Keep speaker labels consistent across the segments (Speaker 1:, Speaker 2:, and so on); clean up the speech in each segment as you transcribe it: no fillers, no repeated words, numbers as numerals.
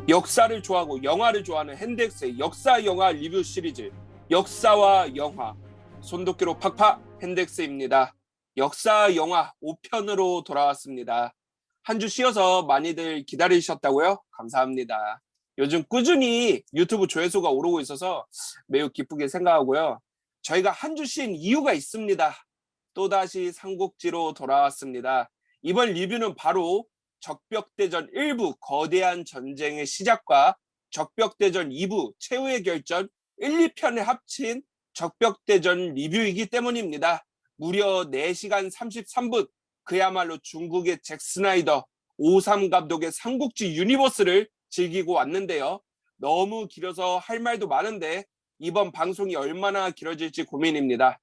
Speaker 1: 역사를 좋아하고 영화를 좋아하는 핸드엑스의 역사 영화 리뷰 시리즈 역사와 영화 손도끼로 팍팍 핸드엑스입니다. 역사 영화 5편으로 돌아왔습니다. 한 주 쉬어서 많이들 기다리셨다고요? 감사합니다. 요즘 꾸준히 유튜브 조회수가 오르고 있어서 매우 기쁘게 생각하고요. 저희가 한 주 쉰 이유가 있습니다. 또다시 삼국지로 돌아왔습니다. 이번 리뷰는 바로 적벽대전 1부 거대한 전쟁의 시작과 적벽대전 2부 최후의 결전 1, 2편에 합친 적벽대전 리뷰이기 때문입니다. 무려 4시간 33분, 그야말로 중국의 잭 스나이더 53 감독의 삼국지 유니버스를 즐기고 왔는데요. 너무 길어서 할 말도 많은데 이번 방송이 얼마나 길어질지 고민입니다.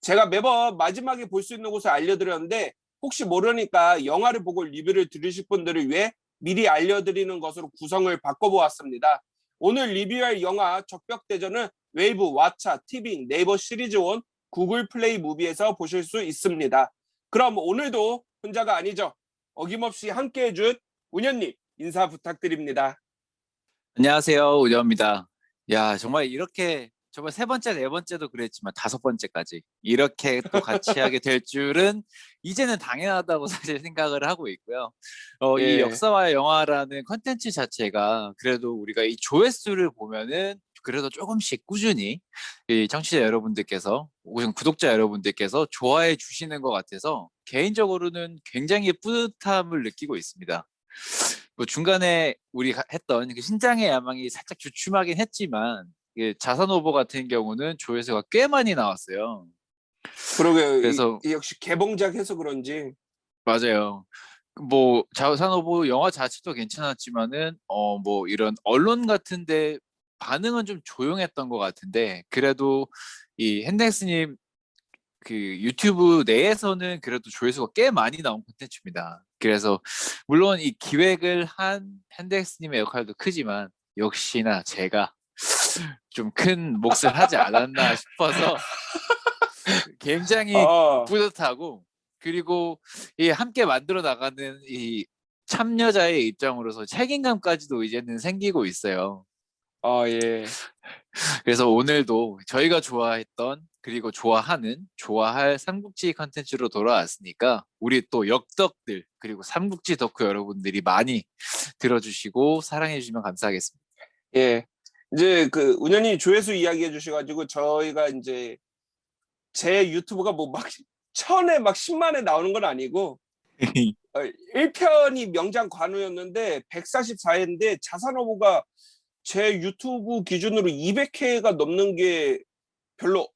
Speaker 1: 제가 매번 마지막에 볼 수 있는 곳을 알려드렸는데 혹시 모르니까 영화를 보고 리뷰를 들으실 분들을 위해 미리 알려드리는 것으로 구성을 바꿔보았습니다. 오늘 리뷰할 영화 적벽대전은 웨이브, 왓챠, 티빙, 네이버 시리즈온, 구글 플레이 무비에서 보실 수 있습니다. 그럼 오늘도 혼자가 아니죠. 어김없이 함께해준 운현님 인사 부탁드립니다.
Speaker 2: 안녕하세요, 우려입니다. 야, 정말 이렇게 정말 세 번째, 네 번째도 그랬지만 다섯 번째까지 이렇게 또 같이 하게 될 줄은 이제는 당연하다고 사실 생각을 하고 있고요. 이
Speaker 1: 예,
Speaker 2: 역사와 영화라는 컨텐츠 자체가 그래도 우리가 이 조회수를 보면은 그래도 조금씩 꾸준히 이 청취자 여러분들께서 혹은 구독자 여러분들께서 좋아해 주시는 것 같아서 개인적으로는 굉장히 뿌듯함을 느끼고 있습니다. 뭐 중간에 우리가 했던 그 신장의 야망이 살짝 주춤하긴 했지만 자산 오버 같은 경우는 조회수가 꽤 많이 나왔어요.
Speaker 1: 그러게
Speaker 2: 그래서
Speaker 1: 역시 개봉작 해서 그런지
Speaker 2: 맞아요. 뭐 자산 오버 영화 자체도 괜찮았지만은 뭐 이런 언론 같은데 반응은 좀 조용했던 것 같은데 그래도 이 핸덱스님 그 유튜브 내에서는 그래도 조회수가 꽤 많이 나온 콘텐츠입니다. 그래서 물론 이 기획을 한 핸덱스님의 역할도 크지만 역시나 제가 좀 큰 몫을 하지 않았나 싶어서 굉장히
Speaker 1: 아,
Speaker 2: 뿌듯하고 그리고 이 함께 만들어 나가는 이 참여자의 입장으로서 책임감까지도 이제는 생기고 있어요.
Speaker 1: 예.
Speaker 2: 그래서 오늘도 저희가 좋아했던 그리고 좋아하는 좋아할 삼국지 컨텐츠로 돌아왔으니까 우리 또 역덕들 그리고 삼국지 덕후 여러분들이 많이 들어주시고 사랑해 주시면 감사하겠습니다.
Speaker 1: 예. 이제 그 운현이 조회수 이야기해 주셔가지고 저희가 이제 제 유튜브가 뭐 막 천에 막 10만에 나오는 건 아니고 1편이 명장 관우였는데 144회인데 자산어보가 제 유튜브 기준으로 200회가 넘는 게 별로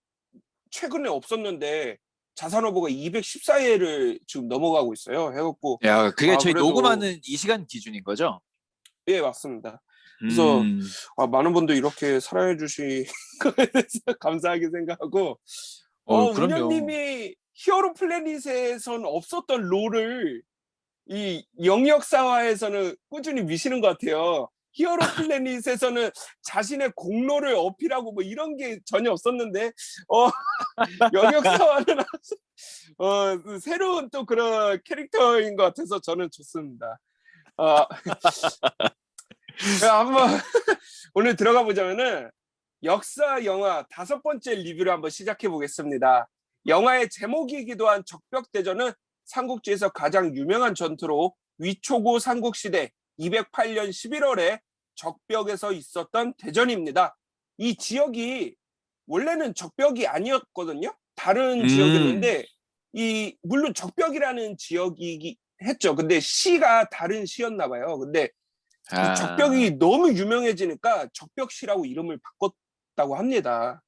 Speaker 1: 최근에 없었는데 자산어보가 214회를 지금 넘어가고 있어요. 해갖고
Speaker 2: 야, 그게 저희
Speaker 1: 그래도
Speaker 2: 녹음하는 이 시간 기준인 거죠?
Speaker 1: 예 맞습니다. 그래서
Speaker 2: 음,
Speaker 1: 많은 분들 이렇게 사랑해 주신 거에 대해서 감사하게 생각하고
Speaker 2: 그럼요.
Speaker 1: 운현님이 히어로 플래닛에서는 없었던 롤을 이 영역사화에서는 꾸준히 미시는 것 같아요. 히어로 플래닛에서는 자신의 공로를 어필하고 뭐 이런 게 전혀 없었는데 어, 영역사화는 새로운 또 그런 캐릭터인 것 같아서 저는 좋습니다. 어, 한번 오늘 들어가 보자면은 역사 영화 5번째 리뷰를 한번 시작해 보겠습니다. 영화의 제목이기도 한 적벽대전은 삼국지에서 가장 유명한 전투로 위초고 삼국시대 208년 11월에 적벽에서 있었던 대전입니다. 이 지역이 원래는 적벽이 아니었거든요. 다른
Speaker 2: 음,
Speaker 1: 지역이었는데 이 물론 적벽이라는 지역이기 했죠. 근데 시가 다른 시였나 봐요. 근데 이
Speaker 2: 아,
Speaker 1: 적벽이 너무 유명해지니까 적벽시라고 이름을 바꿨다고 합니다.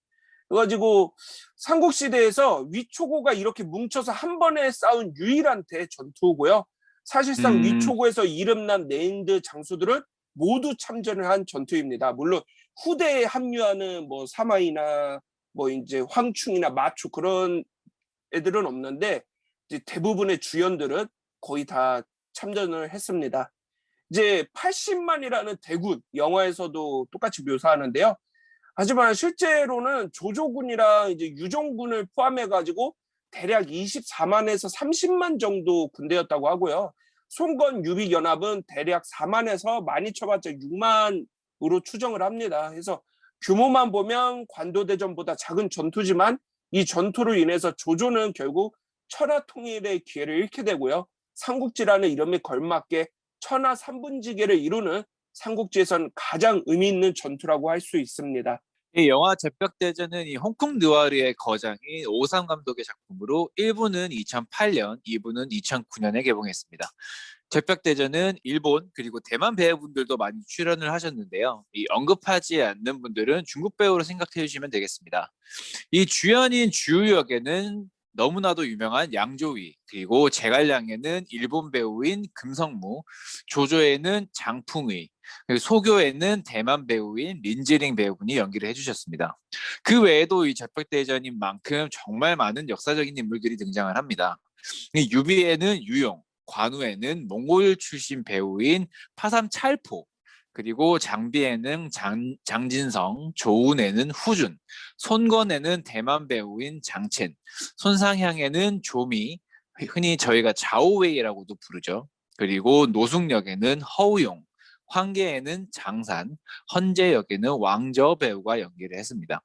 Speaker 1: 그래가지고 삼국시대에서 위초고가 이렇게 뭉쳐서 한 번에 싸운 유일한 대전투고요. 사실상
Speaker 2: 음,
Speaker 1: 위초고에서 이름난 네임드 장수들은 모두 참전을 한 전투입니다. 물론 후대에 합류하는 뭐 사마이나 뭐 이제 황충이나 마추 그런 애들은 없는데 이제 대부분의 주연들은 거의 다 참전을 했습니다. 이제 80만이라는 대군 영화에서도 똑같이 묘사하는데요. 하지만 실제로는 조조군이랑 이제 유정군을 포함해 가지고 대략 24만에서 30만 정도 군대였다고 하고요. 송건 유비 연합은 대략 4만에서 많이 쳐봤자 6만으로 추정을 합니다. 그래서 규모만 보면 관도대전보다 작은 전투지만 이 전투로 인해서 조조는 결국 천하 통일의 기회를 잃게 되고요. 삼국지라는 이름에 걸맞게 천하 삼분지계를 이루는 삼국지에선 가장 의미 있는 전투라고 할 수 있습니다.
Speaker 2: 이 영화 제벽대전은 이 홍콩 느와르의 거장인 오삼 감독의 작품으로 1부는 2008년, 2부는 2009년에 개봉했습니다. 제벽대전은 일본 그리고 대만 배우분들도 많이 출연을 하셨는데요. 이 언급하지 않는 분들은 중국 배우로 생각해 주시면 되겠습니다. 이 주연인 주유 역에는 너무나도 유명한 양조위, 그리고 제갈량에는 일본 배우인 금성무, 조조에는 장풍의, 그리고 소교에는 대만 배우인 린지링 배우분이 연기를 해주셨습니다. 그 외에도 이 제벽대전인 만큼 정말 많은 역사적인 인물들이 등장을 합니다. 이 유비에는 유용, 관우에는 몽골 출신 배우인 파삼 찰포, 그리고 장비에는 장진성, 조운에는 후준, 손건에는 대만 배우인 장첸, 손상향에는 조미, 흔히 저희가 자오웨이라고도 부르죠. 그리고 노숙역에는 허우용, 황계에는 장산, 헌재 역에는 왕저 배우가 연기를 했습니다.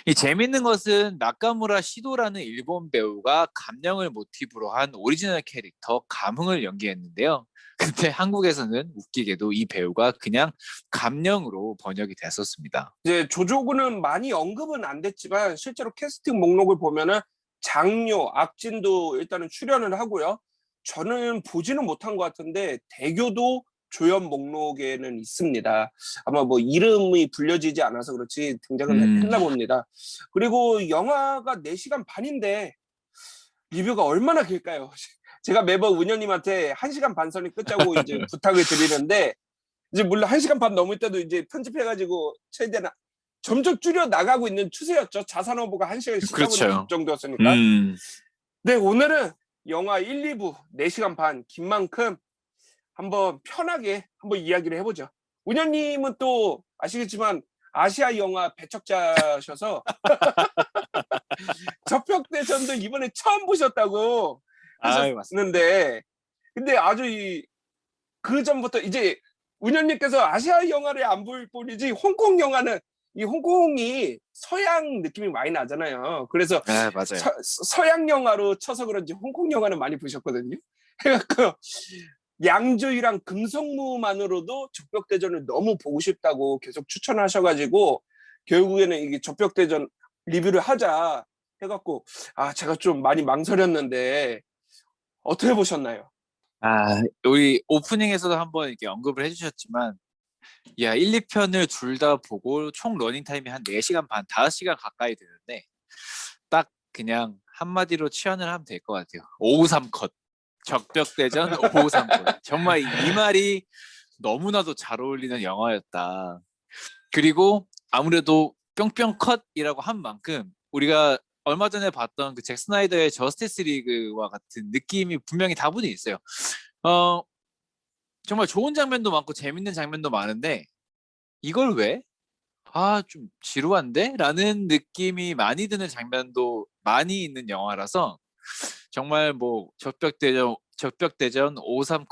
Speaker 2: 이 재밌는 것은 나카무라 시도라는 일본 배우가 감령을 모티브로 한 오리지널 캐릭터 감흥을 연기했는데요. 근데 한국에서는 웃기게도 이 배우가 그냥 감령으로 번역이 됐었습니다.
Speaker 1: 이제 조조군은 많이 언급은 안 됐지만 실제로 캐스팅 목록을 보면은 장료, 악진도 일단은 출연을 하고요. 저는 보지는 못한 것 같은데 대교도 조연 목록에는 있습니다. 아마 뭐 이름이 불려지지 않아서 그렇지 등장을 했나 봅니다. 그리고 영화가 4시간 반인데 리뷰가 얼마나 길까요? 제가 매번 은현님한테 1시간 반 선이 끝자고 이제 부탁을 드리는데 이제 물론 1시간 반 넘을 때도 이제 편집해가지고 최대한 점점 줄여 나가고 있는 추세였죠. 자산어보가 1시간 14분
Speaker 2: 그렇죠.
Speaker 1: 정도였으니까. 네, 오늘은 영화 1, 2부 4시간 반 긴 만큼 한번 편하게 한번 이야기를 해보죠. 운현님은 또 아시겠지만 아시아 영화 배척자셔서 적벽대전도 이번에 처음 보셨다고 하셨는데 근데 아주 그 전부터 이제 운현님께서 아시아 영화를 안 볼 뿐이지 홍콩 영화는 이 홍콩이 서양 느낌이 많이 나잖아요. 그래서
Speaker 2: 맞아요.
Speaker 1: 서양 영화로 쳐서 그런지 홍콩 영화는 많이 보셨거든요. 그래갖고 양조위랑 금성무만으로도 적벽대전을 너무 보고 싶다고 계속 추천하셔가지고 결국에는 이게 적벽대전 리뷰를 하자 해갖고 제가 좀 많이 망설였는데 어떻게 보셨나요?
Speaker 2: 우리 오프닝에서도 한번 이렇게 언급을 해주셨지만 1, 2편을 둘 다 보고 총 러닝타임이 한 4시간 반, 5시간 가까이 되는데 딱 그냥 한마디로 치환을 하면 될 것 같아요. 553 컷. 적벽대전 553 컷. 정말 이 말이 너무나도 잘 어울리는 영화였다. 그리고 아무래도 뿅뿅 컷이라고 한 만큼 우리가 얼마 전에 봤던 그 잭 스나이더의 저스티스 리그와 같은 느낌이 분명히 다분히 있어요. 정말 좋은 장면도 많고 재밌는 장면도 많은데 이걸 왜? 좀 지루한데? 라는 느낌이 많이 드는 장면도 많이 있는 영화라서 정말 뭐 적벽대전 553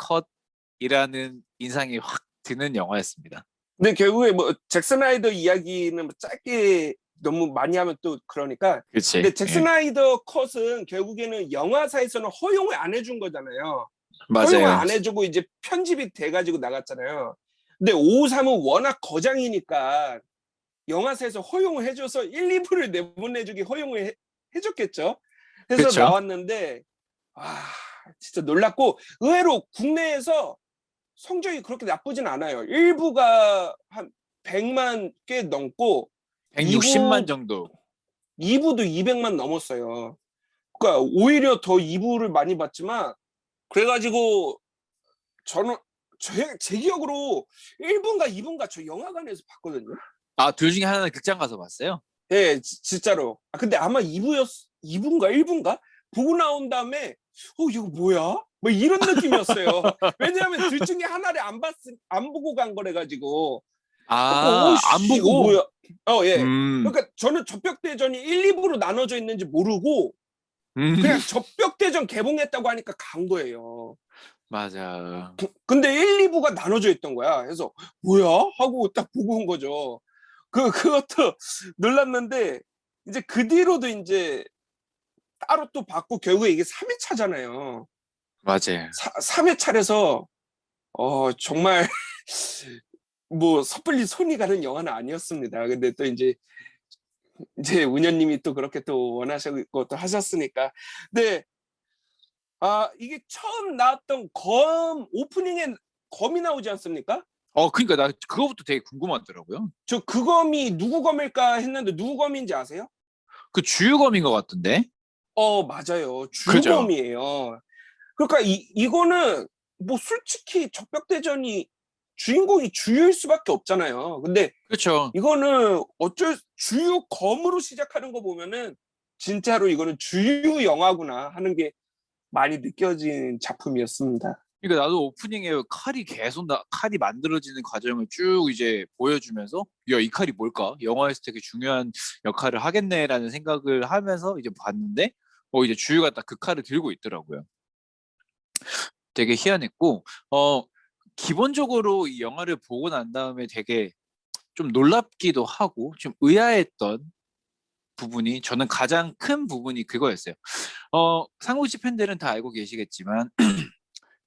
Speaker 2: 컷이라는 인상이 확 드는 영화였습니다.
Speaker 1: 근데 결국에 뭐 잭 스나이더 이야기는 뭐 짧게 너무 많이 하면 또 그러니까.
Speaker 2: 그치.
Speaker 1: 근데 잭 스나이더 컷은 결국에는 영화사에서는 허용을 안 해준 거잖아요.
Speaker 2: 맞아요.
Speaker 1: 허용을 안 해주고 이제 편집이 돼가지고 나갔잖아요. 근데 553은 워낙 거장이니까 영화사에서 허용을 해줘서 1, 2부를 내보내주기 허용을 해줬겠죠. 그래서
Speaker 2: 그쵸?
Speaker 1: 나왔는데 진짜 놀랍고 의외로 국내에서 성적이 그렇게 나쁘진 않아요. 1부가 한 100만 꽤 넘고
Speaker 2: 160만 정도.
Speaker 1: 2부도 200만 넘었어요. 그러니까 오히려 더 2부를 많이 봤지만 그래가지고 저는 제 기억으로 1부인가 2부인가 저 영화관에서 봤거든요.
Speaker 2: 둘 중에 하나는 극장 가서 봤어요?
Speaker 1: 네, 진짜로. 근데 아마 2부인가 1부인가? 보고 나온 다음에 이거 뭐야? 뭐 이런 느낌이었어요. 왜냐하면 둘 중에 하나를 안 보고 간 거래가지고.
Speaker 2: 안 보고?
Speaker 1: 뭐야? 예. 그러니까 저는 적벽대전이 1, 2부로 나눠져 있는지 모르고 그냥 적벽대전 개봉했다고 하니까 간 거예요.
Speaker 2: 맞아.
Speaker 1: 근데 1, 2부가 나눠져 있던 거야. 그래서 뭐야? 하고 딱 보고 온 거죠. 그것도 놀랐는데 이제 그 뒤로도 이제 따로 또 받고 결국에 이게 3회차잖아요.
Speaker 2: 맞아요.
Speaker 1: 3회차라서 정말 뭐 섣불리 손이 가는 영화는 아니었습니다. 근데 또 이제 운현님이 또 그렇게 또 원하셨고 또 하셨으니까. 근데 이게 처음 나왔던 검 오프닝에 검이 나오지 않습니까?
Speaker 2: 그러니까 나 그거부터 되게 궁금하더라고요.
Speaker 1: 저 그 검이 누구 검일까 했는데 누구 검인지 아세요?
Speaker 2: 그 주유검인 것 같던데?
Speaker 1: 맞아요.
Speaker 2: 그죠?
Speaker 1: 주검이에요. 그러니까 이거는 뭐 솔직히 적벽대전이 주인공이 주유일 수밖에 없잖아요. 근데
Speaker 2: 그렇죠.
Speaker 1: 이거는 주유검으로 시작하는 거 보면은 진짜로 이거는 주유 영화구나 하는 게 많이 느껴진 작품이었습니다.
Speaker 2: 그러니까 나도 오프닝에 칼이 만들어지는 과정을 쭉 이제 보여주면서 야, 이 칼이 뭘까? 영화에서 되게 중요한 역할을 하겠네라는 생각을 하면서 이제 봤는데 이제 주유가 딱 그 칼을 들고 있더라고요. 되게 희한했고 기본적으로 이 영화를 보고 난 다음에 되게 좀 놀랍기도 하고 좀 의아했던 부분이 저는 가장 큰 부분이 그거였어요. 삼국지 팬들은 다 알고 계시겠지만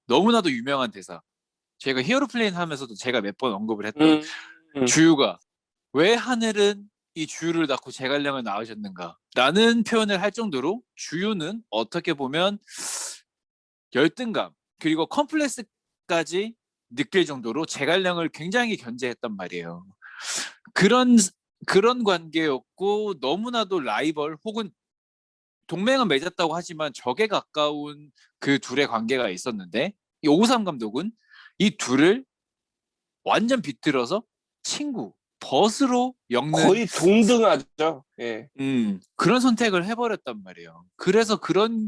Speaker 2: 너무나도 유명한 대사. 제가 히어로 플레인 하면서도 제가 몇 번 언급을 했던
Speaker 1: 음, 음.
Speaker 2: 주유가 왜 하늘은 이 주유를 낳고 제갈량을 낳으셨는가 라는 표현을 할 정도로 주유는 어떻게 보면 열등감 그리고 컴플렉스까지 느낄 정도로 제갈량을 굉장히 견제했단 말이에요. 그런 그런 관계였고 너무나도 라이벌 혹은 동맹은 맺었다고 하지만 적에 가까운 그 둘의 관계가 있었는데 이 오삼 감독은 이 둘을 완전 비틀어서 친구, 벗으로 엮는
Speaker 1: 거의 동등하죠. 예.
Speaker 2: 그런 선택을 해버렸단 말이에요. 그래서 그런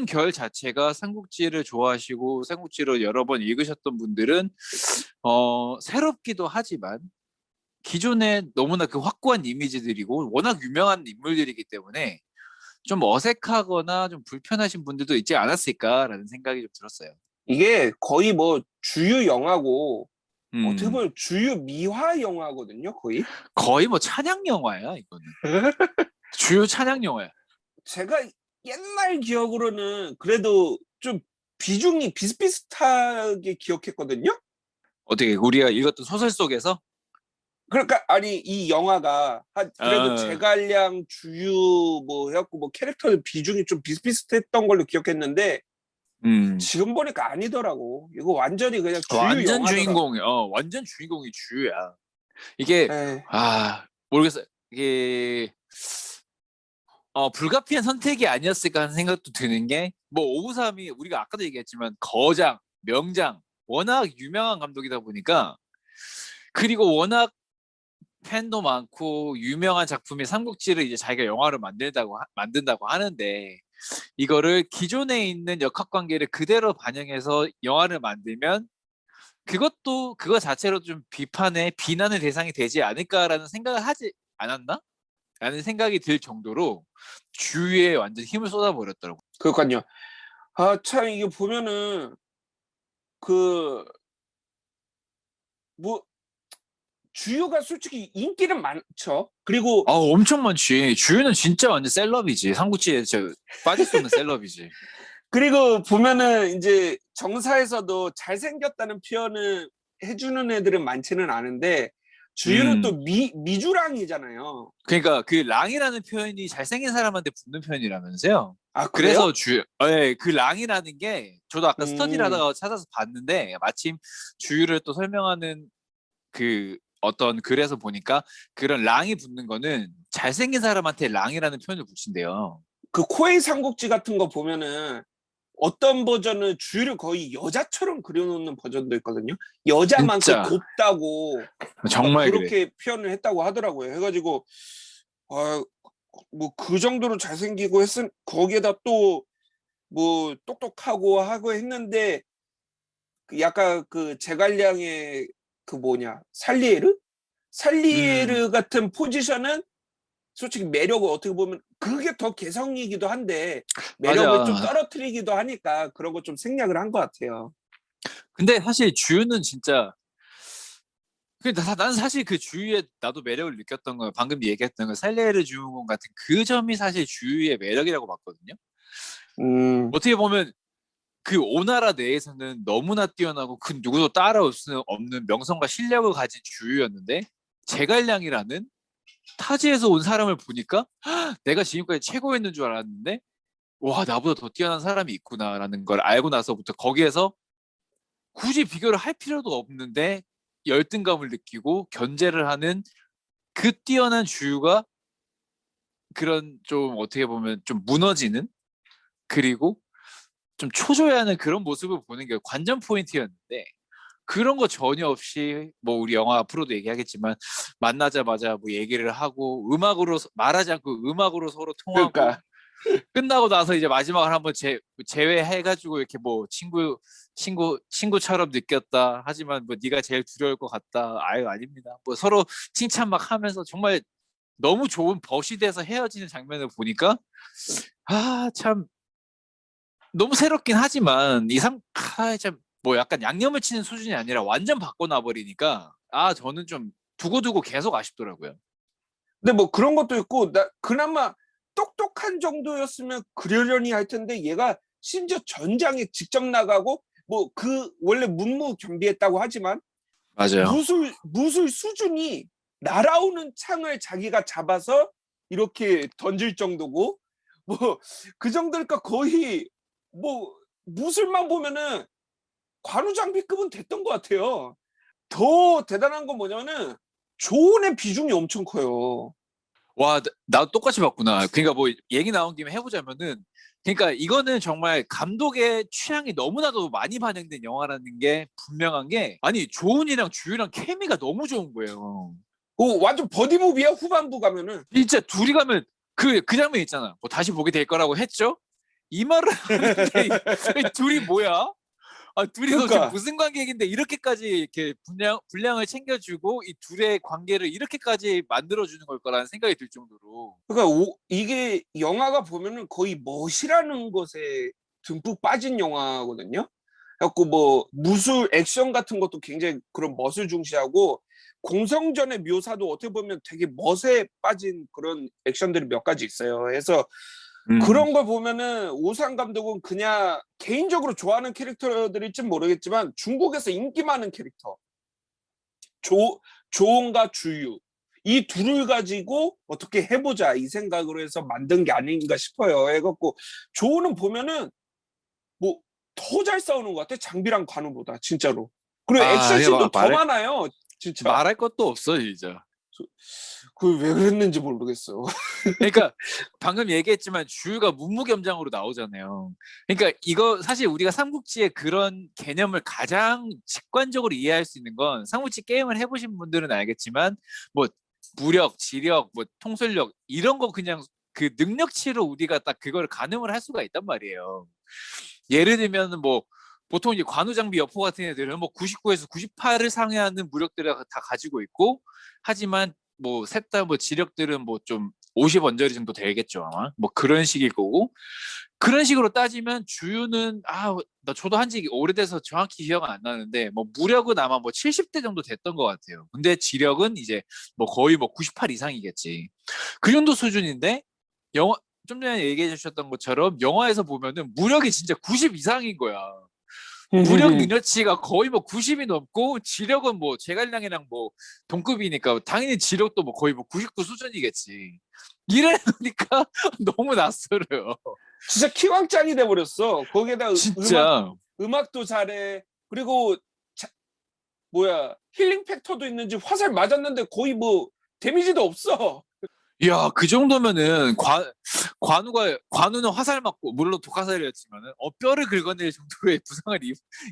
Speaker 2: 결 자체가 삼국지를 좋아하시고 삼국지를 여러 번 읽으셨던 분들은 새롭기도 하지만 기존에 너무나 그 확고한 이미지들이고 워낙 유명한 인물들이기 때문에 좀 어색하거나 좀 불편하신 분들도 있지 않았을까라는 생각이 좀 들었어요.
Speaker 1: 이게 거의 뭐 주유 영화고 어떻게
Speaker 2: 음,
Speaker 1: 보면 주유 미화 영화거든요, 거의.
Speaker 2: 거의 뭐 찬양 영화야 이거는. 주요 찬양 영화야.
Speaker 1: 제가 옛날 기억으로는 그래도 좀 비중이 비슷비슷하게 기억했거든요.
Speaker 2: 어떻게 우리가 읽었던 소설 속에서
Speaker 1: 그러니까 아니 이 영화가 그래도
Speaker 2: 어,
Speaker 1: 제갈량 주유 뭐 해갖고 뭐 캐릭터들 비중이 좀 비슷비슷했던 걸로 기억했는데
Speaker 2: 음,
Speaker 1: 지금 보니까 아니더라고. 이거 완전히 그냥 주유 영화더라.
Speaker 2: 완전 주인공이 주야. 이게
Speaker 1: 에,
Speaker 2: 모르겠어요. 이게 불가피한 선택이 아니었을까 하는 생각도 드는 게 뭐 오구삼이 우리가 아까도 얘기했지만 거장, 명장 워낙 유명한 감독이다 보니까 그리고 워낙 팬도 많고 유명한 작품의 삼국지를 이제 자기가 영화로 만든다고 하는데 이거를 기존에 있는 역학 관계를 그대로 반영해서 영화를 만들면 그거 자체로 좀 비난의 대상이 되지 않을까라는 생각을 하지 않았나? 라는 생각이 들 정도로 주위에 완전 힘을 쏟아버렸더라고.
Speaker 1: 그러니까요. 참 이게 보면은 그 뭐 주유가 솔직히 인기는 많죠. 그리고
Speaker 2: 엄청 많지. 주위는 진짜 완전 셀럽이지. 삼국지에 빠질 수 없는 셀럽이지.
Speaker 1: 보면은 이제 정사에서도 잘생겼다는 표현을 해주는 애들은 많지는 않은데 주유는 또
Speaker 2: 음.
Speaker 1: 미주랑이잖아요.
Speaker 2: 그러니까 그 랑이라는 표현이 잘생긴 사람한테 붙는 표현이라면서요.
Speaker 1: 그래요?
Speaker 2: 그래서 그 랑이라는 게 저도 아까 스터디를
Speaker 1: 음,
Speaker 2: 하다가 찾아서 봤는데 마침 주유를 또 설명하는 그 어떤 글에서 보니까 그런 랑이 붙는 거는 잘생긴 사람한테 랑이라는 표현을 붙인대요.
Speaker 1: 그 코에이 삼국지 같은 거 보면은 어떤 버전은 주유를 거의 여자처럼 그려놓는 버전도 있거든요. 여자만큼
Speaker 2: 진짜
Speaker 1: 곱다고 막
Speaker 2: 정말 그래.
Speaker 1: 그렇게 표현을 했다고 하더라고요. 해가지고 아, 뭐 그 정도로 잘생기고 거기에다 또 뭐 똑똑하고 하고 했는데 약간 그 제갈량의 그 뭐냐 살리에르
Speaker 2: 음,
Speaker 1: 같은 포지션은 솔직히 매력을 어떻게 보면 그게 더 개성이기도 한데 매력을 좀
Speaker 2: 맞아.
Speaker 1: 떨어뜨리기도 하니까 그런 거 좀 생략을 한 것 같아요.
Speaker 2: 근데 사실 주유는 진짜 난 사실 그 주유에 나도 매력을 느꼈던 거예요. 방금 얘기했던 거 살레르 주인공 같은 그 점이 사실 주유의 매력이라고 봤거든요.
Speaker 1: 음,
Speaker 2: 어떻게 보면 그 오나라 내에서는 너무나 뛰어나고 그 누구도 따라올 수 없는 명성과 실력을 가진 주유였는데 제갈량이라는 타지에서 온 사람을 보니까 내가 지금까지 최고였는 줄 알았는데 와 나보다 더 뛰어난 사람이 있구나라는 걸 알고 나서부터 거기에서 굳이 비교를 할 필요도 없는데 열등감을 느끼고 견제를 하는 그 뛰어난 주유가 그런 좀 어떻게 보면 좀 무너지는 그리고 좀 초조해하는 그런 모습을 보는 게 관전 포인트였는데 그런 거 전혀 없이 뭐 우리 영화 앞으로도 얘기하겠지만 만나자마자 뭐 얘기를 하고 음악으로 말하지 않고 음악으로 서로 통하고
Speaker 1: 그러니까
Speaker 2: 끝나고 나서 이제 마지막을 한번 제외해가지고 이렇게 뭐 친구처럼 느꼈다. 하지만 뭐 네가 제일 두려울 것 같다. 아유 아닙니다. 뭐 서로 칭찬 막 하면서 정말 너무 좋은 벗이 돼서 헤어지는 장면을 보니까 참 너무 새롭긴 하지만 참뭐 약간 양념을 치는 수준이 아니라 완전 바꿔놔 버리니까 저는 좀 두고두고 계속 아쉽더라고요.
Speaker 1: 근데 뭐 그런 것도 있고 나 그나마 똑똑한 정도였으면 그러려니 할 텐데 얘가 심지어 전장에 직접 나가고 뭐 그 원래 문무경비했다고 하지만
Speaker 2: 맞아요.
Speaker 1: 무술 수준이 날아오는 창을 자기가 잡아서 이렇게 던질 정도고 뭐 그 정도니까 거의 뭐 무술만 보면은 관우장비급은 됐던 것 같아요. 더 대단한 건 뭐냐면은 조언의 비중이 엄청 커요.
Speaker 2: 와, 나도 똑같이 봤구나. 그러니까 뭐 얘기 나온 김에 해보자면은, 그러니까 이거는 정말 감독의 취향이 너무나도 많이 반영된 영화라는 게 분명한 게, 아니 조은이랑 주유랑 케미가 너무 좋은 거예요.
Speaker 1: 완전 버디무비야 후반부 가면은.
Speaker 2: 진짜 둘이 가면 그 장면 있잖아. 뭐 다시 보게 될 거라고 했죠? 이 말을 하는데 이 둘이 뭐야? 둘이 도대체
Speaker 1: 그러니까
Speaker 2: 무슨 관계인데 이렇게까지 이렇게 분량을 챙겨주고 이 둘의 관계를 이렇게까지 만들어주는 걸 거라는 생각이 들 정도로.
Speaker 1: 이게 영화가 보면은 거의 멋이라는 것에 듬뿍 빠진 영화거든요. 그래갖고 뭐 무술 액션 같은 것도 굉장히 그런 멋을 중시하고 공성전의 묘사도 어떻게 보면 되게 멋에 빠진 그런 액션들이 몇 가지 있어요. 그래서
Speaker 2: 음,
Speaker 1: 그런 걸 보면은 오상 감독은 그냥 개인적으로 좋아하는 캐릭터들일진 모르겠지만 중국에서 인기 많은 캐릭터 조 조은과 주유 이 둘을 가지고 어떻게 해보자 이 생각으로 해서 만든 게 아닌가 싶어요. 해갖고 조은은 보면은 뭐 더 잘 싸우는 것 같아 장비랑 관우보다 진짜로. 그리고
Speaker 2: 그냥
Speaker 1: 액션씬도 더 많아요. 진짜.
Speaker 2: 말할 것도 없어, 진짜.
Speaker 1: 그 왜 그랬는지 모르겠어.
Speaker 2: 그러니까 방금 얘기했지만 주유가 문무겸장으로 나오잖아요. 그러니까 이거 사실 우리가 삼국지의 그런 개념을 가장 직관적으로 이해할 수 있는 건 삼국지 게임을 해보신 분들은 알겠지만 뭐 무력, 지력, 뭐 통솔력 이런 거 그냥 그 능력치로 우리가 딱 그걸 가늠을 할 수가 있단 말이에요. 예를 들면 뭐 보통 이제 관우장비 여포 같은 애들은 뭐 99에서 98을 상회하는 무력들을 다 가지고 있고 하지만 뭐 셋 다 뭐 지력들은 뭐 좀 50 언저리 정도 되겠죠 아마 뭐 그런 식일 거고 그런 식으로 따지면 주유는 나 저도 한지 오래돼서 정확히 기억은 안 나는데 뭐 무력은 아마 뭐 70대 정도 됐던 것 같아요. 근데 지력은 이제 뭐 거의 뭐 98 이상이겠지. 그 정도 수준인데 영화 좀 전에 얘기해 주셨던 것처럼 영화에서 보면은 무력이 진짜 90 이상인 거야. 무력 능력치가 거의 뭐 90이 넘고 지력은 뭐 제갈량이랑 뭐 동급이니까 당연히 지력도 뭐 거의 뭐 99 수준이겠지. 이래놓으니까 너무 낯설어요.
Speaker 1: 진짜 키왕짱이 돼버렸어. 거기에다
Speaker 2: 진짜.
Speaker 1: 음악도 잘해. 그리고 뭐야 힐링 팩터도 있는지 화살 맞았는데 거의 뭐 데미지도 없어.
Speaker 2: 야, 그 정도면은 관우는 화살 맞고 물론 독화살이었지만은 뼈를 긁어낼 정도의 부상을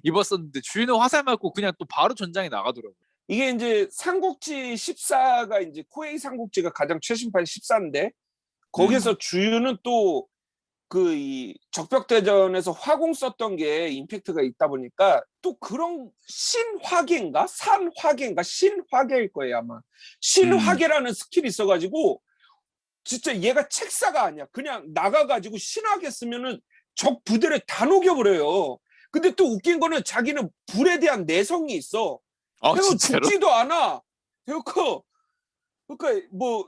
Speaker 2: 입었었는데 주인은 화살 맞고 그냥 또 바로 전장에 나가더라고요.
Speaker 1: 이게 이제 삼국지 14가 이제 코에이 삼국지가 가장 최신판 14인데
Speaker 2: 음,
Speaker 1: 거기서 주유는 또 그 이 적벽대전에서 화공 썼던 게 임팩트가 있다 보니까 또 그런 신화계인가 산화계인가 신화계일 거예요 아마
Speaker 2: 음,
Speaker 1: 신화계라는 스킬이 있어가지고 진짜 얘가 책사가 아니야. 그냥 나가가지고 신하게 쓰면은 적 부대를 다 녹여버려요. 근데 또 웃긴 거는 자기는 불에 대한 내성이 있어. 그래서
Speaker 2: 진짜로?
Speaker 1: 죽지도 않아. 그러니까 뭐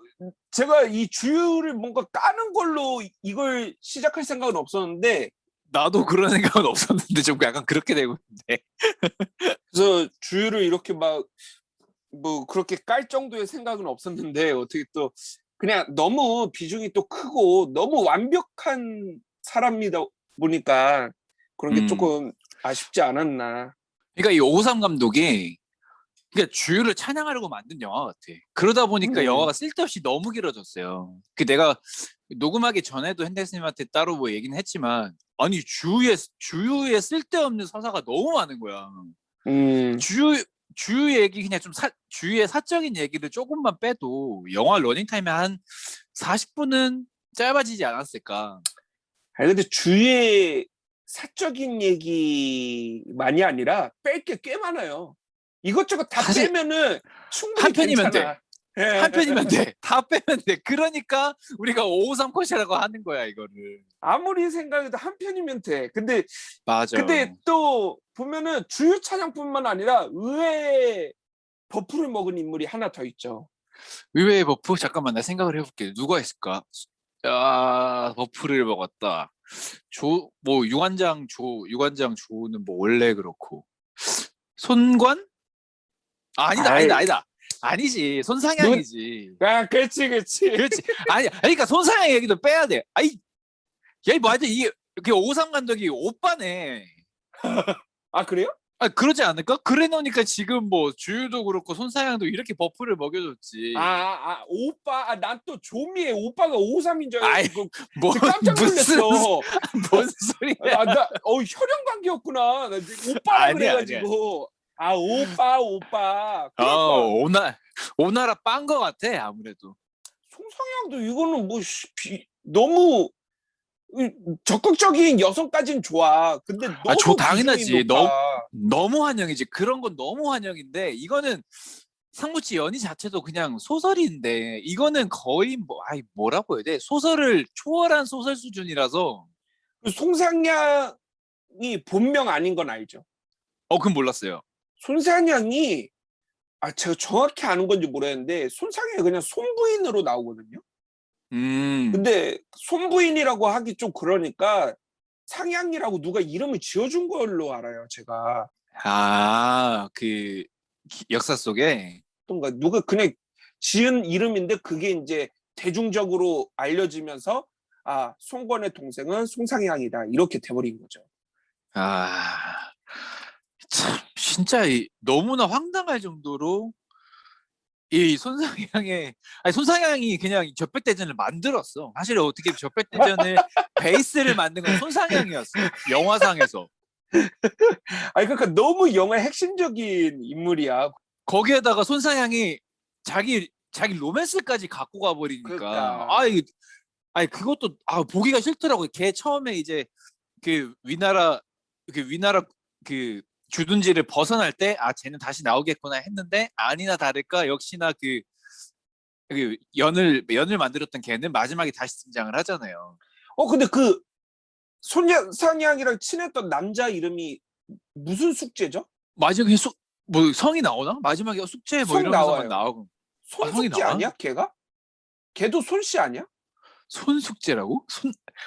Speaker 1: 제가 이 주유를 뭔가 까는 걸로 이걸 시작할 생각은 없었는데,
Speaker 2: 나도 그런 생각은 없었는데 좀 약간 그렇게 되고 있는데.
Speaker 1: 그래서 주유를 이렇게 막 뭐 그렇게 깔 정도의 생각은 없었는데, 어떻게 또 그냥 너무 비중이 또 크고 너무 완벽한 사람이다 보니까 그런 게
Speaker 2: 음.
Speaker 1: 조금 아쉽지 않았나.
Speaker 2: 그러니까 이 오삼 감독이 그러니까 주유를 찬양하려고 만든 영화 같아. 그러다 보니까 영화가 쓸데없이 너무 길어졌어요. 그 내가 녹음하기 전에도 핸델스님한테 따로 뭐 얘기는 했지만, 아니 주유에 쓸데없는 서사가 너무 많은 거야.
Speaker 1: 음.
Speaker 2: 주유 얘기 그냥 좀 주유의 사적인 얘기를 조금만 빼도 영화 러닝 타임이 한 40분은 짧아지지 않았을까.
Speaker 1: 아니 근데 주위의 사적인 얘기만이 아니라 뺄 게 꽤 많아요. 이것저것 다
Speaker 2: 사실
Speaker 1: 빼면은 충분히
Speaker 2: 한 편이면
Speaker 1: 괜찮아.
Speaker 2: 돼. 한 편이면 돼. 다 빼면 돼. 그러니까 우리가 553 컷이라고 하는 거야, 이거를.
Speaker 1: 아무리 생각해도 한 편이면 돼. 근데
Speaker 2: 맞아.
Speaker 1: 또 보면은 주요 차장뿐만 아니라 의외의 버프를 먹은 인물이 하나 더 있죠.
Speaker 2: 의외의 버프? 잠깐만, 나 생각을 해볼게. 누가 있을까? 버프를 먹었다. 유관장 조는 뭐 원래 그렇고. 손관? 아니다,
Speaker 1: 아이,
Speaker 2: 아니다, 아니다. 아니지.
Speaker 1: 누,
Speaker 2: 손상향이지.
Speaker 1: 그렇지.
Speaker 2: 그렇지. 아니, 그러니까 손상향 얘기도 빼야 돼. 야, 뭐 하여튼 이게 오상 감독이 오빠네.
Speaker 1: 아, 그래요?
Speaker 2: 그러지 않을까? 그래 놓으니까 지금 뭐 주유도 그렇고 손상향도 이렇게 버프를 먹여줬지.
Speaker 1: 오빠. 난 또 조미의 오빠가 53인 줄
Speaker 2: 아이,
Speaker 1: 알고
Speaker 2: 뭐
Speaker 1: 지금 깜짝
Speaker 2: 무슨
Speaker 1: 놀랐어.
Speaker 2: 뭔 소리야?
Speaker 1: 혈연 관계였구나. 나 지금 오빠라
Speaker 2: 아니야, 아니야.
Speaker 1: 그래가지고. 오빠. 그러니까
Speaker 2: 오나라 빤 거 같아, 아무래도.
Speaker 1: 송상향도 이거는 뭐 너무 적극적인 여성까지는 좋아. 근데 너무 비중이
Speaker 2: 당연하지.
Speaker 1: 높아.
Speaker 2: 너무 환영이지. 그런 건 너무 환영인데, 이거는 상무치 연희 자체도 그냥 소설인데, 이거는 거의 뭐라고 해야 돼? 소설을 초월한 소설 수준이라서.
Speaker 1: 송상향이 본명 아닌 건 알죠?
Speaker 2: 그건 몰랐어요.
Speaker 1: 손상향이 제가 정확히 아는 건지 모르겠는데 손상향이 그냥 손부인으로 나오거든요.
Speaker 2: 음.
Speaker 1: 근데 손부인이라고 하기 좀 그러니까 상향이라고 누가 이름을 지어준 걸로 알아요, 제가.
Speaker 2: 그 역사 속에.
Speaker 1: 뭔가 누가 그냥 지은 이름인데 그게 이제 대중적으로 알려지면서 송건의 동생은 송상향이다 이렇게 돼버린 거죠.
Speaker 2: 참 진짜 너무나 황당할 정도로 이 손상향이 그냥 적백대전을 만들었어. 사실 어떻게 적백대전을 베이스를 만든 건 손상향이었어. 영화상에서.
Speaker 1: 그러니까 너무 영화의 핵심적인 인물이야.
Speaker 2: 거기에다가 손상향이 자기 로맨스까지 갖고 가버리니까.
Speaker 1: 그러니까
Speaker 2: 그것도 보기가 싫더라고. 걔 처음에 이제 그 위나라 그 주둔지를 벗어날 때 쟤는 다시 나오겠구나 했는데, 아니나 다를까 역시나 그 연을 만들었던 걔는 마지막에 다시 등장을 하잖아요.
Speaker 1: 근데 그 손상향이랑 친했던 남자 이름이 무슨 숙제죠?
Speaker 2: 마지막에 뭐 성이 나오나? 마지막에 숙제 뭐
Speaker 1: 성
Speaker 2: 이러면서만
Speaker 1: 나와요.
Speaker 2: 나오고. 성이
Speaker 1: 손숙지
Speaker 2: 나와?
Speaker 1: 아니야? 걔도 손씨 아니야?
Speaker 2: 손숙제라고?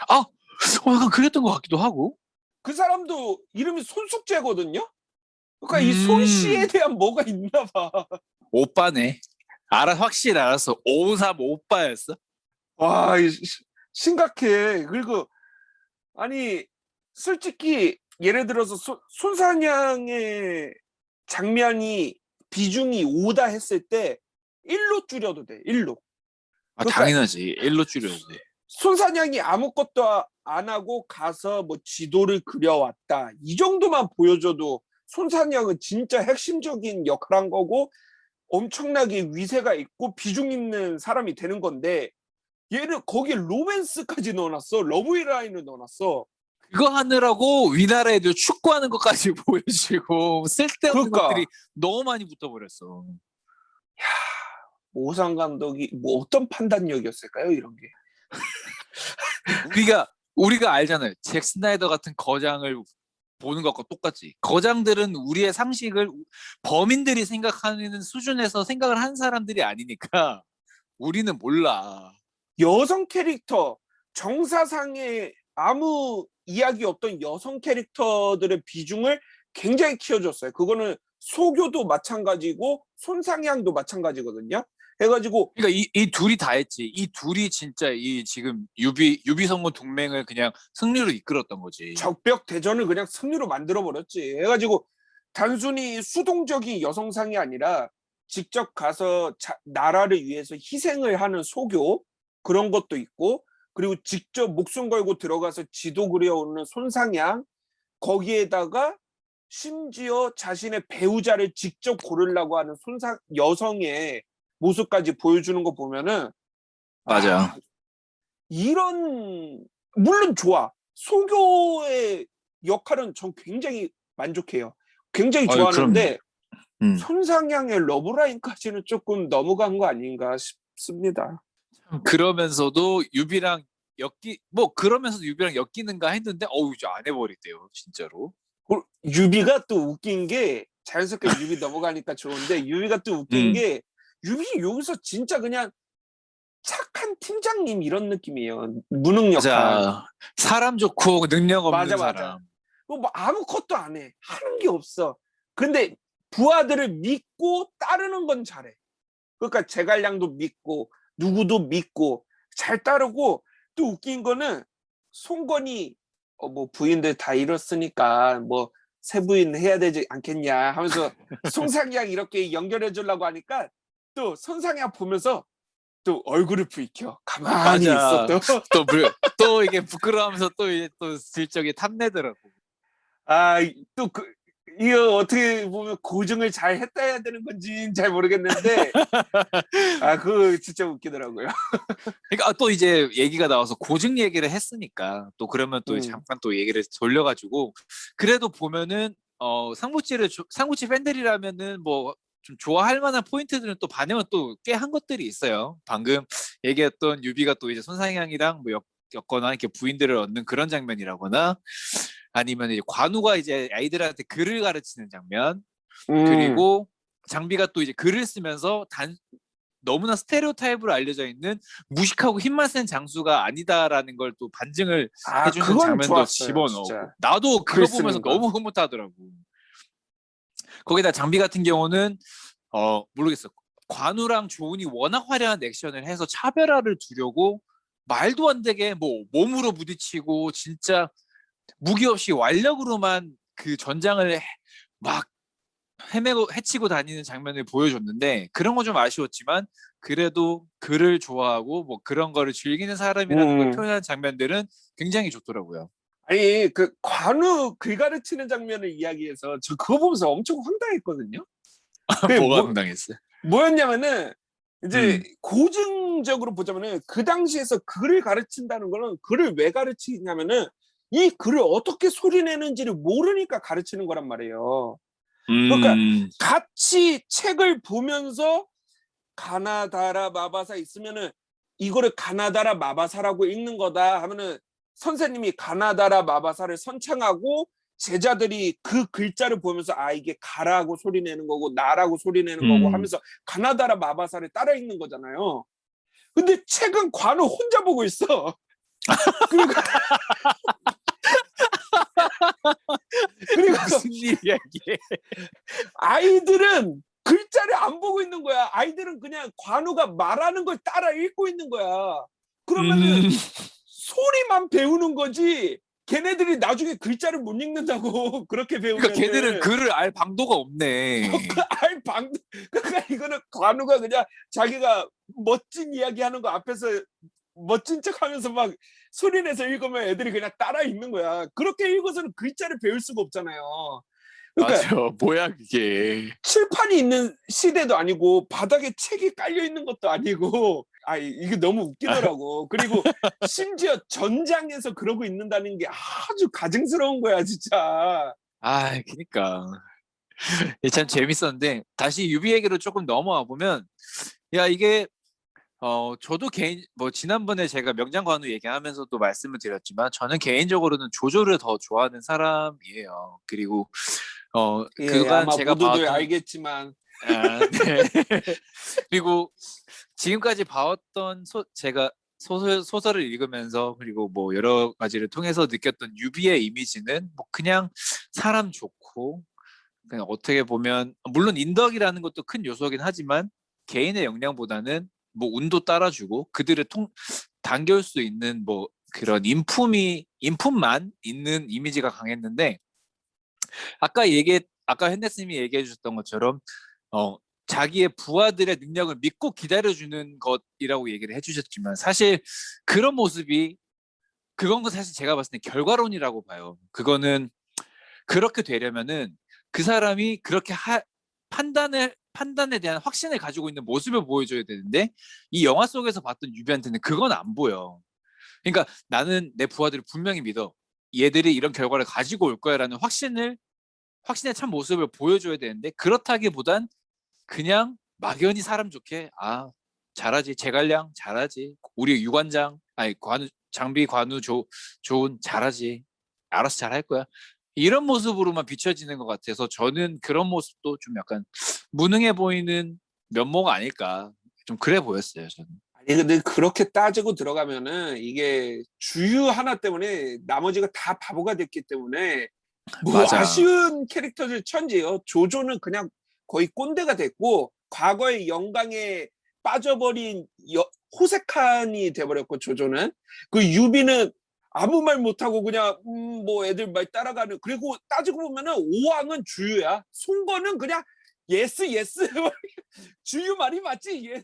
Speaker 2: 약간 그랬던 것 같기도 하고.
Speaker 1: 그 사람도 이름이 손숙제거든요. 그러니까 이 손씨에 대한 뭐가 있나 봐.
Speaker 2: 오빠네. 확실히 알았어. 553 오빠였어?
Speaker 1: 와, 심각해. 그리고 아니 솔직히 예를 들어서 손상향의 장면이 비중이 5다 했을 때 1로 줄여도 돼. 1로. 그러니까
Speaker 2: 당연하지. 1로 줄여도 돼.
Speaker 1: 손사냥이 아무것도 안 하고 가서 뭐 지도를 그려왔다. 이 정도만 보여줘도 손사냥은 진짜 핵심적인 역할을 한 거고 엄청나게 위세가 있고 비중 있는 사람이 되는 건데, 얘를 거기에 로맨스까지 넣어놨어. 러브라인을 넣어놨어.
Speaker 2: 그거 하느라고 위나라 애들 축구하는 것까지 보여주고 쓸데없는
Speaker 1: 그러니까
Speaker 2: 것들이 너무 많이 붙어버렸어.
Speaker 1: 오상 감독이 뭐 어떤 판단력이었을까요? 이런 게.
Speaker 2: 우리가 알잖아요. 잭 스나이더 같은 거장을 보는 것과 똑같지. 거장들은 우리의 상식을 범인들이 생각하는 수준에서 생각을 한 사람들이 아니니까 우리는 몰라.
Speaker 1: 여성 캐릭터 정사상에 아무 이야기 없던 여성 캐릭터들의 비중을 굉장히 키워줬어요. 그거는 소교도 마찬가지고 손상향도 마찬가지거든요. 해가지고
Speaker 2: 그러니까 이 둘이 다 했지. 이 둘이 진짜 이 지금 유비성군 동맹을 그냥 승리로 이끌었던 거지.
Speaker 1: 적벽 대전을 그냥 승리로 만들어 버렸지. 해가지고 단순히 수동적인 여성상이 아니라 직접 가서 나라를 위해서 희생을 하는 소교 그런 것도 있고, 그리고 직접 목숨 걸고 들어가서 지도 그려오는 손상향, 거기에다가 심지어 자신의 배우자를 직접 고르려고 하는 손상 여성의 모습까지 보여주는 거 보면은
Speaker 2: 맞아.
Speaker 1: 이런 물론 좋아. 소교의 역할은 전 굉장히 만족해요. 굉장히
Speaker 2: 그럼.
Speaker 1: 좋아하는데
Speaker 2: 음.
Speaker 1: 손상향의 러브라인까지는 조금 넘어간 거 아닌가 싶습니다.
Speaker 2: 그러면서도 유비랑 엮이는가 했는데 이제 안 해버리대요, 진짜로.
Speaker 1: 유비가 또 웃긴 게 자연스럽게 유비 넘어가니까 좋은데 유비가 또 웃긴 게 유비 여기서 진짜 그냥 착한 팀장님 이런 느낌이에요. 무능력한.
Speaker 2: 맞아. 사람 좋고 능력 없는
Speaker 1: 맞아.
Speaker 2: 사람.
Speaker 1: 뭐 아무것도 안 해. 하는 게 없어. 근데 부하들을 믿고 따르는 건 잘해. 그러니까 제갈량도 믿고 누구도 믿고 잘 따르고, 또 웃긴 거는 송건이 뭐 부인들 다 잃었으니까 뭐 새 부인 해야 되지 않겠냐 하면서 송상향 이렇게 연결해 주려고 하니까 또 손상향 보면서 또 얼굴을 붉혀 가만히
Speaker 2: 맞아.
Speaker 1: 있어.
Speaker 2: 또 이게 부끄러워하면서 또 이제 또 슬쩍이 탐내더라고.
Speaker 1: 또 이거 어떻게 보면 고증을 잘 했다 해야 되는 건지 잘 모르겠는데 그거 진짜 웃기더라고요.
Speaker 2: 그러니까 또 이제 얘기가 나와서 고증 얘기를 했으니까 또 그러면 또 잠깐 또 얘기를 돌려가지고, 그래도 보면은 상무치 팬들이라면은 뭐 좀 좋아할 만한 포인트들은 또 반영은 또 꽤 한 것들이 있어요. 방금 얘기했던 유비가 또 이제 손상향이랑 뭐 엮거나 이렇게 부인들을 얻는 그런 장면이라거나, 아니면 이제 관우가 이제 아이들한테 글을 가르치는 장면, 그리고 장비가 또 이제 글을 쓰면서 너무나 스테레오타입으로 알려져 있는 무식하고 힘만 센 장수가 아니다라는 걸 또 반증을 해주는
Speaker 1: 그건
Speaker 2: 장면도
Speaker 1: 좋았어요,
Speaker 2: 집어넣고,
Speaker 1: 진짜.
Speaker 2: 나도 그거 보면서
Speaker 1: 쓰는 거.
Speaker 2: 너무 흐뭇하더라고. 거기다 장비 같은 경우는 모르겠어. 관우랑 조은이 워낙 화려한 액션을 해서 차별화를 두려고 말도 안 되게 뭐 몸으로 부딪히고 진짜 무기 없이 완력으로만 그 전장을 막 헤치고 다니는 장면을 보여줬는데, 그런 건 좀 아쉬웠지만 그래도 글을 좋아하고 뭐 그런 거를 즐기는 사람이라는 걸 표현한 장면들은 굉장히 좋더라고요.
Speaker 1: 아니 그 관우 글 가르치는 장면을 이야기해서 저 그거 보면서 엄청 황당했거든요.
Speaker 2: 뭐가 황당했어요?
Speaker 1: 뭐였냐면은 이제 고증적으로 보자면은 그 당시에서 글을 가르친다는 거는 글을 왜 가르치냐면은 이 글을 어떻게 소리내는지를 모르니까 가르치는 거란 말이에요. 그러니까 같이 책을 보면서 가나다라 마바사 있으면은 이거를 가나다라 마바사라고 읽는 거다 하면은 선생님이 가나다라 마바사를 선창하고 제자들이 그 글자를 보면서 이게 가라고 소리 내는 거고 나라고 소리 내는 거고 하면서 가나다라 마바사를 따라 읽는 거잖아요. 근데 책은 관우 혼자 보고 있어. 그리고
Speaker 2: 무슨 일이야 이게?
Speaker 1: 아이들은 글자를 안 보고 있는 거야. 아이들은 그냥 관우가 말하는 걸 따라 읽고 있는 거야. 그러면은 소리만 배우는 거지 걔네들이 나중에 글자를 못 읽는다고. 그렇게 배우면
Speaker 2: 그러니까 걔들은 글을 알 방도가 없네.
Speaker 1: 그러니까 이거는 관우가 그냥 자기가 멋진 이야기 하는 거 앞에서 멋진 척 하면서 막 소리내서 읽으면 애들이 그냥 따라 읽는 거야. 그렇게 읽어서는 글자를 배울 수가 없잖아요. 그러니까
Speaker 2: 맞아. 뭐야 그게.
Speaker 1: 칠판이 있는 시대도 아니고 바닥에 책이 깔려 있는 것도 아니고 이게 너무 웃기더라고. 그리고 심지어 전장에서 그러고 있는다는 게 아주 가증스러운 거야 진짜.
Speaker 2: 그러니까 참 재밌었는데, 다시 유비 얘기로 조금 넘어와 보면 야, 이게 저도 뭐 지난번에 제가 명장관우 얘기하면서도 말씀을 드렸지만 저는 개인적으로는 조조를 더 좋아하는 사람이에요. 그리고
Speaker 1: 예,
Speaker 2: 그간
Speaker 1: 아마
Speaker 2: 제가
Speaker 1: 모두들
Speaker 2: 봐왔던
Speaker 1: 알겠지만
Speaker 2: 네. 그리고 지금까지 봐왔던 제가 소설을 읽으면서 그리고 뭐 여러 가지를 통해서 느꼈던 유비의 이미지는 뭐 그냥 사람 좋고 그냥 어떻게 보면 물론 인덕이라는 것도 큰 요소긴 하지만 개인의 역량보다는 뭐 운도 따라주고 그들을 당겨올 수 있는 뭐 그런 인품만 있는 이미지가 강했는데 아까 hen대스님이 얘기해 주셨던 것처럼 어 자기의 부하들의 능력을 믿고 기다려주는 것이라고 얘기를 해주셨지만 사실 그런 모습이 그건 사실 제가 봤을 때 결과론이라고 봐요. 그거는 그렇게 되려면은 그 사람이 그렇게 판단에 대한 확신을 가지고 있는 모습을 보여줘야 되는데 이 영화 속에서 봤던 유비한테는 그건 안 보여. 그러니까 나는 내 부하들을 분명히 믿어. 얘들이 이런 결과를 가지고 올 거야라는 확신의 참 모습을 보여줘야 되는데 그렇다기보단 그냥 막연히 사람 좋게 잘하지 제갈량 잘하지 우리 유관장 아니 관우 장비 관우 좋은 잘하지 알아서 잘할 거야 이런 모습으로만 비춰지는 것 같아서 저는 그런 모습도 좀 약간 무능해 보이는 면모가 아닐까 좀 그래 보였어요 저는.
Speaker 1: 아니 근데 그렇게 따지고 들어가면은 이게 주유 하나 때문에 나머지가 다 바보가 됐기 때문에 뭐
Speaker 2: 맞아.
Speaker 1: 아쉬운 캐릭터들 천지예요. 조조는 그냥 거의 꼰대가 됐고 과거의 영광에 빠져버린 호색한이 돼버렸고 조조는 그 유비는 아무 말 못하고 그냥 뭐 애들 말 따라가는 그리고 따지고 보면은 오왕은 주유야. 송건은 그냥 예스 예스 주유 말이 맞지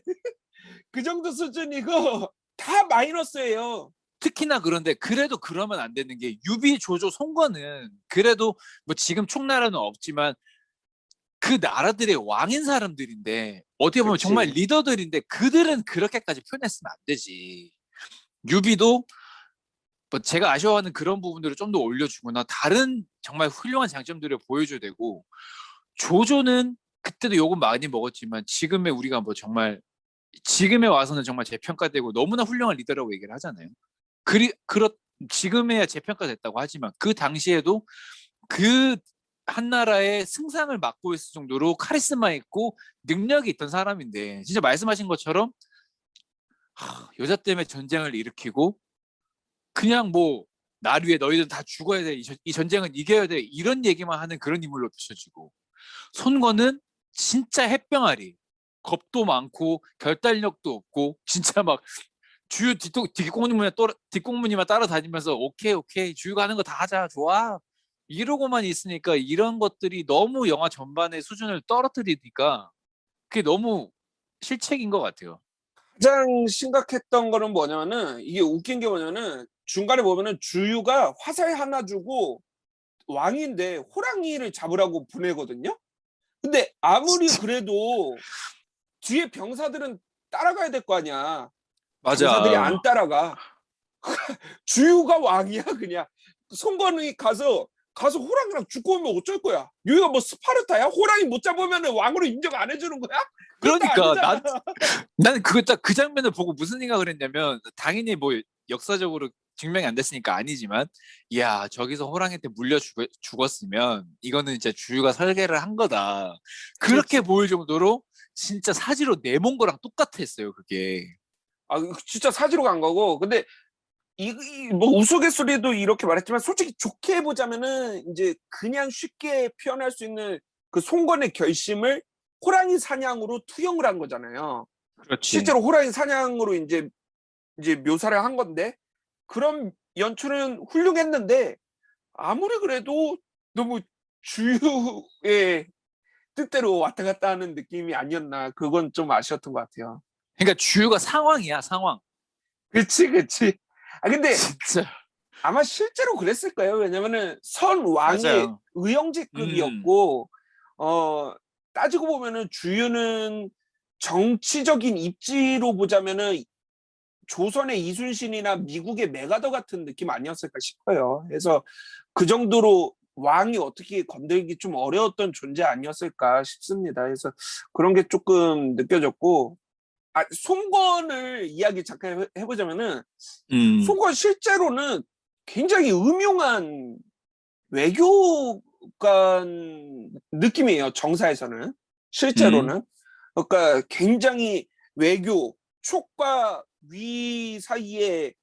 Speaker 1: 그 정도 수준이고 다 마이너스예요.
Speaker 2: 특히나 그런데 그래도 그러면 안 되는 게 유비 조조 송건은 그래도 뭐 지금 총나라는 없지만 그 나라들의 왕인 사람들인데 어떻게 보면 정말
Speaker 1: 그치.
Speaker 2: 리더들인데 그들은 그렇게까지 표현했으면 안 되지. 유비도 뭐 제가 아쉬워하는 그런 부분들을 좀 더 올려주거나 다른 정말 훌륭한 장점들을 보여줘야 되고 조조는 그때도 욕은 많이 먹었지만 지금의 우리가 뭐 정말 지금에 와서는 정말 재평가되고 너무나 훌륭한 리더라고 얘기를 하잖아요. 지금에야 재평가됐다고 하지만 그 당시에도 그 한나라의 승상을 맡고 있을 정도로 카리스마 있고 능력이 있던 사람인데 진짜 말씀하신 것처럼 여자 때문에 전쟁을 일으키고 그냥 뭐 날 위해 너희들 다 죽어야 돼. 이 전쟁은 이겨야 돼. 이런 얘기만 하는 그런 인물로 비춰지고 손권은 진짜 햇병아리 겁도 많고 결단력도 없고 진짜 막 주유 뒷공무니만 따라다니면서 오케이 오케이 주유가 하는 거 다 하자 좋아 이러고만 있으니까 이런 것들이 너무 영화 전반의 수준을 떨어뜨리니까 그게 너무 실책인 것 같아요.
Speaker 1: 가장 심각했던 거는 뭐냐면은 이게 웃긴 게 뭐냐면은 중간에 보면은 주유가 화살 하나 주고 왕인데 호랑이를 잡으라고 보내거든요. 근데 아무리
Speaker 2: 진짜
Speaker 1: 그래도 뒤에 병사들은 따라가야 될 거 아니야. 병사들이
Speaker 2: 맞아.
Speaker 1: 안 따라가. 주유가 왕이야 그냥. 송건이 가서 호랑이랑 죽고 오면 어쩔 거야. 여기가 뭐 스파르타야? 호랑이 못 잡으면 왕으로 인정 안 해주는 거야? 그것도
Speaker 2: 그러니까
Speaker 1: 아니잖아.
Speaker 2: 나는 그거 딱 그 장면을 보고 무슨 생각을 했냐면 당연히 뭐 역사적으로 증명이 안 됐으니까 아니지만 야 저기서 호랑이한테 물려 죽었으면 이거는 진짜 주유가 설계를 한 거다 그렇게
Speaker 1: 그렇지.
Speaker 2: 보일 정도로 진짜 사지로 내몬 거랑 똑같았어요 그게.
Speaker 1: 아 진짜 사지로 간 거고. 근데 뭐 우스갯소리도 이렇게 말했지만 솔직히 좋게 보자면은 이제 그냥 쉽게 표현할 수 있는 그 송건의 결심을 호랑이 사냥으로 투영을 한 거잖아요.
Speaker 2: 그렇지.
Speaker 1: 실제로 호랑이 사냥으로 이제 묘사를 한 건데 그런 연출은 훌륭했는데 아무리 그래도 너무 주유의 뜻대로 왔다 갔다 하는 느낌이 아니었나. 그건 좀 아쉬웠던 것 같아요.
Speaker 2: 그러니까 주유가 상황이야 상황.
Speaker 1: 그치, 그치. 아, 근데
Speaker 2: 진짜
Speaker 1: 아마 실제로 그랬을 거예요. 왜냐면은 선 왕이
Speaker 2: 맞아요. 음
Speaker 1: 의형제급이었고, 어, 따지고 보면은 주유는 정치적인 입지로 보자면은 조선의 이순신이나 미국의 메가더 같은 느낌 아니었을까 싶어요. 그래서 그 정도로 왕이 어떻게 건들기 좀 어려웠던 존재 아니었을까 싶습니다. 그래서 그런 게 조금 느껴졌고, 송건을 이야기 잠깐 해보자면은
Speaker 2: 음,
Speaker 1: 송건 실제로는 굉장히 음흉한 외교관 느낌이에요. 정사에서는
Speaker 2: 음,
Speaker 1: 실제로는 그러니까 굉장히 외교 촉과 위 사이에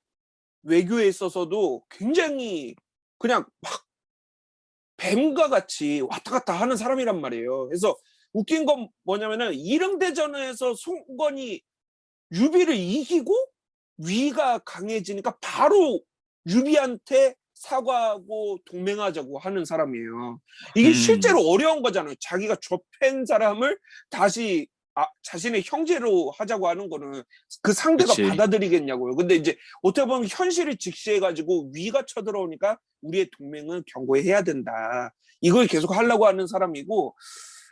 Speaker 1: 외교에 있어서도 굉장히 그냥 막 뱀과 같이 왔다 갔다 하는 사람이란 말이에요. 그래서 웃긴 건 뭐냐면은 이릉대전에서 송건이 유비를 이기고 위가 강해지니까 바로 유비한테 사과하고 동맹하자고 하는 사람이에요. 이게
Speaker 2: 음,
Speaker 1: 실제로 어려운 거잖아요. 자기가 접한 사람을 다시 자신의 형제로 하자고 하는 거는 그 상대가
Speaker 2: 그치.
Speaker 1: 받아들이겠냐고요. 근데 이제 어떻게 보면 현실을 직시해가지고 위가 쳐들어오니까 우리의 동맹은 경고해야 된다. 이걸 계속 하려고 하는 사람이고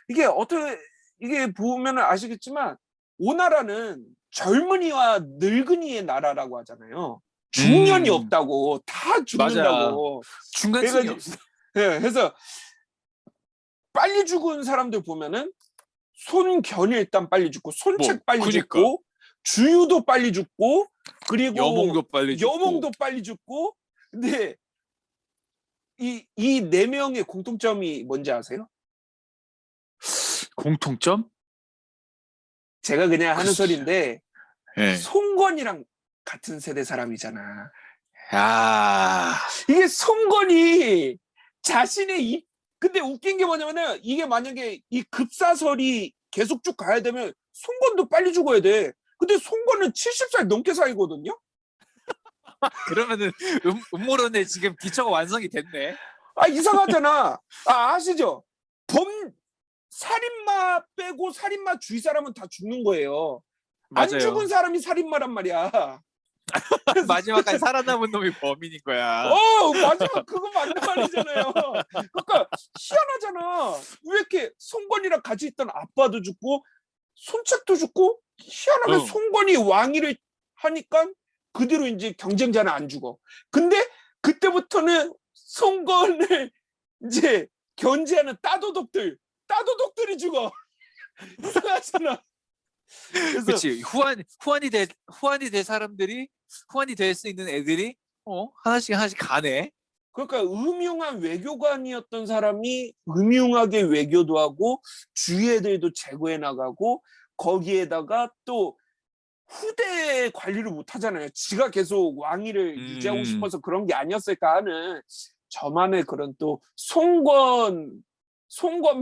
Speaker 1: 이게 어떻게 이게 보면 아시겠지만 오나라는 젊은이와 늙은이의 나라라고 하잖아요. 중년이
Speaker 2: 음,
Speaker 1: 없다고 다
Speaker 2: 맞아.
Speaker 1: 죽는다고.
Speaker 2: 중간층이
Speaker 1: 그래가지고
Speaker 2: 없어.
Speaker 1: 예, 그래서 빨리 죽은 사람들 보면은 손견일단 빨리 죽고
Speaker 2: 뭐,
Speaker 1: 손책 빨리
Speaker 2: 그니까.
Speaker 1: 죽고 주유도 빨리 죽고 그리고
Speaker 2: 여몽도 빨리 죽고.
Speaker 1: 여몽도 빨리 죽고 근데 이 네 명의 공통점이 뭔지 아세요?
Speaker 2: 공통점?
Speaker 1: 제가 그냥 하는
Speaker 2: 글쎄.
Speaker 1: 소리인데
Speaker 2: 예.
Speaker 1: 송건이랑 같은 세대 사람이잖아.
Speaker 2: 아,
Speaker 1: 이게 송건이 자신의 근데 웃긴 게 뭐냐면은 이게 만약에 이 급사설이 계속 쭉 가야 되면 송건도 빨리 죽어야 돼. 근데 송건은 70살 넘게 살거든요.
Speaker 2: 그러면은 음모론에 지금 기초가 완성이 됐네.
Speaker 1: 이상하잖아. 아시죠? 범 살인마 빼고 살인마 주위 사람은 다 죽는 거예요. 안 죽은
Speaker 2: 맞아요.
Speaker 1: 사람이 살인마란 말이야. 그래서
Speaker 2: 마지막까지 살아남은 놈이 범인인 거야.
Speaker 1: 마지막 그거 맞는 말이잖아요. 그러니까 희한하잖아. 왜 이렇게 송건이랑 같이 있던 아빠도 죽고 손책도 죽고 희한하게
Speaker 2: 응.
Speaker 1: 송건이 왕위를 하니까 그 뒤로 이제 경쟁자는 안 죽어. 근데 그때부터는 송건을 이제 견제하는 따도독들이 죽어. 이상하잖아. 그래서
Speaker 2: 그치. 후환이 될 사람들이, 후환이 될 수 있는 애들이, 하나씩 하나씩 가네.
Speaker 1: 그러니까 음흉한 외교관이었던 사람이 음흉하게 외교도 하고 주위 애들도 제거해 나가고 거기에다가 또 후대 관리를 못 하잖아요. 지가 계속 왕위를 유지하고
Speaker 2: 음,
Speaker 1: 싶어서 그런 게 아니었을까 하는 저만의 그런 또 송건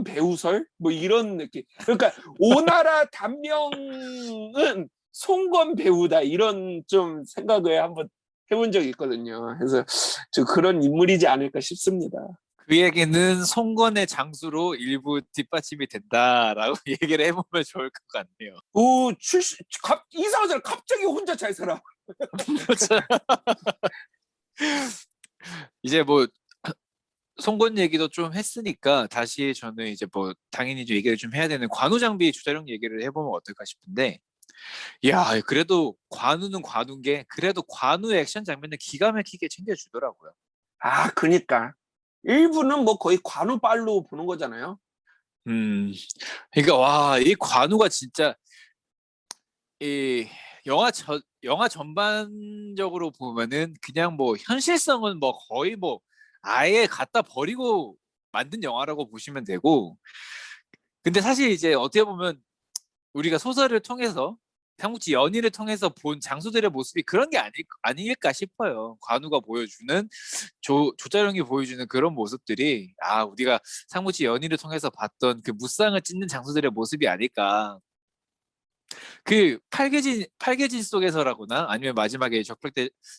Speaker 1: 배우설 뭐 이런 느낌. 그러니까 오나라 단명은 송건 배우다 이런 좀 생각을 한번 해본 적이 있거든요. 그래서 저 그런 인물이지 않을까 싶습니다.
Speaker 2: 그에게는 송건의 장수로 일부 뒷받침이 된다라고 얘기를 해보면 좋을 것 같네요.
Speaker 1: 이상하잖아. 갑자기 혼자 잘 살아.
Speaker 2: 이제 뭐 송건 얘기도 좀 했으니까 다시 저는 이제 뭐 당연히 좀 얘기를 좀 해야 되는 관우 장비 주자령 얘기를 해보면 어떨까 싶은데, 야 그래도 관우는 관우인 게 그래도 관우 액션 장면을 기가 막히게 챙겨주더라고요.
Speaker 1: 그니까. 일부는 뭐 거의 관우빨로 보는 거잖아요.
Speaker 2: 음, 그러니까 와 이 관우가 진짜 이 영화 전반적으로 보면은 그냥 뭐 현실성은 뭐 거의 뭐 아예 갖다 버리고 만든 영화라고 보시면 되고, 근데 사실 이제 어떻게 보면 우리가 소설을 통해서 삼국지 연의를 통해서 본 장수들의 모습이 그런 게 아닐까 싶어요. 관우가 보여주는 조자룡이 보여주는 그런 모습들이 우리가 삼국지 연의를 통해서 봤던 그 무쌍을 찢는 장수들의 모습이 아닐까. 그 팔개진 속에서라거나 아니면 마지막에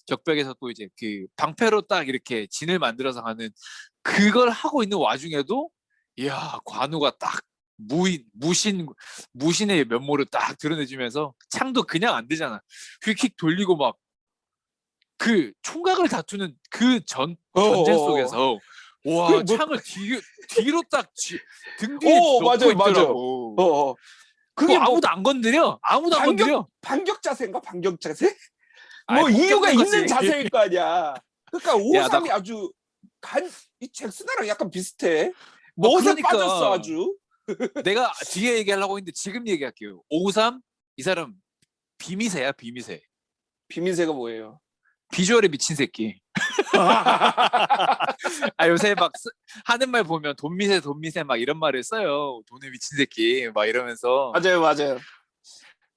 Speaker 2: 적벽에서 또 이제 그 방패로 딱 이렇게 진을 만들어서 하는 그걸 하고 있는 와중에도 이야 관우가 딱 무신의 면모를 딱 드러내주면서 창도 그냥 안 되잖아. 휙휙 돌리고 막 그 총각을 다투는 그 전쟁
Speaker 1: 어어어.
Speaker 2: 속에서 와
Speaker 1: 그리고 뭐,
Speaker 2: 창을 뒤로 딱 등 뒤에 넣고
Speaker 1: 맞아요, 맞아요.
Speaker 2: 있더라고.
Speaker 1: 어어.
Speaker 2: 그거
Speaker 1: 그게 뭐
Speaker 2: 아무도 안 건드려. 아무도 안 건드려.
Speaker 1: 반격 자세인가? 반격 자세?
Speaker 2: 아예
Speaker 1: 뭐 이유가
Speaker 2: 폭격만
Speaker 1: 있는
Speaker 2: 거지.
Speaker 1: 자세일 거 아니야. 그러니까
Speaker 2: 야,
Speaker 1: 오삼이 아주 이 잭스나랑 약간 비슷해. 멋에 빠졌어
Speaker 2: 그러니까
Speaker 1: 아주.
Speaker 2: 내가 뒤에 얘기하려고 했는데 지금 얘기할게요. 553 이 사람 비미세야 비미세.
Speaker 1: 비미세가 뭐예요?
Speaker 2: 비주얼에 미친 새끼. 아 요새 막 하는 말 보면 돈미세 막 이런 말을 써요. 돈에 미친 새끼 막 이러면서.
Speaker 1: 맞아요, 맞아요.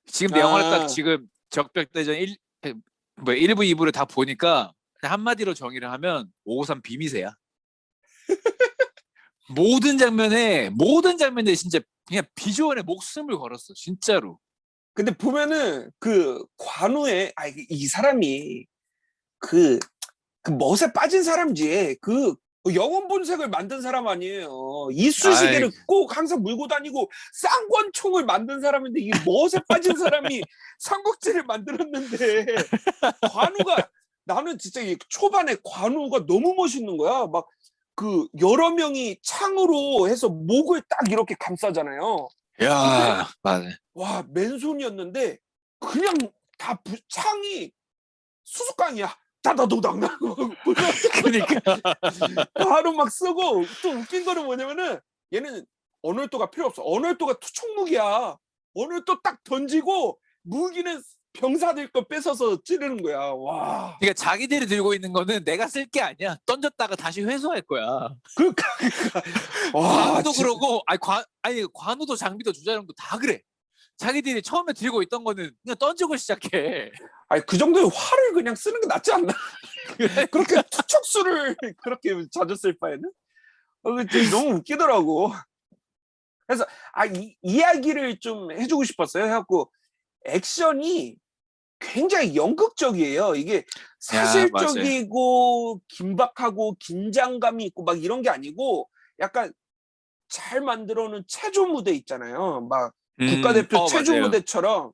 Speaker 2: 지금 내 영화를 딱
Speaker 1: 아,
Speaker 2: 지금 적벽대전 1부 2부를 다 보니까 그냥 한마디로 정의를 하면 553 비미세야. 모든 장면에 진짜 그냥 비주얼에 목숨을 걸었어 진짜로.
Speaker 1: 근데 보면은 그 관우에 이 사람이 그, 그 멋에 빠진 사람지 그 영혼 본색을 만든 사람 아니에요.
Speaker 2: 아이,
Speaker 1: 이쑤시개를 꼭 항상 물고 다니고 쌍권총을 만든 사람인데 이 멋에 빠진 사람이 삼국지를 만들었는데 관우가 나는 진짜 이 초반에 관우가 너무 멋있는 거야. 막 그 여러 명이 창으로 해서 목을 딱 이렇게 감싸잖아요. 근데
Speaker 2: 야 맞아.
Speaker 1: 와 맨손이었는데 그냥 다 창이 수수깡이야. 다다도당 나고
Speaker 2: 그러니까
Speaker 1: 바로 막 쓰고 또 웃긴 거는 뭐냐면은 얘는 언월도가 필요 없어. 언월도가 투척무기야. 언월도 딱 던지고 무기는 병사들 거 뺏어서 찌르는 거야. 와.
Speaker 2: 그러니까 자기들이 들고 있는 거는 내가 쓸 게 아니야. 던졌다가 다시 회수할 거야.
Speaker 1: 그러니까 와
Speaker 2: 관우도
Speaker 1: 진짜.
Speaker 2: 그러고 아니 관우도 장비도 조자룡도 다 그래. 자기들이 처음에 들고 있던 거는 그냥 던지고 시작해.
Speaker 1: 아니 그 정도의 화를 그냥 쓰는 게 낫지 않나? 그렇게 투척수를 그렇게 자주 쓸 바에는 너무 웃기더라고. 그래서 이야기를 좀 해주고 싶었어요. 해갖고 액션이 굉장히 연극적이에요. 이게
Speaker 2: 야 맞아요.
Speaker 1: 사실적이고 긴박하고 긴장감이 있고 막 이런 게 아니고 약간 잘 만들어 놓은 체조 무대 있잖아요. 막 국가대표 체조
Speaker 2: 맞아요.
Speaker 1: 무대처럼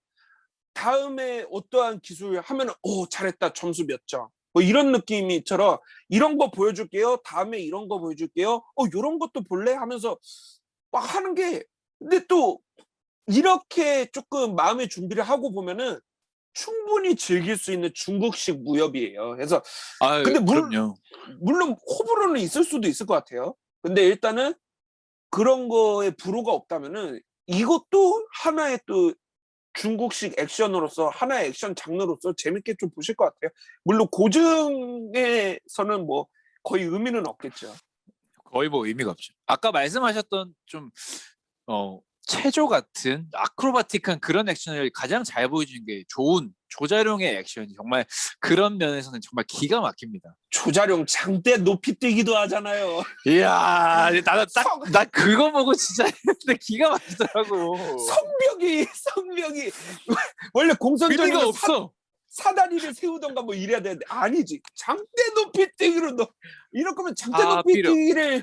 Speaker 1: 다음에 어떠한 기술 하면은 잘했다 점수 몇 점. 뭐 이런 느낌이처럼 이런 거 보여줄게요. 다음에 이런 거 보여줄게요. 이런 것도 볼래 하면서 막 하는 게 근데 또 이렇게 조금 마음의 준비를 하고 보면은 충분히 즐길 수 있는 중국식 무협이에요. 그래서
Speaker 2: 아
Speaker 1: 근데
Speaker 2: 그럼요.
Speaker 1: 물론 호불호는 있을 수도 있을 것 같아요. 근데 일단은 그런 거에 불호가 없다면은 이것도 하나의 또 중국식 액션으로서 하나의 액션 장르로서 재밌게 좀 보실 것 같아요. 물론 고증에서는 뭐 거의 의미는 없겠죠.
Speaker 2: 거의 뭐 의미가 없죠. 아까 말씀하셨던 좀 체조 같은 아크로바틱한 그런 액션을 가장 잘 보여주는 게 좋은 조자룡의 액션이 정말 그런 면에서는 정말 기가 막힙니다.
Speaker 1: 조자룡 장대 높이 뛰기도 하잖아요.
Speaker 2: 이야, 나는 딱,
Speaker 1: 성,
Speaker 2: 나 그거 보고 진짜 했는데 기가 막히더라고.
Speaker 1: 성벽이 원래
Speaker 2: 의미가
Speaker 1: 공선전이면
Speaker 2: 없어.
Speaker 1: 사다리를 세우던가 뭐 이래야 되는데 아니지. 장대 높이 뛰기로 이럴 거면 장대
Speaker 2: 다
Speaker 1: 높이
Speaker 2: 필요,
Speaker 1: 뛰기를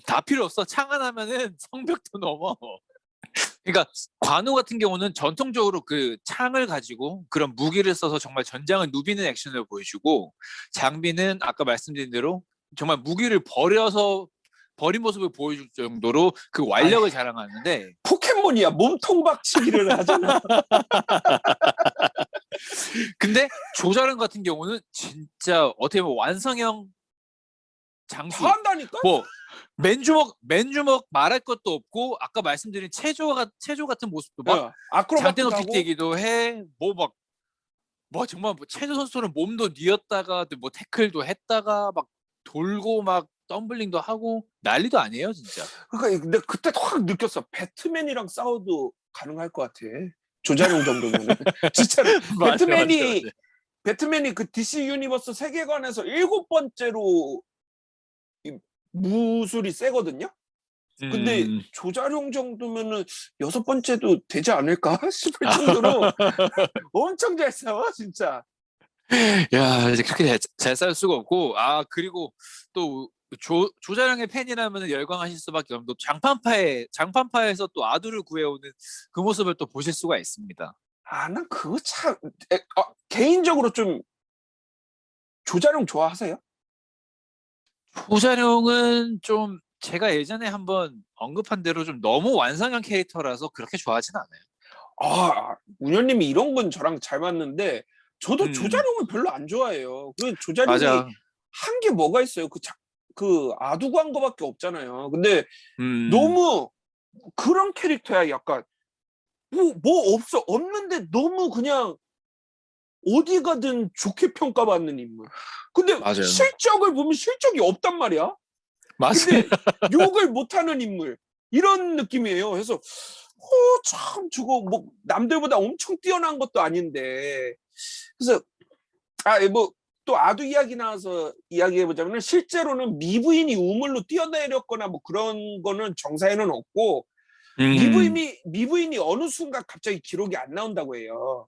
Speaker 2: 다 필요 없어. 창안하면은 성벽도 넘어. 그러니까 관우 같은 경우는 전통적으로 그 창을 가지고 그런 무기를 써서 정말 전장을 누비는 액션을 보여주고 장비는 아까 말씀드린 대로 정말 무기를 버린 모습을 보여줄 정도로 그
Speaker 1: 아이,
Speaker 2: 완력을 자랑하는데
Speaker 1: 포켓몬이야. 몸통 박치기를 하잖아.
Speaker 2: 근데 조자룡 같은 경우는 진짜 어떻게 보면 완성형
Speaker 1: 다
Speaker 2: 장수
Speaker 1: 한다니까?
Speaker 2: 뭐 맨주먹 말할 것도 없고 아까 말씀드린 체조 같은 모습도 막
Speaker 1: 야,
Speaker 2: 장대 높이
Speaker 1: 아크로바틱하고
Speaker 2: 뛰기도 해. 뭐 정말 뭐 체조 선수는 몸도 뉘었다가 뭐 태클도 했다가 막 돌고 막 덤블링도 하고 난리도 아니에요 진짜.
Speaker 1: 그러니까 근데 그때 확 느꼈어. 배트맨이랑 싸워도 가능할 것 같아. 조자룡 정도면은 진짜로
Speaker 2: 맞아 맞아 맞아.
Speaker 1: 배트맨이 그 DC 유니버스 세계관에서 7번째로 무술이 세거든요. 근데
Speaker 2: 음.
Speaker 1: 조자룡 정도면은 6번째도 되지 않을까 싶을 정도로 엄청 잘 싸워 진짜.
Speaker 2: 야 이제 그렇게 잘 싸울 수가 없고 그리고 또 조자룡의 팬이라면 열광하실 수밖에 없는 또 장판파에서 또 아두를 구해오는 그 모습을 또 보실 수가 있습니다.
Speaker 1: 난 그거 참 개인적으로 좀 조자룡 좋아하세요?
Speaker 2: 조자룡은 좀 제가 예전에 한번 언급한 대로 좀 너무 완성형 캐릭터라서 그렇게 좋아하진 않아요.
Speaker 1: 우녀님이 이런 건 저랑 잘 맞는데 저도
Speaker 2: 음,
Speaker 1: 조자룡을 별로 안 좋아해요. 그 조자룡이
Speaker 2: 맞아.
Speaker 1: 한 게 뭐가 있어요? 그 아두간 거밖에 없잖아요. 근데
Speaker 2: 음,
Speaker 1: 너무 그런 캐릭터야. 약간 뭐 없어. 없는데 너무 그냥 어디 가든 좋게 평가받는 인물. 근데
Speaker 2: 맞아요.
Speaker 1: 실적을 보면 실적이 없단 말이야.
Speaker 2: 맞아요.
Speaker 1: 근데 욕을 못하는 인물. 이런 느낌이에요. 그래서 참 저거 뭐 남들보다 엄청 뛰어난 것도 아닌데. 그래서 뭐 또 아두 이야기 나와서 이야기해 보자면 실제로는 미부인이 우물로 뛰어내렸거나 뭐 그런 거는 정사에는 없고
Speaker 2: 음,
Speaker 1: 미부인이 어느 순간 갑자기 기록이 안 나온다고 해요.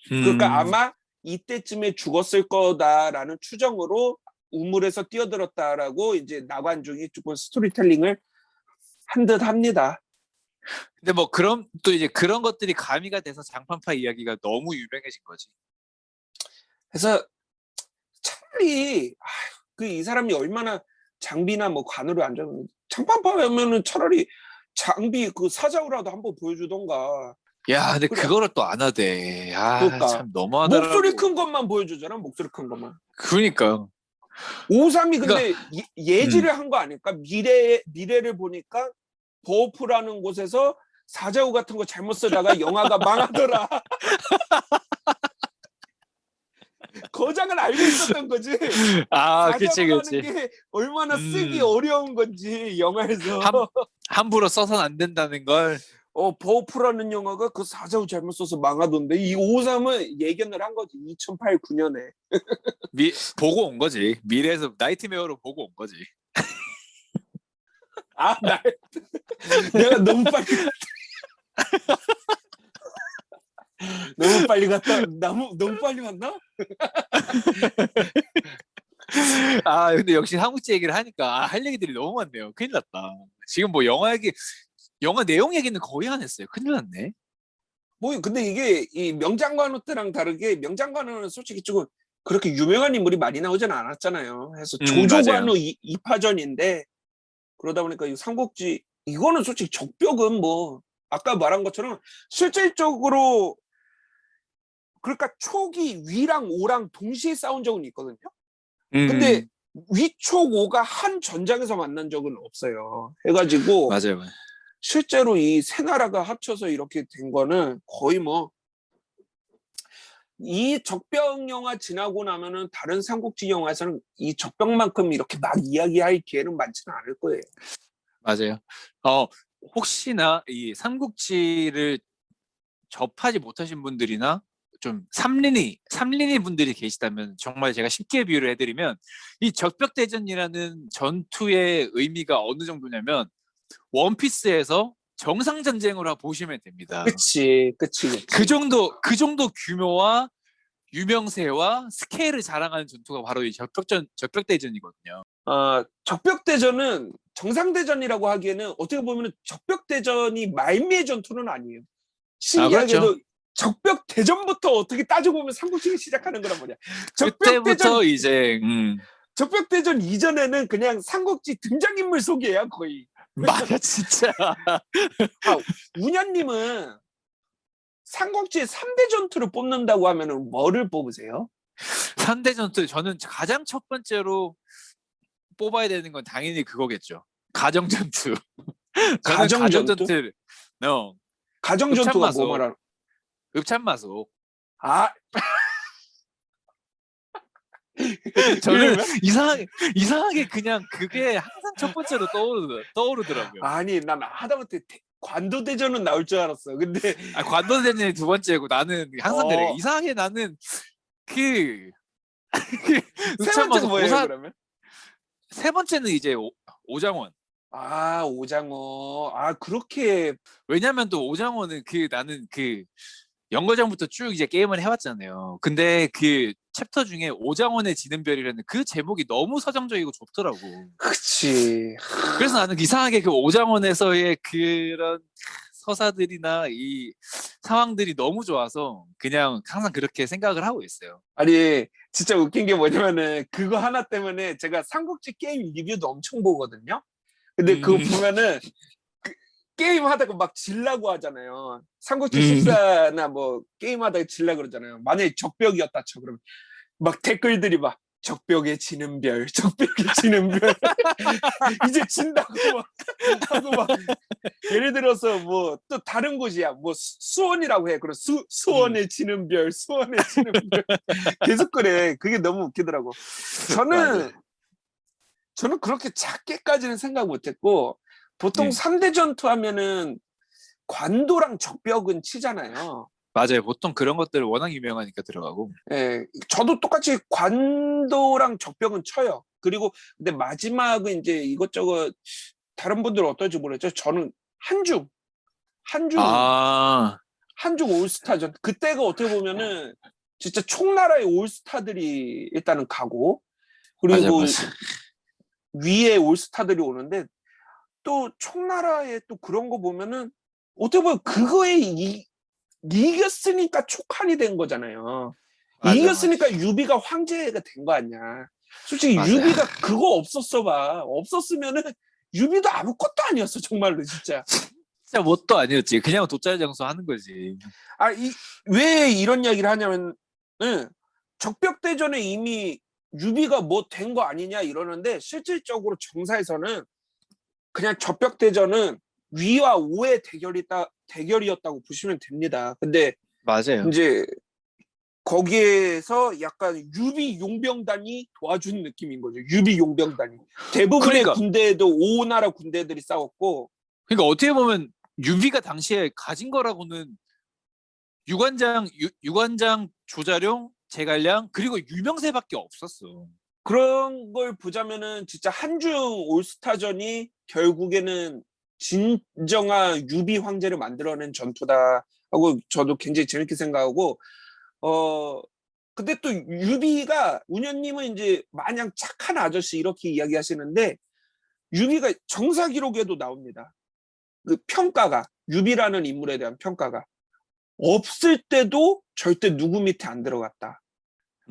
Speaker 1: 그러니까
Speaker 2: 음.
Speaker 1: 아마 이때쯤에 죽었을 거다라는 추정으로 우물에서 뛰어들었다라고 이제 나관중이 조금 스토리텔링을 한 듯 합니다.
Speaker 2: 근데 뭐 그런 또 이제 그런 것들이 가미가 돼서 장판파 이야기가 너무 유명해진 거지.
Speaker 1: 그래서 차라리 그 이 사람이 얼마나 장비나 뭐 관으로 안 잡는 장판파면은 차라리 장비 그 사자우라도 한번 보여주던가.
Speaker 2: 야, 근데
Speaker 1: 그래.
Speaker 2: 그거를 또 안 하대. 아,
Speaker 1: 그러니까
Speaker 2: 참
Speaker 1: 목소리
Speaker 2: 너무하더라고.
Speaker 1: 큰 것만 보여주잖아. 목소리 큰 것만.
Speaker 2: 그러니까.
Speaker 1: 오삼이
Speaker 2: 그러니까
Speaker 1: 근데
Speaker 2: 음.
Speaker 1: 예지를 한 거 아닐까? 미래를 보니까 버프라는 곳에서 사자우 같은 거 잘못 쓰다가 영화가 망하더라. 거장을 알고 있었던 거지.
Speaker 2: 아, 그치,
Speaker 1: 사자우라는
Speaker 2: 그치.
Speaker 1: 게 얼마나 쓰기
Speaker 2: 음.
Speaker 1: 어려운 건지 영화에서.
Speaker 2: 함부로 써선 안 된다는 걸
Speaker 1: 버프라는 영화가 그 사자우 잘못 써서 망하던데 이 오삼은 예견을 한 거지. 2008, 9년에.
Speaker 2: 보고 온 거지. 미래에서 나이트메어로 보고 온 거지.
Speaker 1: 나 내가 너무 빨리 너무 빨리 갔나?
Speaker 2: 아, 근데 역시 삼국지 얘기를 하니까 할 얘기들이 너무 많네요. 큰일 났다. 지금 뭐 영화 내용 얘기는 거의 안 했어요. 큰일 났네.
Speaker 1: 뭐 근데 이게 이 명장관우 때랑 다르게 명장관우는 솔직히 조금 그렇게 유명한 인물이 많이 나오진 않았잖아요. 그래서
Speaker 2: 맞아요.
Speaker 1: 조조관우 2파전인데 그러다 보니까 이 삼국지 이거는 솔직히 적벽은 뭐 아까 말한 것처럼 실질적으로 그러니까 촉이 위랑 오랑 동시에 싸운 적은 있거든요. 근데
Speaker 2: 음,
Speaker 1: 위촉 오가 한 전장에서 만난 적은 없어요. 해가지고
Speaker 2: 맞아요.
Speaker 1: 실제로 이 세 나라가 합쳐서 이렇게 된 거는 거의 뭐 이 적병 영화 지나고 나면은 다른 삼국지 영화에서는 이 적병만큼 이렇게 막 이야기할 기회는 많지는 않을 거예요.
Speaker 2: 맞아요. 혹시나 이 삼국지를 접하지 못하신 분들이나 좀 삼린이 분들이 계시다면 정말 제가 쉽게 비유를 해드리면 이 적벽대전이라는 전투의 의미가 어느 정도냐면 원피스에서 정상전쟁으로 보시면 됩니다.
Speaker 1: 그치.
Speaker 2: 그 정도 규모와 유명세와 스케일을 자랑하는 전투가 바로 이 적벽대전이거든요.
Speaker 1: 적벽대전은 정상대전이라고 하기에는 어떻게 보면 적벽대전이 말미의 전투는 아니에요.
Speaker 2: 아, 그렇죠.
Speaker 1: 신기하게도 적벽대전부터 어떻게 따져보면 삼국지가 시작하는 거란 말이야. 적벽대전
Speaker 2: 그때부터 이제
Speaker 1: 적벽대전 이전에는 그냥 삼국지 등장인물 소개야 거의.
Speaker 2: 맞아 진짜.
Speaker 1: 운현님은 삼국지 3대 전투를 뽑는다고 하면은 뭐를 뽑으세요?
Speaker 2: 3대 전투 저는 가장 첫 번째로 뽑아야 되는 건 당연히 그거겠죠. 가정전투. 저는
Speaker 1: 가정전투?
Speaker 2: 가정전투. no.
Speaker 1: 가정전투가 뭐
Speaker 2: 읍참마소.
Speaker 1: 말하는?
Speaker 2: 읍참마소.
Speaker 1: 아,
Speaker 2: 저는
Speaker 1: 그러면?
Speaker 2: 이상하게 그냥 그게 항상 첫 번째로 떠오르더라고요.
Speaker 1: 아니, 난 하다못해 관도대전은 나올 줄 알았어. 근데,
Speaker 2: 아, 관도대전이 두 번째고 나는 항상 그래.
Speaker 1: 어,
Speaker 2: 이상하게 나는 그
Speaker 1: 세 번째가
Speaker 2: 읍참마소
Speaker 1: 뭐예요, 그러면?
Speaker 2: 세 번째는 이제 오장원.
Speaker 1: 오장어. 그렇게,
Speaker 2: 왜냐면 또 오장원은 나는 연거장부터 쭉 이제 게임을 해왔잖아요. 근데 그 챕터 중에 오장원의 지는 별이라는 그 제목이 너무 서정적이고 좋더라고.
Speaker 1: 그치.
Speaker 2: 그래서 나는 이상하게 그 오장원에서의 그런 서사들이나 이 상황들이 너무 좋아서 그냥 항상 그렇게 생각을 하고 있어요.
Speaker 1: 아니, 진짜 웃긴 게 뭐냐면은, 그거 하나 때문에 제가 삼국지 게임 리뷰도 엄청 보거든요? 근데 그거
Speaker 2: 음,
Speaker 1: 보면은, 게임 하다가 막 질라고 하잖아요. 삼국지
Speaker 2: 음,
Speaker 1: 14나 뭐 게임 하다가 질라 그러잖아요. 만약에 적벽이었다 쳐 그러면 막 댓글들이 막 적벽에 지는 별, 적벽에 지는 별. 이제 진다고 막 하고 막 예를 들어서 뭐 또 다른 곳이야. 뭐 수원이라고 해. 그럼 수원에 지는 별, 수원에 지는 별. 계속 그래. 그게 너무 웃기더라고.
Speaker 2: 맞아.
Speaker 1: 저는 그렇게 작게까지는 생각 못했고 보통
Speaker 2: 예.
Speaker 1: 3대 전투 하면은 관도랑 적벽은 치잖아요.
Speaker 2: 맞아요. 보통 그런 것들 워낙 유명하니까 들어가고.
Speaker 1: 예, 저도 똑같이 관도랑 적벽은 쳐요. 그리고 근데 마지막은 이제 이것저것 다른 분들은 어떨지 모르겠죠. 저는 한중 한중
Speaker 2: 아,
Speaker 1: 한중 올스타전 그때가 어떻게 보면은 진짜 총나라의 올스타들이 일단은 가고
Speaker 2: 맞아,
Speaker 1: 그리고
Speaker 2: 맞아.
Speaker 1: 위에 올스타들이 오는데 또 총나라의 또 그런 거 보면은 어떻게 보면 그거에 이겼으니까 촉한이 된 거잖아요.
Speaker 2: 맞아, 맞아.
Speaker 1: 이겼으니까 유비가 황제가 된 거 아니야. 솔직히
Speaker 2: 맞아.
Speaker 1: 유비가 그거 없었어 봐. 없었으면은 유비도 아무것도 아니었어 정말로 진짜.
Speaker 2: 진짜 뭣도 아니었지. 그냥 돗자리 장소 하는 거지.
Speaker 1: 아, 왜 이런 이야기를 하냐면은 적벽대전에 이미 유비가 뭐 된 거 아니냐 이러는데 실질적으로 정사에서는 그냥 적벽대전은 위와 오의 대결이었다고 보시면 됩니다. 근데
Speaker 2: 맞아요.
Speaker 1: 이제 거기에서 약간 유비 용병단이 도와준 느낌인 거죠. 유비 용병단이. 대부분의
Speaker 2: 그러니까,
Speaker 1: 군대에도 오나라 군대들이 싸웠고
Speaker 2: 그러니까 어떻게 보면 유비가 당시에 가진 거라고는 유관장, 조자룡, 제갈량 그리고 유명세밖에 없었어.
Speaker 1: 그런 걸 보자면은 진짜 한중 올스타전이 결국에는 진정한 유비 황제를 만들어낸 전투다 하고 저도 굉장히 재밌게 생각하고 어 근데 또 유비가 운현님은 이제 마냥 착한 아저씨 이렇게 이야기하시는데 유비가 정사 기록에도 나옵니다. 그 평가가 유비라는 인물에 대한 평가가 없을 때도 절대 누구 밑에 안 들어갔다.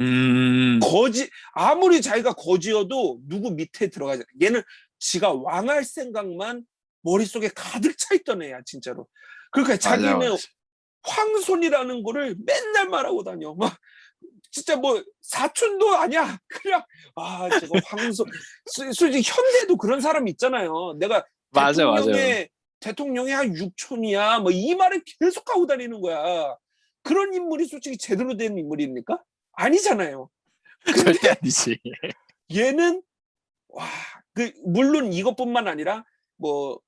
Speaker 2: 음,
Speaker 1: 거지 아무리 자기가 거지여도 누구 밑에 들어가지 않아. 얘는 지가 왕할 생각만 머릿속에 가득 차 있던 애야 진짜로. 그러니까
Speaker 2: 맞아, 맞아.
Speaker 1: 자기는 황손이라는 거를 맨날 말하고 다녀. 막 진짜 뭐 사촌도 아니야. 그냥 아 제가 황손 솔직히 현대도 그런 사람 있잖아요. 내가
Speaker 2: 맞아, 맞아요.
Speaker 1: 대통령의 한 육촌이야. 뭐 이 말을 계속 하고 다니는 거야. 그런 인물이 솔직히 제대로 된 인물입니까? 아니잖아요. 근데
Speaker 2: 절대 아니지.
Speaker 1: 얘는 와, 그 물론 이것뿐만 아니라 뭐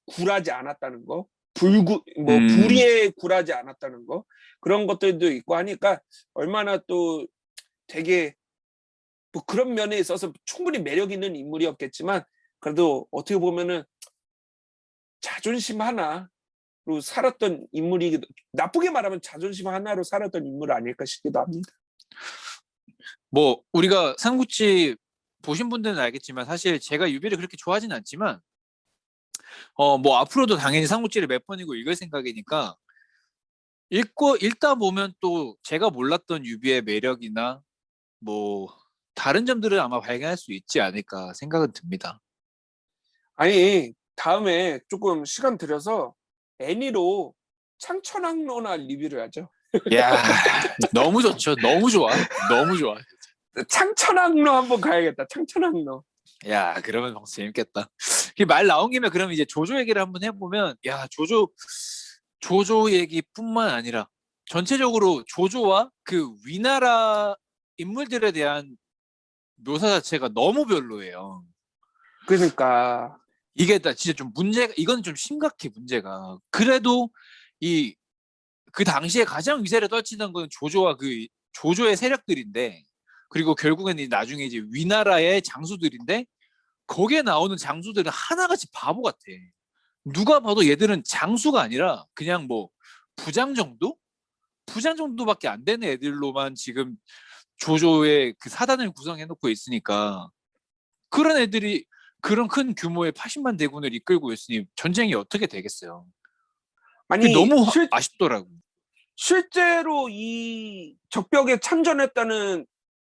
Speaker 1: 굴하지 않았다는 거,
Speaker 2: 음,
Speaker 1: 불의에 굴하지 않았다는 거 그런 것들도 있고 하니까 얼마나 또 되게 뭐 그런 면에 있어서 충분히 매력 있는 인물이었겠지만 그래도 어떻게 보면은 자존심 하나로 살았던 인물이 나쁘게 말하면 자존심 하나로 살았던 인물 아닐까 싶기도 합니다.
Speaker 2: 뭐 우리가 삼국지 보신 분들은 알겠지만 사실 제가 유비를 그렇게 좋아하진 않지만 뭐 앞으로도 당연히 삼국지를 몇 번이고 읽을 생각이니까 읽다 보면 또 제가 몰랐던 유비의 매력이나 뭐 다른 점들을 아마 발견할 수 있지 않을까 생각은 듭니다.
Speaker 1: 아니 다음에 조금 시간 들여서 애니로 창천왕로나 리뷰를 하죠.
Speaker 2: 야, 너무 좋죠. 너무 좋아. 너무 좋아.
Speaker 1: 창천왕로 한번 가야겠다. 창천왕로.
Speaker 2: 야, 그러면 방송 재밌겠다. 말 나온 김에 그럼 이제 조조 얘기를 한번 해보면, 야, 조조 얘기뿐만 아니라 전체적으로 조조와 그 위나라 인물들에 대한 묘사 자체가 너무 별로예요.
Speaker 1: 그러니까
Speaker 2: 이게 다 진짜 좀 이건 좀 심각해, 문제가. 그래도 그 당시에 가장 위세를 떨치던 건 조조와 그 조조의 세력들인데, 그리고 결국에는 나중에 이제 위나라의 장수들인데, 거기에 나오는 장수들은 하나같이 바보 같아. 누가 봐도 얘들은 장수가 아니라 그냥 뭐 부장 정도? 부장 정도밖에 안 되는 애들로만 지금 조조의 그 사단을 구성해놓고 있으니까 그런 애들이 그런 큰 규모의 80만 대군을 이끌고 있으니 전쟁이 어떻게 되겠어요. 그게
Speaker 1: 아니
Speaker 2: 너무 아쉽더라고.
Speaker 1: 실제로 이 적벽에 참전했다는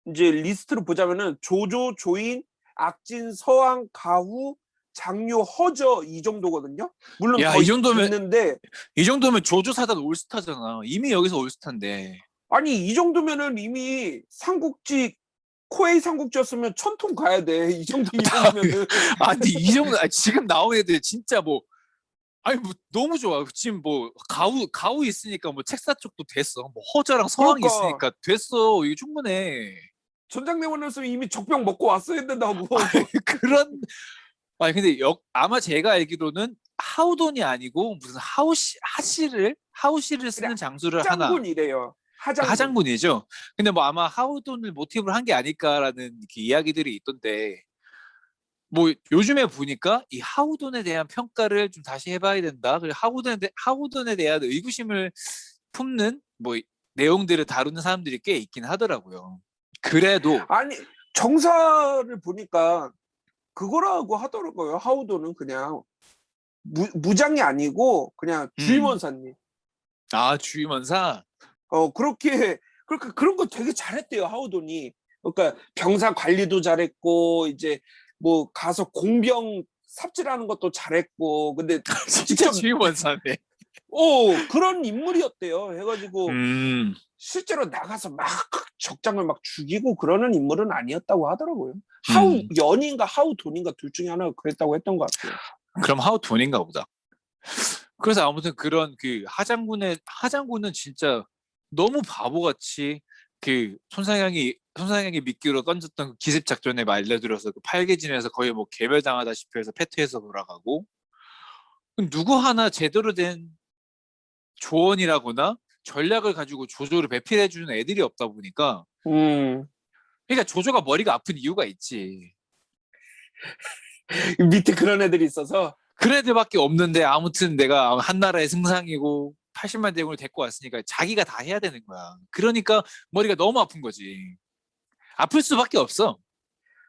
Speaker 1: 이제 리스트를 보자면은 조조, 조인, 악진, 서왕, 가후, 장료, 허저 이 정도거든요. 물론
Speaker 2: 야,
Speaker 1: 더 있는데
Speaker 2: 이 정도면 조조 사단 올스타잖아. 이미 여기서 올스타인데.
Speaker 1: 아니 이 정도면은 이미 삼국지 코웨이 삼국지였으면 1000통 가야 돼. 이 정도 이름이면은.
Speaker 2: 아니 이 정도 지금 나온 애들 진짜 뭐 아니 뭐 너무 좋아. 지금 뭐 가우 있으니까 뭐 책사 쪽도 됐어. 뭐 허저랑 서왕이
Speaker 1: 그러니까.
Speaker 2: 있으니까 됐어. 이게 충분해.
Speaker 1: 전장내원이었으면 이미 적병 먹고 왔어야 된다고.
Speaker 2: 그런 아니 근데 아마 제가 알기로는 하우돈이 아니고 무슨 하우시를 쓰는 장수를 하나
Speaker 1: 하장군이래요. 하장군.
Speaker 2: 하장군이죠. 근데 뭐 아마 하우돈을 모티브로 한 게 아닐까라는 이렇게 이야기들이 있던데 뭐 요즘에 보니까 이 하우돈에 대한 평가를 좀 다시 해봐야 된다. 그리고 하우돈에 대한 의구심을 품는 뭐 내용들을 다루는 사람들이 꽤 있긴 하더라고요. 그래도
Speaker 1: 아니 정사를 보니까 그거라고 하더라고요. 하우도는 그냥 무장이 아니고 그냥 주임원사님.
Speaker 2: 주임원사
Speaker 1: 그렇게 그런 거 되게 잘했대요. 하우돈이. 그러니까 병사 관리도 잘했고 이제 뭐 가서 공병 삽질하는 것도 잘했고 근데
Speaker 2: 진짜
Speaker 1: 직접
Speaker 2: 주임원사네.
Speaker 1: 그런 인물이었대요. 해가지고
Speaker 2: 음.
Speaker 1: 실제로 나가서 막 적장을 막 죽이고 그러는 인물은 아니었다고 하더라고요. 연인가 하우돈인가 둘 중에 하나가 그랬다고 했던 것 같아요.
Speaker 2: 그럼 하우돈인가 보다. 그래서 아무튼 그런 그 하장군은 진짜 너무 바보같이 그 손상향이 미끼로 던졌던 그 기습 작전에 말려들어서 그 팔개진에서 거의 뭐 개멸당하다시피 해서 패퇴해서 돌아가고 누구 하나 제대로 된 조언이라거나 전략을 가지고 조조를 배필해주는 애들이 없다 보니까 그러니까 조조가 머리가 아픈 이유가 있지.
Speaker 1: 밑에 그런 애들이 있어서
Speaker 2: 그런 애들밖에 없는데 아무튼 내가 한나라의 승상이고 80만 대군을 데리고 왔으니까 자기가 다 해야 되는 거야. 그러니까 머리가 너무 아픈 거지. 아플 수밖에 없어.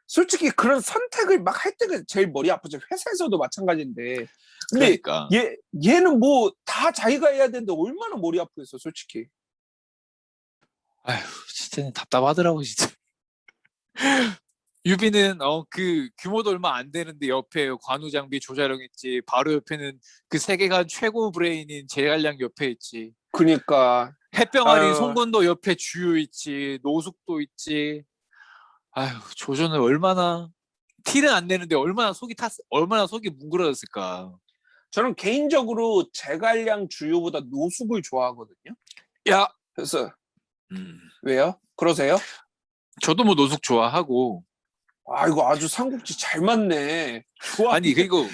Speaker 1: 솔직히 그런 선택을 막 할 때가 제일 머리 아프죠. 회사에서도 마찬가지인데. 근데
Speaker 2: 그러니까.
Speaker 1: 얘는 뭐 다 자기가 해야 되는데 얼마나 머리 아프겠어, 솔직히.
Speaker 2: 아휴, 진짜 답답하더라고, 진짜. 유비는 그 규모도 얼마 안 되는데 옆에 관우장비 조자룡 있지. 바로 옆에는 그 세계관 최고 브레인인 제갈량 옆에 있지.
Speaker 1: 그니까.
Speaker 2: 햇병아리 송건도 옆에 주유 있지. 노숙도 있지. 아휴, 조조는 얼마나 티는 안 내는데 얼마나 속이 뭉그러졌을까.
Speaker 1: 저는 개인적으로 제갈량 주유보다 노숙을 좋아하거든요.
Speaker 2: 야,
Speaker 1: 그래서 왜요? 그러세요?
Speaker 2: 저도 뭐 노숙 좋아하고.
Speaker 1: 이거 아주 삼국지 잘 맞네. 좋아.
Speaker 2: 아니 그리고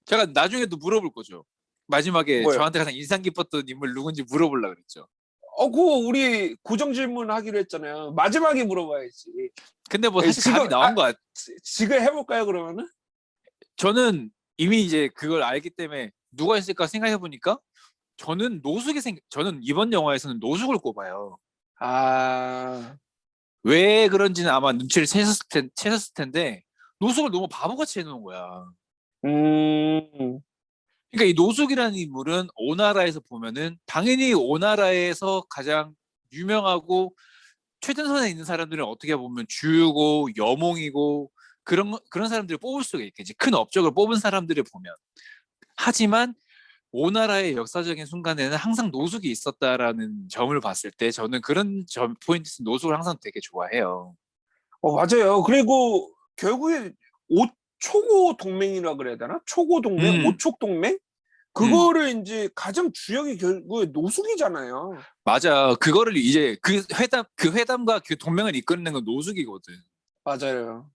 Speaker 2: 제가 나중에도 물어볼 거죠. 마지막에
Speaker 1: 뭐요?
Speaker 2: 저한테 가장 인상 깊었던 인물 누군지 물어보려고 그랬죠.
Speaker 1: 그거 우리 고정 질문 하기로 했잖아요. 마지막에 물어봐야지.
Speaker 2: 근데 뭐 사실 답이 나온 거 같아.
Speaker 1: 지금 해볼까요, 그러면은?
Speaker 2: 저는 이미 이제 그걸 알기 때문에 누가 있을까 생각해 보니까 저는 이번 영화에서는 노숙을 꼽아요. 왜 그런지는 아마 눈치를 채셨을 텐데 노숙을 너무 바보같이 해놓은 거야. 그러니까 이 노숙이라는 인물은 오나라에서 보면은 당연히 오나라에서 가장 유명하고 최전선에 있는 사람들은 어떻게 보면 주유고 여몽이고 그런 사람들을 뽑을 수가 있겠지. 큰 업적을 뽑은 사람들을 보면. 하지만 오나라의 역사적인 순간에는 항상 노숙이 있었다라는 점을 봤을 때 저는 그런 포인트에서 노숙을 항상 되게 좋아해요.
Speaker 1: 맞아요. 그리고 결국에 초고 동맹이라 그래야 되나? 초고 동맹, 오촉 동맹? 그거를 이제 가장 주역이 결국에 노숙이잖아요.
Speaker 2: 맞아. 그거를 이제 그 회담과 그 동맹을 이끌는 건 노숙이거든.
Speaker 1: 맞아요.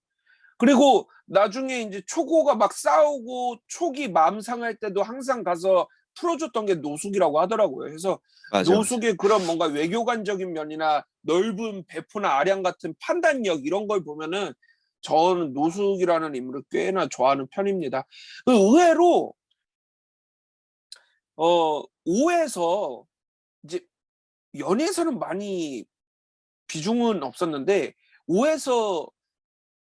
Speaker 1: 그리고 나중에 이제 초고가 막 싸우고 촉이 마음 상할 때도 항상 가서 풀어줬던 게 노숙이라고 하더라고요. 그래서 노숙의 그런 뭔가 외교관적인 면이나 넓은 배포나 아량 같은 판단력 이런 걸 보면은 저는 노숙이라는 인물을 꽤나 좋아하는 편입니다. 의외로 5에서 이제 연애에서는 많이 비중은 없었는데 5에서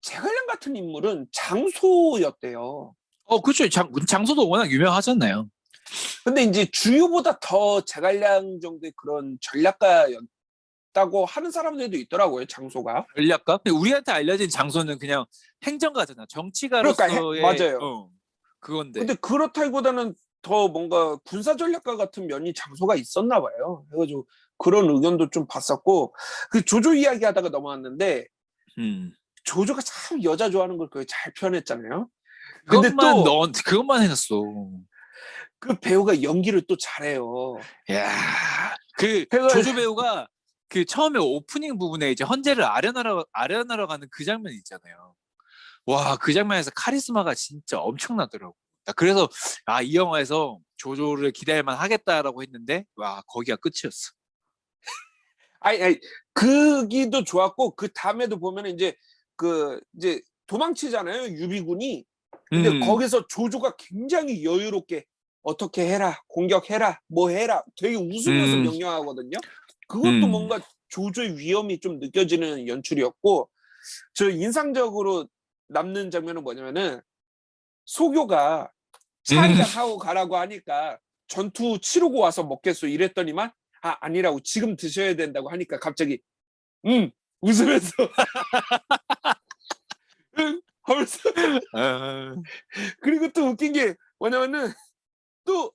Speaker 1: 제갈량 같은 인물은 장소였대요.
Speaker 2: 그렇죠. 장소도 워낙 유명하잖아요.
Speaker 1: 근데 이제 주유보다 더 제갈량 정도의 그런 전략가였다고 하는 사람들도 있더라고요. 장소가.
Speaker 2: 전략가? 근데 우리한테 알려진 장소는 그냥 행정가잖아. 정치가로서의
Speaker 1: 그러니까 맞아요.
Speaker 2: 그건데.
Speaker 1: 근데 그렇다기보다는 더 뭔가 군사 전략가 같은 면이 장소가 있었나 봐요. 그래가지고 그런 의견도 좀 봤었고 그 조조 이야기하다가 넘어왔는데 조조가 참 여자 좋아하는 걸 그걸 잘 표현했잖아요. 근데
Speaker 2: 그것만
Speaker 1: 또
Speaker 2: 넌 그것만 해놨어.
Speaker 1: 그 배우가 연기를 또 잘해요.
Speaker 2: 야, 그
Speaker 1: 배우가
Speaker 2: 조조 배우가 그 처음에 오프닝 부분에 이제 헌재를 아련하러 가는 그 장면 있잖아요. 와, 그 장면에서 카리스마가 진짜 엄청나더라고. 나 그래서 아, 이 영화에서 조조를 기대할만 하겠다라고 했는데 와, 거기가 끝이었어.
Speaker 1: 아니 그기도 좋았고 그 다음에도 보면 이제 도망치잖아요 유비군이. 근데
Speaker 2: 음,
Speaker 1: 거기서 조조가 굉장히 여유롭게 어떻게 해라 공격해라 뭐 해라 되게 웃으면서
Speaker 2: 음,
Speaker 1: 명령하거든요. 그것도
Speaker 2: 음,
Speaker 1: 뭔가 조조의 위엄이 좀 느껴지는 연출이었고 저 인상적으로 남는 장면은 뭐냐면은 소교가 차
Speaker 2: 음.
Speaker 1: 한잔 하고 가라고 하니까 전투 치르고 와서 먹겠소 이랬더니만 아니라고 지금 드셔야 된다고 하니까 갑자기 웃으면서 응 하면서
Speaker 2: 아,
Speaker 1: 그리고 또 웃긴 게 뭐냐면은 또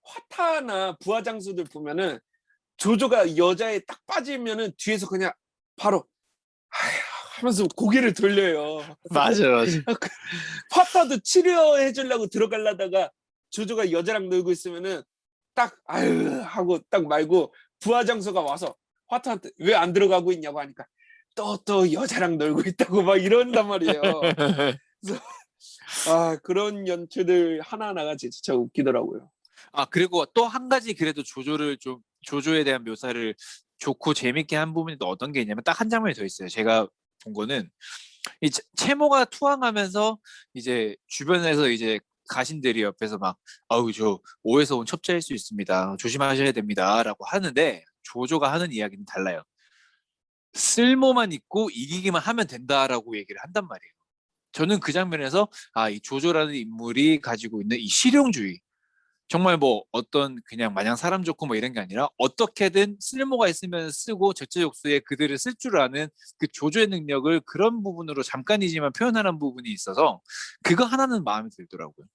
Speaker 1: 화타나 부하장수들 보면은 조조가 여자에 딱 빠지면은 뒤에서 그냥 바로 하면서 고개를 돌려요.
Speaker 2: 맞아, 맞아.
Speaker 1: 화타도 치료해 주려고 들어가려다가 조조가 여자랑 놀고 있으면은 딱 아유 하고 딱 말고 부하장수가 와서 화타한테 왜 안 들어가고 있냐고 하니까 또 여자랑 놀고 있다고 막 이런단 말이에요. 그래서 그런 연출들 하나하나가 진짜 웃기더라고요.
Speaker 2: 아, 그리고 또 한 가지 그래도 조조에 대한 묘사를 좋고 재밌게 한 부분이 또 어떤 게 있냐면 딱 한 장면이 더 있어요. 제가 본 거는 이 채모가 투항하면서 이제 주변에서 이제 가신들이 옆에서 막 아우 저 오에서 온 첩자일 수 있습니다. 조심하셔야 됩니다라고 하는데 조조가 하는 이야기는 달라요. 쓸모만 있고 이기기만 하면 된다라고 얘기를 한단 말이에요. 저는 그 장면에서 이 조조라는 인물이 가지고 있는 이 실용주의 정말 뭐 어떤 그냥 마냥 사람 좋고 뭐 이런 게 아니라 어떻게든 쓸모가 있으면 쓰고 적재적소에 그들을 쓸 줄 아는 그 조조의 능력을 그런 부분으로 잠깐이지만 표현하는 부분이 있어서 그거 하나는 마음에 들더라고요.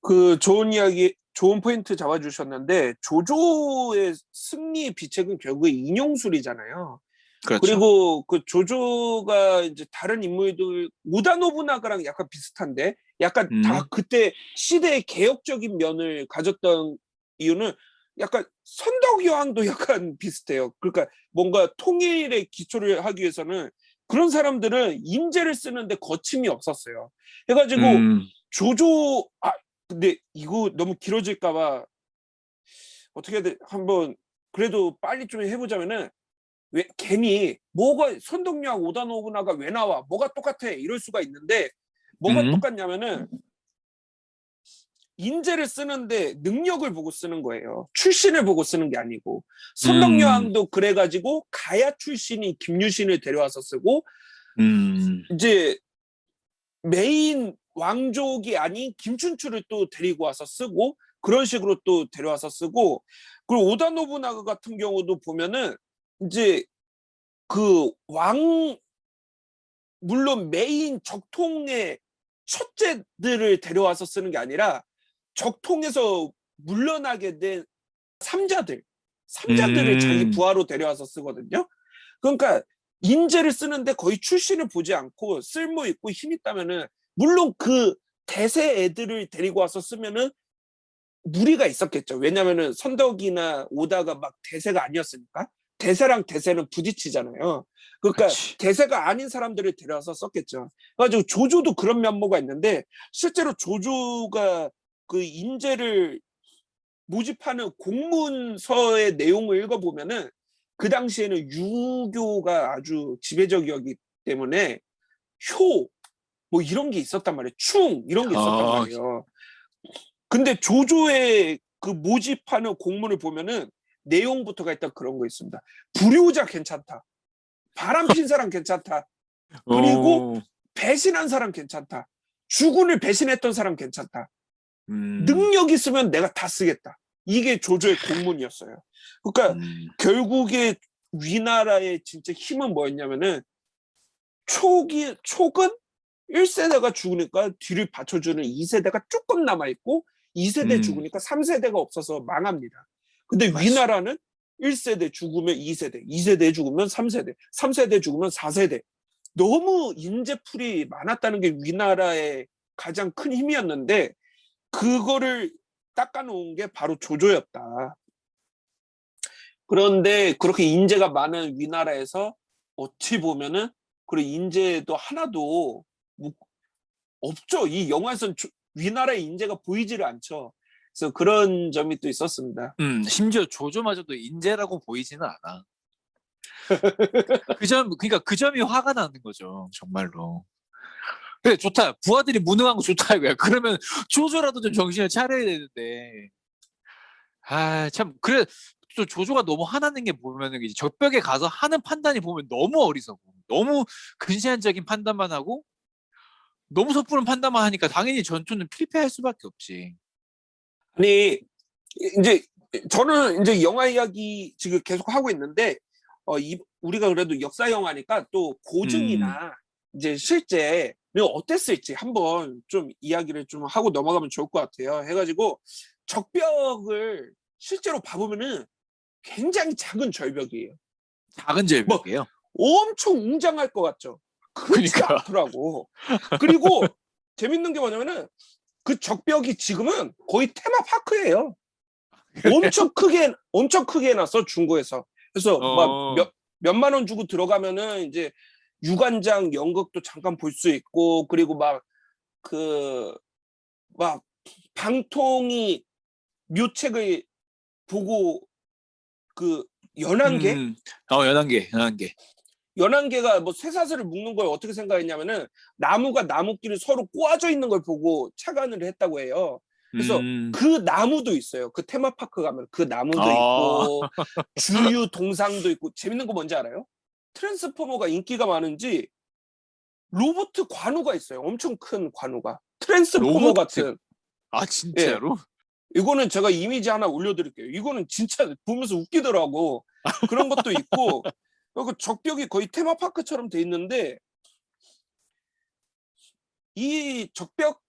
Speaker 1: 그 좋은 이야기, 좋은 포인트 잡아주셨는데 조조의 승리 비책은 결국에 인용술이잖아요.
Speaker 2: 그렇죠.
Speaker 1: 그리고 그 조조가 이제 다른 인물들 오다 노부나가랑 약간 비슷한데 약간 다
Speaker 2: 음,
Speaker 1: 그때 시대의 개혁적인 면을 가졌던 이유는 약간 선덕여왕도 약간 비슷해요. 그러니까 뭔가 통일의 기초를 하기 위해서는 그런 사람들은 인재를 쓰는데 거침이 없었어요. 해가지고
Speaker 2: 음,
Speaker 1: 조조 근데 이거 너무 길어질까봐 어떻게 한번 그래도 빨리 좀 해보자면은 왜 괜히 뭐가 선동여왕 오다 노부나가 왜 나와 뭐가 똑같아 이럴 수가 있는데 뭐가
Speaker 2: 음,
Speaker 1: 똑같냐면은 인재를 쓰는데 능력을 보고 쓰는 거예요. 출신을 보고 쓰는 게 아니고
Speaker 2: 음,
Speaker 1: 선덕여왕도 그래가지고 가야 출신이 김유신을 데려와서 쓰고
Speaker 2: 음,
Speaker 1: 이제 메인 왕족이 아닌 김춘추를 또 데리고 와서 쓰고 그런 식으로 또 데려와서 쓰고 그리고 오다 노부나가 같은 경우도 보면은 이제 그 물론 메인 적통의 첫째들을 데려와서 쓰는 게 아니라 적통에서 물러나게 된 삼자들, 삼자들을 자기
Speaker 2: 음,
Speaker 1: 부하로 데려와서 쓰거든요. 그러니까 인재를 쓰는데 거의 출신을 보지 않고 쓸모 있고 힘 있다면은 물론 그 대세 애들을 데리고 와서 쓰면은 무리가 있었겠죠. 왜냐면은 선덕이나 오다가 막 대세가 아니었으니까 대세랑 대세는 부딪히잖아요. 그러니까
Speaker 2: 그렇지.
Speaker 1: 대세가 아닌 사람들을 데려와서 썼겠죠. 그래가지고 조조도 그런 면모가 있는데 실제로 조조가 그 인재를 모집하는 공문서의 내용을 읽어보면은 그 당시에는 유교가 아주 지배적이었기 때문에 효, 뭐 이런 게 있었단 말이에요. 충, 이런 게 있었단
Speaker 2: 어,
Speaker 1: 말이에요. 근데 조조의 그 모집하는 공문을 보면은 내용부터가 일단 그런 거 있습니다. 불효자 괜찮다. 바람핀 사람 괜찮다. 그리고
Speaker 2: 오,
Speaker 1: 배신한 사람 괜찮다. 주군을 배신했던 사람 괜찮다.
Speaker 2: 음,
Speaker 1: 능력 있으면 내가 다 쓰겠다. 이게 조조의 공문이었어요. 그러니까
Speaker 2: 음,
Speaker 1: 결국에 위나라의 진짜 힘은 뭐였냐면은 촉은 1세대가 죽으니까 뒤를 받쳐주는 2세대가 조금 남아있고 2세대
Speaker 2: 음,
Speaker 1: 죽으니까 3세대가 없어서 망합니다. 근데
Speaker 2: 맞습니다.
Speaker 1: 위나라는 1세대 죽으면 2세대, 2세대 죽으면 3세대, 3세대 죽으면 4세대. 너무 인재풀이 많았다는 게 위나라의 가장 큰 힘이었는데 그거를 닦아놓은 게 바로 조조였다. 그런데 그렇게 인재가 많은 위나라에서 어찌 보면은 그리고 인재도 하나도 없죠. 이 영화에서는 위나라의 인재가 보이지를 않죠. 그래서 그런 점이 또 있었습니다.
Speaker 2: 심지어 조조마저도 인재라고 보이지는 않아. 그러니까 그 점이 화가 나는 거죠, 정말로. 그래, 좋다. 부하들이 무능한 거 좋다 이거야. 그러면 조조라도 좀 정신을 차려야 되는데. 아, 참, 그래. 또 조조가 너무 화나는 게 보면은 이제 적벽에 가서 하는 판단이 보면 너무 어리석고, 너무 근시안적인 판단만 하고, 너무 섣부른 판단만 하니까 당연히 전투는 필패할 수밖에 없지.
Speaker 1: 아니 이제 저는 이제 영화 이야기 지금 계속 하고 있는데 우리가 그래도 역사 영화니까 또 고증이나 이제 실제 어땠을지 한번 좀 이야기를 좀 하고 넘어가면 좋을 것 같아요. 해가지고 적벽을 실제로 봐보면은 굉장히 작은 절벽이에요.
Speaker 2: 작은
Speaker 1: 뭐
Speaker 2: 절벽이에요.
Speaker 1: 엄청 웅장할 것 같죠. 그렇지가
Speaker 2: 그러니까.
Speaker 1: 않더라고. 그리고 재밌는 게 뭐냐면은 그 적벽이 지금은 거의 테마파크예요. 엄청 크게 해놨어 중국에서. 그래서 막 몇만 원 주고 들어가면은 이제 유관장 연극도 잠깐 볼 수 있고 그리고 막 방통이 묘책을 보고 그 연안개
Speaker 2: 연한계.
Speaker 1: 연안개가 뭐 쇠사슬을 묶는 걸 어떻게 생각했냐면은 나무가 나무끼리 서로 꼬아져 있는 걸 보고 착안을 했다고 해요. 그래서 그 나무도 있어요. 그 테마파크 가면 그 나무도 있고 주유 동상도 있고 재밌는 거 뭔지 알아요? 트랜스포머가 인기가 많은지 로봇 관우가 있어요. 엄청 큰 관우가. 트랜스포머
Speaker 2: 로봇?
Speaker 1: 같은.
Speaker 2: 아,
Speaker 1: 예.
Speaker 2: 진짜로?
Speaker 1: 이거는 제가 이미지 하나 올려드릴게요. 이거는 진짜 보면서 웃기더라고. 그런 것도 있고 그리고 적벽이 거의 테마파크처럼 돼 있는데 이 적벽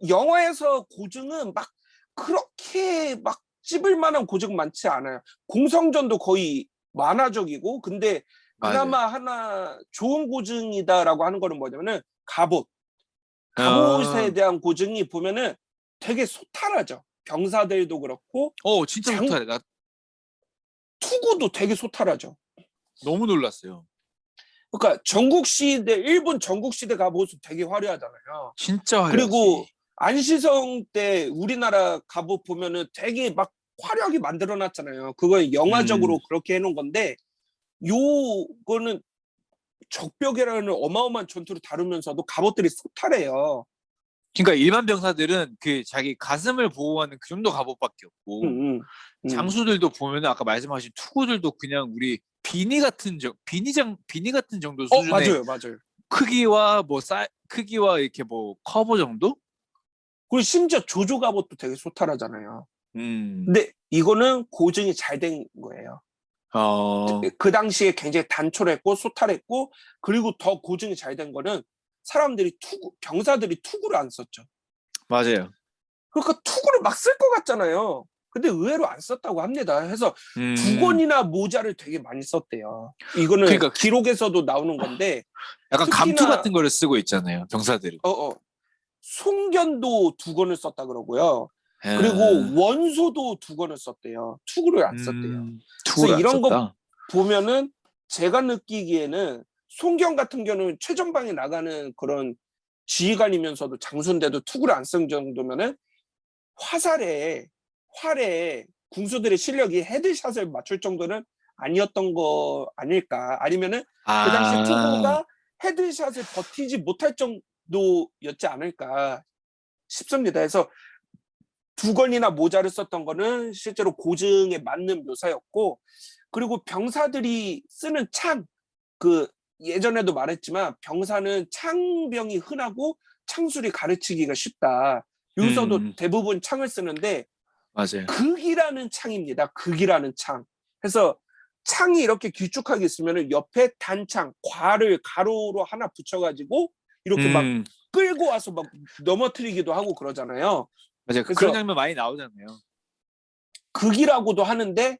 Speaker 1: 영화에서 고증은 막 그렇게 막 찝을 만한 고증 많지 않아요. 공성전도 거의 만화적이고 근데
Speaker 2: 맞아요.
Speaker 1: 그나마 하나 좋은 고증이다라고 하는 거는 뭐냐면은 갑옷. 갑옷에
Speaker 2: 어,
Speaker 1: 대한 고증이 보면은 되게 소탈하죠. 병사들도 그렇고
Speaker 2: 진짜
Speaker 1: 장
Speaker 2: 좋다. 나
Speaker 1: 투구도 되게 소탈하죠.
Speaker 2: 너무 놀랐어요.
Speaker 1: 그러니까 일본 전국시대 갑옷은 되게 화려하잖아요.
Speaker 2: 진짜
Speaker 1: 그리고
Speaker 2: 화려하지.
Speaker 1: 안시성 때 우리나라 갑옷 보면은 되게 막 화려하게 만들어 놨잖아요. 그걸
Speaker 2: 음,
Speaker 1: 영화적으로 그렇게 해놓은 건데 요거는 적벽이라는 어마어마한 전투를 다루면서도 갑옷들이 소탈해요.
Speaker 2: 그러니까 일반 병사들은 그 자기 가슴을 보호하는 그 정도 갑옷밖에 없고,
Speaker 1: 음, 음, 음.
Speaker 2: 장수들도 보면은 아까 말씀하신 투구들도 그냥 우리 비니 같은 정도 수준의
Speaker 1: 맞아요, 맞아요.
Speaker 2: 크기와 이렇게 뭐 커버 정도?
Speaker 1: 그리고 심지어 조조 갑옷도 되게 소탈하잖아요.
Speaker 2: 음,
Speaker 1: 근데 이거는 고증이 잘 된 거예요.
Speaker 2: 어,
Speaker 1: 그 당시에 굉장히 단촐했고 소탈했고 그리고 더 고증이 잘 된 거는 병사들이 투구를 안 썼죠.
Speaker 2: 맞아요.
Speaker 1: 그러니까 투구를 막 쓸 것 같잖아요. 근데 의외로 안 썼다고 합니다. 해서
Speaker 2: 음,
Speaker 1: 두건이나 모자를 되게 많이 썼대요. 이거는
Speaker 2: 그러니까
Speaker 1: 기록에서도 나오는 건데
Speaker 2: 약간 감투
Speaker 1: 특히나
Speaker 2: 같은 거를 쓰고 있잖아요, 병사들이.
Speaker 1: 송견도 두건을 썼다 그러고요.
Speaker 2: 에,
Speaker 1: 그리고 원소도 두건을 썼대요. 투구를 안 썼대요. 그래서
Speaker 2: 투구를 안
Speaker 1: 이런 거
Speaker 2: 썼다.
Speaker 1: 보면은 제가 느끼기에는 송경 같은 경우는 최전방에 나가는 그런 지휘관이면서도 장수인데도 투구를 안 쓴 정도면은 활에 궁수들의 실력이 헤드샷을 맞출 정도는 아니었던 거 아닐까. 아니면은 그 당시
Speaker 2: 아,
Speaker 1: 투구가 헤드샷을 버티지 못할 정도였지 않을까 싶습니다. 그래서 두건이나 모자를 썼던 거는 실제로 고증에 맞는 묘사였고 그리고 병사들이 쓰는 예전에도 말했지만 병사는 창병이 흔하고 창술이 가르치기가 쉽다. 여기서도
Speaker 2: 음,
Speaker 1: 대부분 창을 쓰는데
Speaker 2: 맞아요.
Speaker 1: 극이라는 창입니다. 극이라는 창. 그래서 창이 이렇게 길쭉하게 있으면 옆에 단창, 괄을 가로로 하나 붙여가지고 이렇게 막
Speaker 2: 음,
Speaker 1: 끌고 와서 막 넘어뜨리기도 하고 그러잖아요.
Speaker 2: 맞아요. 그런
Speaker 1: 그래서
Speaker 2: 장면 많이 나오잖아요.
Speaker 1: 극이라고도 하는데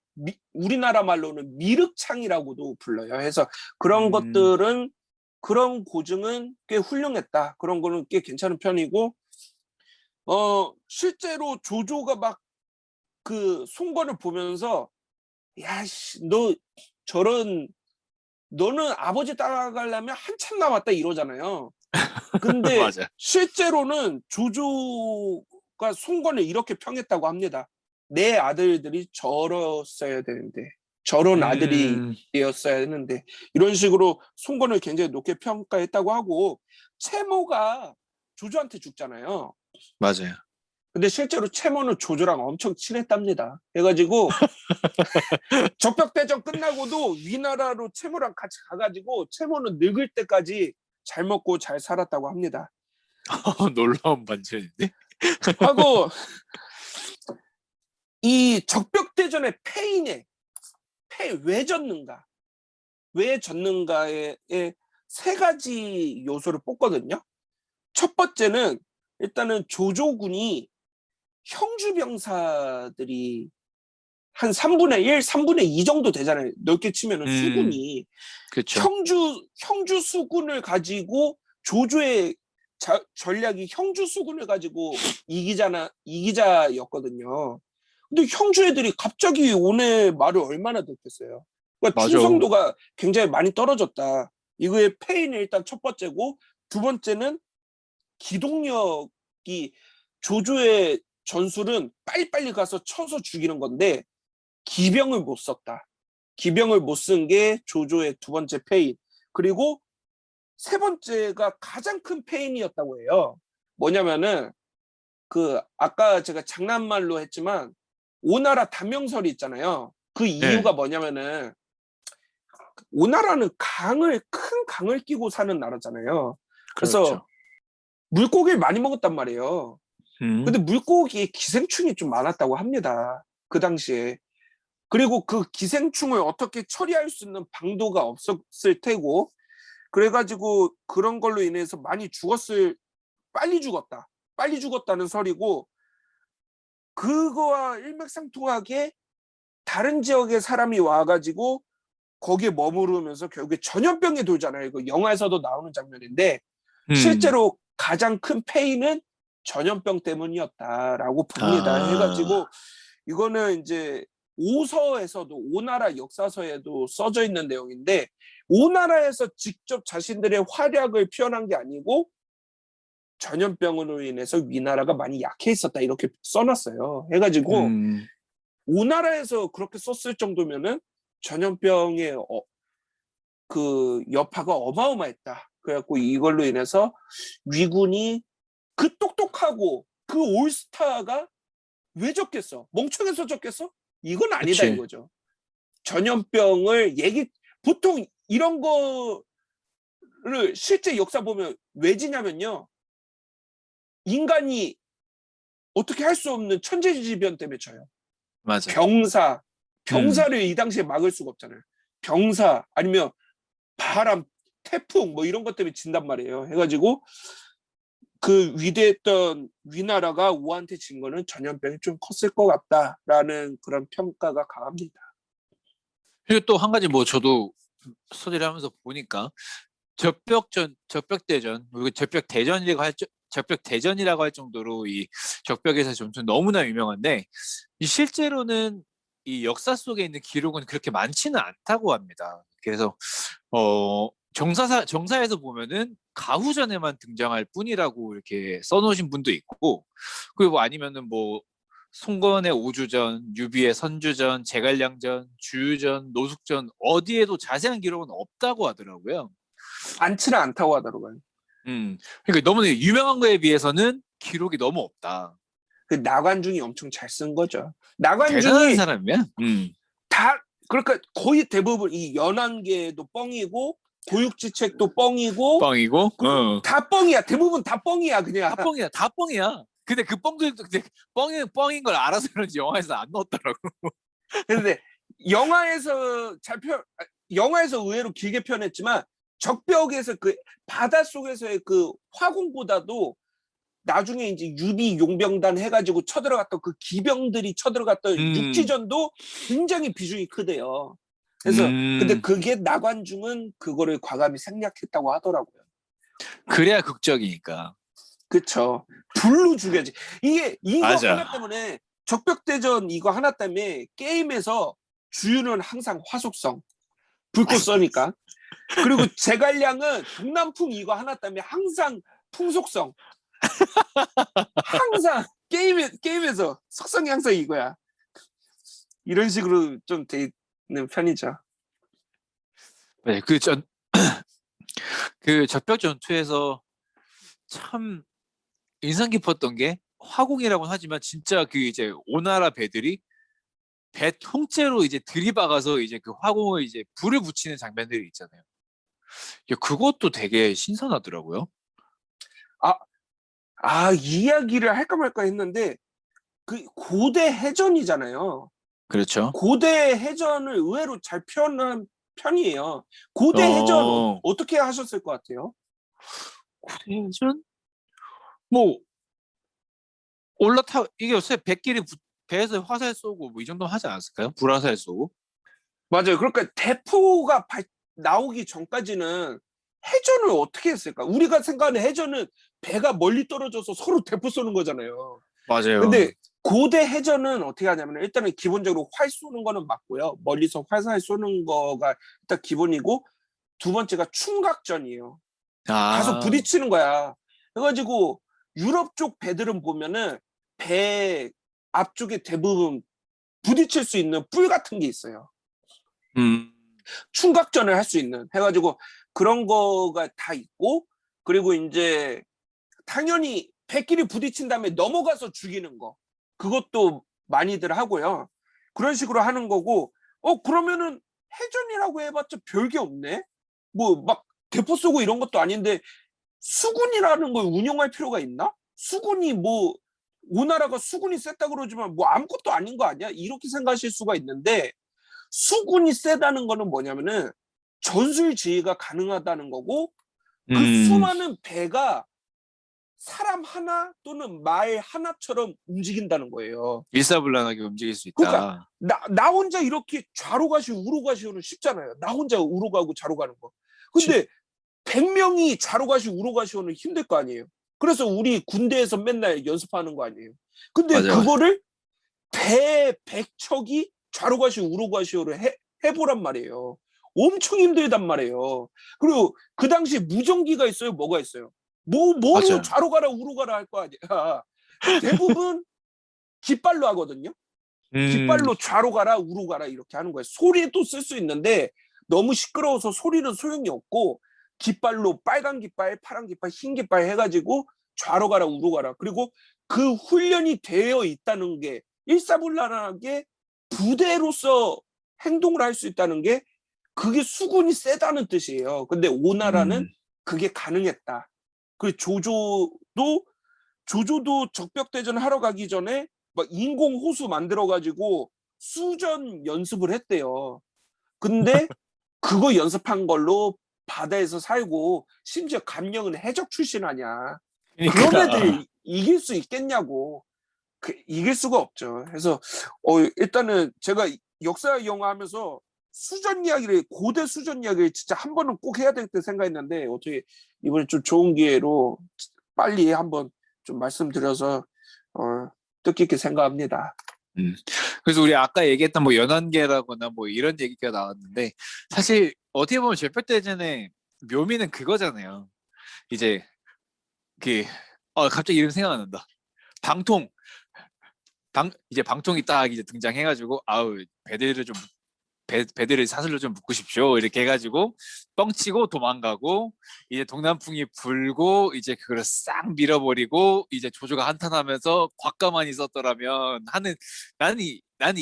Speaker 1: 우리나라 말로는 미륵창이라고도 불러요. 해서 그런 것들은 그런 고증은 꽤 훌륭했다. 그런 거는 꽤 괜찮은 편이고 실제로 조조가 막 그 송건을 보면서 야씨 너 저런 너는 아버지 따라가려면 한참 남았다 이러잖아요. 근데
Speaker 2: 맞아.
Speaker 1: 실제로는 조조가 송건을 이렇게 평했다고 합니다. 내 아들들이 저랬어야 되는데 저런 아들이 되었어야 했는데 이런 식으로 송건을 굉장히 높게 평가했다고 하고 채모가 조조한테 죽잖아요.
Speaker 2: 맞아요.
Speaker 1: 근데 실제로 채모는 조조랑 엄청 친했답니다. 해가지고 적벽대전 끝나고도 위나라로 채모랑 같이 가가지고 채모는 늙을 때까지 잘 먹고 잘 살았다고 합니다.
Speaker 2: 놀라운 반전인데?
Speaker 1: 하고 이 적벽대전의 패인의 왜 졌는가? 왜 졌는가에 세 가지 요소를 뽑거든요. 첫 번째는 일단은 조조군이 형주병사들이 한 3분의 1, 3분의 2 정도 되잖아요. 넓게 치면은 수군이.
Speaker 2: 그렇죠.
Speaker 1: 형주 수군을 가지고 조조의 전략이 형주 수군을 가지고 이기자였거든요. 근데 형주 애들이 갑자기 오늘 말을 얼마나 듣겠어요. 그러니까
Speaker 2: 맞아.
Speaker 1: 충성도가 굉장히 많이 떨어졌다. 이거의 패인이 일단 첫 번째고 두 번째는 기동력이 조조의 전술은 빨리빨리 가서 쳐서 죽이는 건데 기병을 못 썼다. 기병을 못 쓴 게 조조의 두 번째 패인. 그리고 세 번째가 가장 큰 패인이었다고 해요. 뭐냐면은 그 아까 제가 장난말로 했지만 오나라 단명설이 있잖아요. 그 이유가
Speaker 2: 네.
Speaker 1: 뭐냐면은 오나라는 큰 강을 끼고 사는 나라잖아요. 그래서
Speaker 2: 그렇죠.
Speaker 1: 물고기를 많이 먹었단 말이에요. 근데 물고기에 기생충이 좀 많았다고 합니다. 그 당시에. 그리고 그 기생충을 어떻게 처리할 수 있는 방도가 없었을 테고 그래가지고 그런 걸로 인해서 많이 빨리 죽었다는 설이고 그거와 일맥상통하게 다른 지역의 사람이 와가지고 거기에 머무르면서 결국에 전염병이 돌잖아요. 이거 영화에서도 나오는 장면인데 실제로 가장 큰 패인은 전염병 때문이었다라고 봅니다. 해가지고 이거는 이제 오나라 역사서에도 써져 있는 내용인데 오나라에서 직접 자신들의 활약을 표현한 게 아니고 전염병으로 인해서 위나라가 많이 약해 있었다 이렇게 써놨어요. 해가지고 오나라에서 그렇게 썼을 정도면은 전염병의 그 여파가 어마어마했다. 그래갖고 이걸로 인해서 위군이 그 똑똑하고 그 올스타가 왜 졌겠어? 멍청해서 졌겠어? 이건 아니다
Speaker 2: 그치.
Speaker 1: 이거죠. 전염병을 보통 이런 거를 실제 역사 보면 왜 지냐면요. 인간이 어떻게 할 수 없는 천재지변 때문에 져요.
Speaker 2: 맞아.
Speaker 1: 병사를 이 당시에 막을 수가 없잖아요. 병사 아니면 바람, 태풍 뭐 이런 것 때문에 진단 말이에요. 해가지고 그 위대했던 위나라가 우한테 진 거는 전염병이 좀 컸을 것 같다라는 그런 평가가 강합니다.
Speaker 2: 그리고 또 한 가지 뭐 저도 소리를 하면서 보니까 적벽대전, 그리고 적벽대전이라고 할 정도로 이 적벽에서 전투는 너무나 유명한데 이 실제로는 이 역사 속에 있는 기록은 그렇게 많지는 않다고 합니다. 그래서 정사에서 보면은 가후전에만 등장할 뿐이라고 이렇게 써놓으신 분도 있고, 그리고 아니면은 뭐 송건의 오주전, 유비의 선주전, 제갈량전, 주유전, 노숙전 어디에도 자세한 기록은 없다고 하더라고요.
Speaker 1: 많지는 않다고 하더라고요.
Speaker 2: 그러니까 너무 유명한 거에 비해서는 기록이 너무 없다.
Speaker 1: 그 나관중이 엄청 잘 쓴 거죠.
Speaker 2: 대단한
Speaker 1: 나관중이
Speaker 2: 사람이야.
Speaker 1: 다 그러니까 거의 대부분 이 연안계도 뻥이고 고육지책도 뻥이고
Speaker 2: 뻥이고,
Speaker 1: 다 뻥이야. 대부분 다 뻥이야 그냥.
Speaker 2: 다 뻥이야. 근데 그 뻥들도 근데 뻥인 걸 알아서 그런지 영화에서 안 넣었더라고.
Speaker 1: 근데 영화에서 의외로 길게 표현했지만 적벽에서 그 바닷속에서의 그 화공보다도 나중에 이제 유비 용병단 해가지고 쳐들어갔던 그 기병들이 쳐들어갔던 육지전도 굉장히 비중이 크대요. 그래서 근데 그게 나관중은 그거를 과감히 생략했다고 하더라고요.
Speaker 2: 그래야 극적이니까.
Speaker 1: 그쵸. 불로 죽여야지. 이거
Speaker 2: 맞아.
Speaker 1: 하나 때문에 적벽대전 이거 하나 때문에 게임에서 주유는 항상 화속성. 불꽃 쏘니까. 그리고 제갈량은 동남풍 이거 하나 때문에 항상 풍속성. 항상 게임에서 속성이 항상 이거야. 이런 식으로 좀 돼 있는 편이죠.
Speaker 2: 네, 그 적벽 전투에서 참 인상 깊었던 게 화공이라고는 하지만 진짜 그 이제 오나라 배들이 배 통째로 이제 들이박아서 이제 그 화공을 이제 불을 붙이는 장면들이 있잖아요. 야, 그것도 되게 신선하더라고요.
Speaker 1: 이야기를 할까 말까 했는데 그 고대 해전이잖아요.
Speaker 2: 그렇죠.
Speaker 1: 고대 해전을 의외로 잘 표현한 편이에요. 고대 해전 어떻게 하셨을 것 같아요?
Speaker 2: 고대 해전? 뭐 이게 요새 배에서 화살 쏘고 뭐 이 정도 하지 않았을까요? 불화살 쏘고.
Speaker 1: 맞아요. 그러니까 대포가 나오기 전까지는 해전을 어떻게 했을까? 우리가 생각하는 해전은 배가 멀리 떨어져서 서로 대포 쏘는 거잖아요.
Speaker 2: 맞아요.
Speaker 1: 근데 고대 해전은 어떻게 하냐면 일단은 기본적으로 활 쏘는 거는 맞고요. 멀리서 화살 쏘는 거가 일단 기본이고 두 번째가 충각전이에요. 가서 부딪히는 거야. 그래가지고 유럽 쪽 배들은 보면은 배 앞쪽에 대부분 부딪힐 수 있는 뿔 같은 게 있어요. 충각전을 할 수 있는 해가지고 그런 거가 다 있고 그리고 이제 당연히 배끼리 부딪힌 다음에 넘어가서 죽이는 거 그것도 많이들 하고요. 그런 식으로 하는 거고 그러면은 해전이라고 해봤자 별게 없네. 뭐 막 대포 쏘고 이런 것도 아닌데 수군이라는 걸 운용할 필요가 있나? 수군이 뭐 오나라가 수군이 셌다 그러지만 뭐 아무것도 아닌 거 아니야? 이렇게 생각하실 수가 있는데 수군이 세다는 거는 뭐냐면은 전술 지휘가 가능하다는 거고 그 수많은 배가 사람 하나 또는 말 하나처럼 움직인다는 거예요.
Speaker 2: 일사불란하게 움직일 수 있다.
Speaker 1: 그러니까 나 혼자 이렇게 좌로 가시오 우로 가시오는 쉽잖아요. 나 혼자 우로 가고 좌로 가는 거. 근데 100명이 좌로 가시오 우로 가시오는 힘들 거 아니에요. 그래서 우리 군대에서 맨날 연습하는 거 아니에요. 근데
Speaker 2: 맞아.
Speaker 1: 그거를 배 100척이 좌로 가시오 우로 가시오를 해보란 말이에요. 엄청 힘들단 말이에요. 그리고 그 당시 무전기가 있어요? 뭐가 있어요? 뭐로
Speaker 2: 맞아요.
Speaker 1: 좌로 가라 우로 가라 할 거 아니야. 대부분 깃발로 하거든요. 깃발로 좌로 가라 우로 가라 이렇게 하는 거예요. 소리도 쓸 수 있는데 너무 시끄러워서 소리는 소용이 없고 깃발로 빨간 깃발, 파란 깃발, 흰 깃발 해가지고 좌로 가라 우로 가라. 그리고 그 훈련이 되어 있다는 게 일사불란하게 부대로서 행동을 할 수 있다는 게 그게 수군이 세다는 뜻이에요. 근데 오나라는 그게 가능했다. 그 조조도 적벽대전 하러 가기 전에 막 인공 호수 만들어가지고 수전 연습을 했대요. 근데 그거 연습한 걸로 바다에서 살고 심지어 감령은 해적 출신 아니야. 그런 애들 이길 수 있겠냐고. 이길 수가 없죠. 그래서 일단은 제가 역사 영화 하면서 고대 수전 이야기를 진짜 한 번은 꼭 해야 될 때 생각했는데 어떻게 이번에 좀 좋은 기회로 빨리 한번 좀 말씀드려서 뜻깊게 생각합니다.
Speaker 2: 그래서 우리 아까 얘기했던 뭐 연안계라거나 뭐 이런 얘기가 나왔는데 사실 어떻게 보면 절벽대전의 묘미는 그거잖아요. 이제 갑자기 이름 생각 안 난다. 이제 방통이 딱 이제 등장해가지고 배들을 사슬로 좀 묶으십시오 이렇게 해가지고 뻥치고 도망가고 이제 동남풍이 불고 이제 그걸 싹 밀어버리고 이제 조조가 한탄하면서 과가만 있었더라면 하는 나는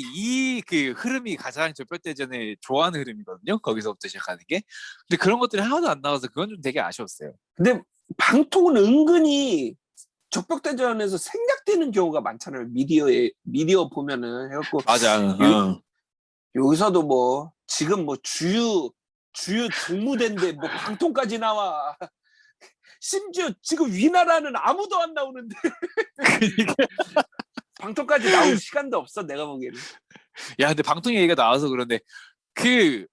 Speaker 2: 이 그 흐름이 가장 절벽대전에 좋아하는 흐름이거든요. 거기서부터 시작하는 게. 근데 그런 것들이 하나도 안 나와서 그건 좀 되게 아쉬웠어요.
Speaker 1: 근데 방통은 은근히 적벽대전에서 생략되는 경우가 많잖아요. 미디어 보면은 해갖고
Speaker 2: 맞아.
Speaker 1: 여기서도 뭐 지금 뭐 주유 정무대인데 뭐 방통까지 나와. 심지어 지금 위나라는 아무도 안 나오는데
Speaker 2: 그러니까
Speaker 1: 방통까지 나올 시간도 없어 내가 보기에는.
Speaker 2: 야 근데 방통 얘기가 나와서 그런데 그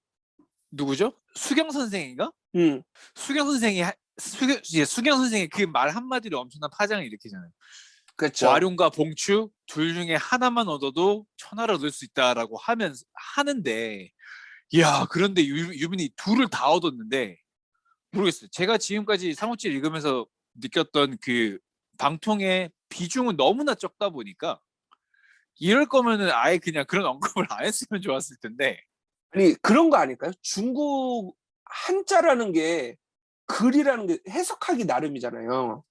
Speaker 2: 누구죠? 수경 선생인가?
Speaker 1: 응,
Speaker 2: 수경 선생이 수경 선생이 그 말 한마디로 엄청난 파장을 일으키잖아요.
Speaker 1: 그렇죠.
Speaker 2: 와룡과 봉추 둘 중에 하나만 얻어도 천하를 얻을 수 있다라고 하는데 야 그런데 유빈이 둘을 다 얻었는데 모르겠어요. 제가 지금까지 삼국지 읽으면서 느꼈던 그 방통의 비중은 너무나 적다 보니까 이럴 거면은 아예 그냥 그런 언급을 안 했으면 좋았을 텐데.
Speaker 1: 아니 그런 거 아닐까요? 중국 한자라는 게 글이라는 게 해석하기 나름이잖아요.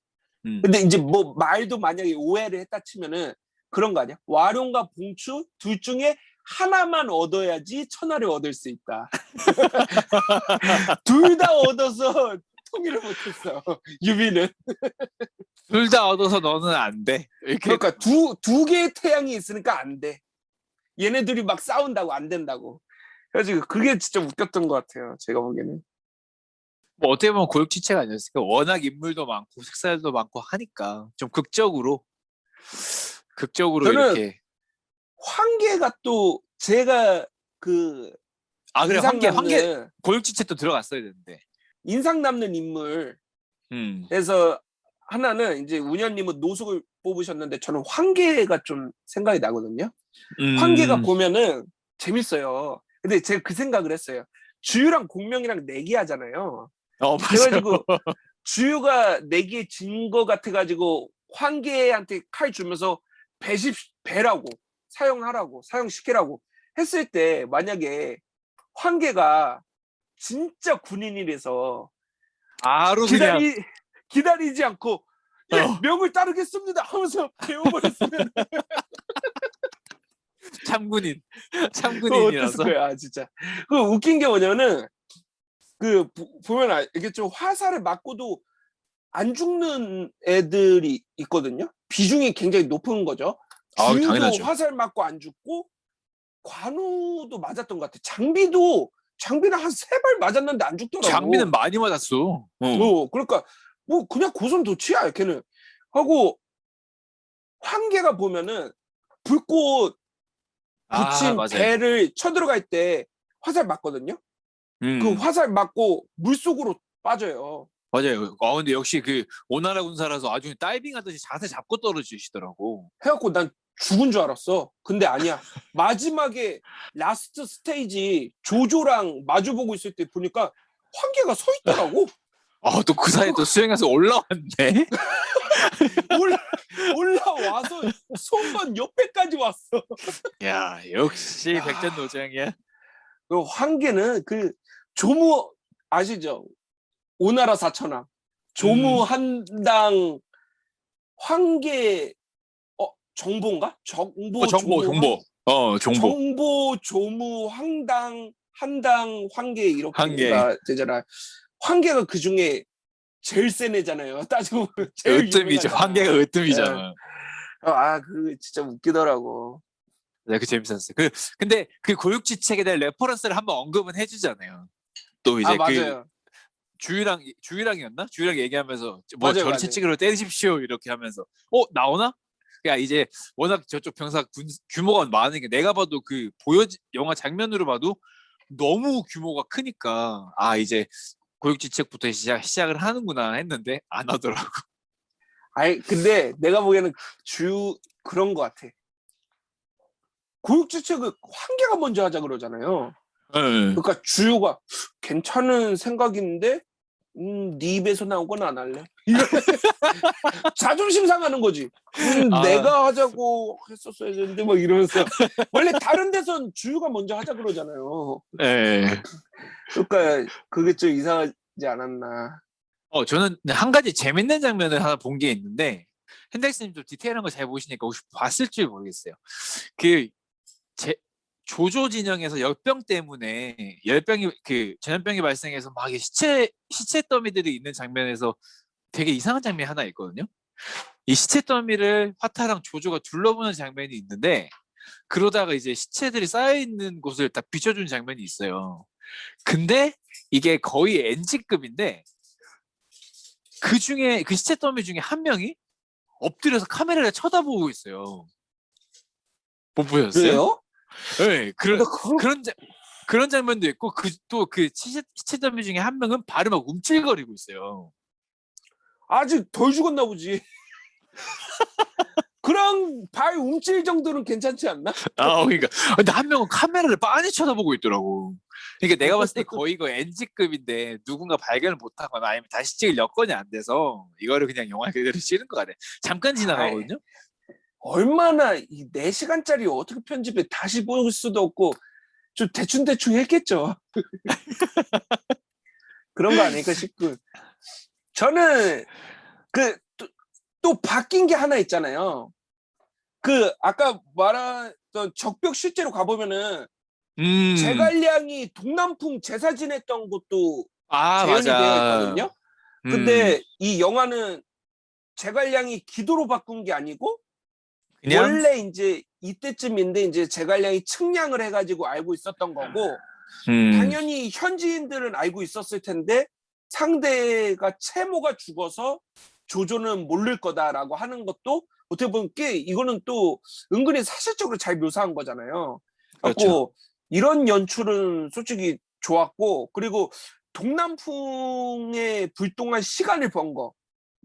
Speaker 1: 근데 이제 뭐 말도 만약에 오해를 했다 치면은 그런 거 아니야? 와룡과 봉추 둘 중에 하나만 얻어야지 천하를 얻을 수 있다. 둘 다 얻어서 통일을 못했어. 유비는.
Speaker 2: 둘 다 얻어서 너는 안 돼. 이렇게
Speaker 1: 그러니까 두 개의 태양이 있으니까 안 돼. 얘네들이 막 싸운다고 안 된다고. 그래가지고 그게 진짜 웃겼던 것 같아요. 제가 보기에는.
Speaker 2: 뭐 어떻게 보면 고육지체가 아니었을까. 워낙 인물도 많고 색살도 많고 하니까 좀 극적으로
Speaker 1: 저는
Speaker 2: 이렇게.
Speaker 1: 황계가 또 제가 그
Speaker 2: 아 그래
Speaker 1: 인상
Speaker 2: 황계
Speaker 1: 남는
Speaker 2: 고육지체 또 들어갔어야 되는데.
Speaker 1: 인상 남는 인물
Speaker 2: 음.
Speaker 1: 그래서 하나는 이제 운현님은 노숙을 뽑으셨는데 저는 황계가 좀 생각이 나거든요. 황계가 보면은 재밌어요. 근데 제가 그 생각을 했어요. 주유랑 공명이랑 내기하잖아요.
Speaker 2: 맞아요.
Speaker 1: 그래가지고 주유가 내기에 진 거 같아가지고 황계한테 칼 주면서 배라고 사용하라고 사용시키라고 했을 때 만약에 황계가 진짜 군인이라서
Speaker 2: 바로 그냥
Speaker 1: 기다리지 않고 예,
Speaker 2: 어.
Speaker 1: 명을 따르겠습니다 하면서 배워버렸으면
Speaker 2: 참군인
Speaker 1: 그거 어땠을
Speaker 2: 참군인이라서.
Speaker 1: 거야 아, 진짜. 그 웃긴 게 뭐냐면은 그 보면 알겠죠. 화살을 맞고도 안 죽는 애들이 있거든요. 비중이 굉장히 높은 거죠.
Speaker 2: 아
Speaker 1: 주유도
Speaker 2: 당연하죠.
Speaker 1: 화살 맞고 안 죽고 관우도 맞았던 것 같아. 장비는 한 3발 맞았는데 안
Speaker 2: 장비는
Speaker 1: 죽더라고.
Speaker 2: 많이 맞았어. 어.
Speaker 1: 그러니까 뭐 그냥 고슴도치야 걔는. 하고 황계가 보면은 불꽃
Speaker 2: 아
Speaker 1: 붙인
Speaker 2: 맞아요.
Speaker 1: 배를 쳐들어갈 때 화살 맞거든요. 그
Speaker 2: 음
Speaker 1: 화살 맞고 물속으로 빠져요.
Speaker 2: 맞아요. 근데 역시 그 오나라 군사라서 아주 다이빙 하듯이 자세 잡고 떨어지시더라고.
Speaker 1: 해갖고 난 죽은 줄 알았어. 근데 아니야. 마지막에 라스트 스테이지 조조랑 마주보고 있을 때 보니까 황계가 서 있더라고.
Speaker 2: 또 그 사이에 또 수영해서 올라왔네.
Speaker 1: 올라와서 손만 옆에까지 왔어.
Speaker 2: 야 역시
Speaker 1: 야.
Speaker 2: 백전노장이야.
Speaker 1: 그 황계는 그 조무 아시죠? 오나라 사천왕 조무 한당 황계 정보인가? 정보
Speaker 2: 정보
Speaker 1: 조무
Speaker 2: 정보. 정보
Speaker 1: 정보 조무 황당 한당 황계
Speaker 2: 한계
Speaker 1: 이렇게가 되잖아. 황계가 그 중에 제일 센 애잖아요. 따지고 보면 제일
Speaker 2: 으뜸이죠.
Speaker 1: 유명하잖아.
Speaker 2: 한계가
Speaker 1: 예.
Speaker 2: 으뜸이잖아.
Speaker 1: 그 진짜 웃기더라고.
Speaker 2: 네, 그 재밌었어요. 근데 그 고육지책에 대한 레퍼런스를 한번 언급은 해주잖아요. 또 이제 그
Speaker 1: 맞아요.
Speaker 2: 주유랑이었나? 주유랑 얘기하면서 뭐
Speaker 1: 맞아요,
Speaker 2: 저를
Speaker 1: 맞아요.
Speaker 2: 채찍으로 때리십시오 이렇게 하면서 나오나? 그러니까 이제 워낙 저쪽 병사 규모가 많으니까 내가 봐도 그 영화 장면으로 봐도 너무 규모가 크니까 이제 고육지책부터 시작을 하는구나 했는데 안 하더라고.
Speaker 1: 근데 내가 보기에는 그런 거 같아. 고육지책을 황계가 먼저 하자 그러잖아요.
Speaker 2: 네.
Speaker 1: 그러니까 주유가 괜찮은 생각인데 네 입에서 나온 건 안 할래. 자존심 상하는 거지. 내가 하자고 했었어야 되는데 막 이러면서 원래 다른 데선 주유가 먼저 하자 그러잖아요.
Speaker 2: 네.
Speaker 1: 그러니까 그게 좀 이상하지 않았나.
Speaker 2: 저는 한 가지 재밌는 장면을 하나 본 게 있는데 핸델스님 좀 디테일한 거 잘 보시니까 혹시 봤을지 모르겠어요. 그 조조 진영에서 열병 때문에 전염병이 발생해서 막 시체 더미들이 있는 장면에서 되게 이상한 장면이 하나 있거든요. 이 시체 더미를 화타랑 조조가 둘러보는 장면이 있는데 그러다가 이제 시체들이 쌓여 있는 곳을 딱 비춰주는 장면이 있어요. 근데 이게 거의 NG급인데 그 중에 그 시체 더미 중에 한 명이 엎드려서 카메라를 쳐다보고 있어요. 못 보셨어요?
Speaker 1: 그래요?
Speaker 2: 네,
Speaker 1: 나 그거
Speaker 2: 그런 장면도 있고 그 시체 더미 중에 한 명은 발을 막 움찔거리고 있어요.
Speaker 1: 아직 덜 죽었나 보지. 그런 발 움찔 정도는 괜찮지 않나?
Speaker 2: 그러니까 근데 한 명은 카메라를 빤히 쳐다보고 있더라고. 그러니까 내가 봤을 때 거의 그 NG급인데 누군가 발견을 못하거나 아니면 다시 찍을 여건이 안 돼서 이거를 그냥 영화 그대로 찍은 것 같아. 잠깐
Speaker 1: 아이,
Speaker 2: 지나가거든요.
Speaker 1: 얼마나 이 4시간짜리 어떻게 편집해 다시 볼 수도 없고 좀 대충대충 했겠죠. 그런 거 아닐까 싶고. 저는 그 또 바뀐 게 하나 있잖아요. 그 아까 말했던 적벽 실제로 가보면은 제갈량이 동남풍 제사 지냈던 곳도 재현이 되어
Speaker 2: 맞아.
Speaker 1: 있거든요. 근데 이 영화는 제갈량이 기도로 바꾼 게 아니고
Speaker 2: 그냥
Speaker 1: 원래 이제 이때쯤인데 이제 제갈량이 측량을 해가지고 알고 있었던 거고 당연히 현지인들은 알고 있었을 텐데 상대가 채모가 죽어서 조조는 모를 거다라고 하는 것도 어떻게 보면 꽤 이거는 또 은근히 사실적으로 잘 묘사한 거잖아요.
Speaker 2: 그렇죠.
Speaker 1: 그래고 이런 연출은 솔직히 좋았고 그리고 동남풍에 불똥한 시간을 번 거.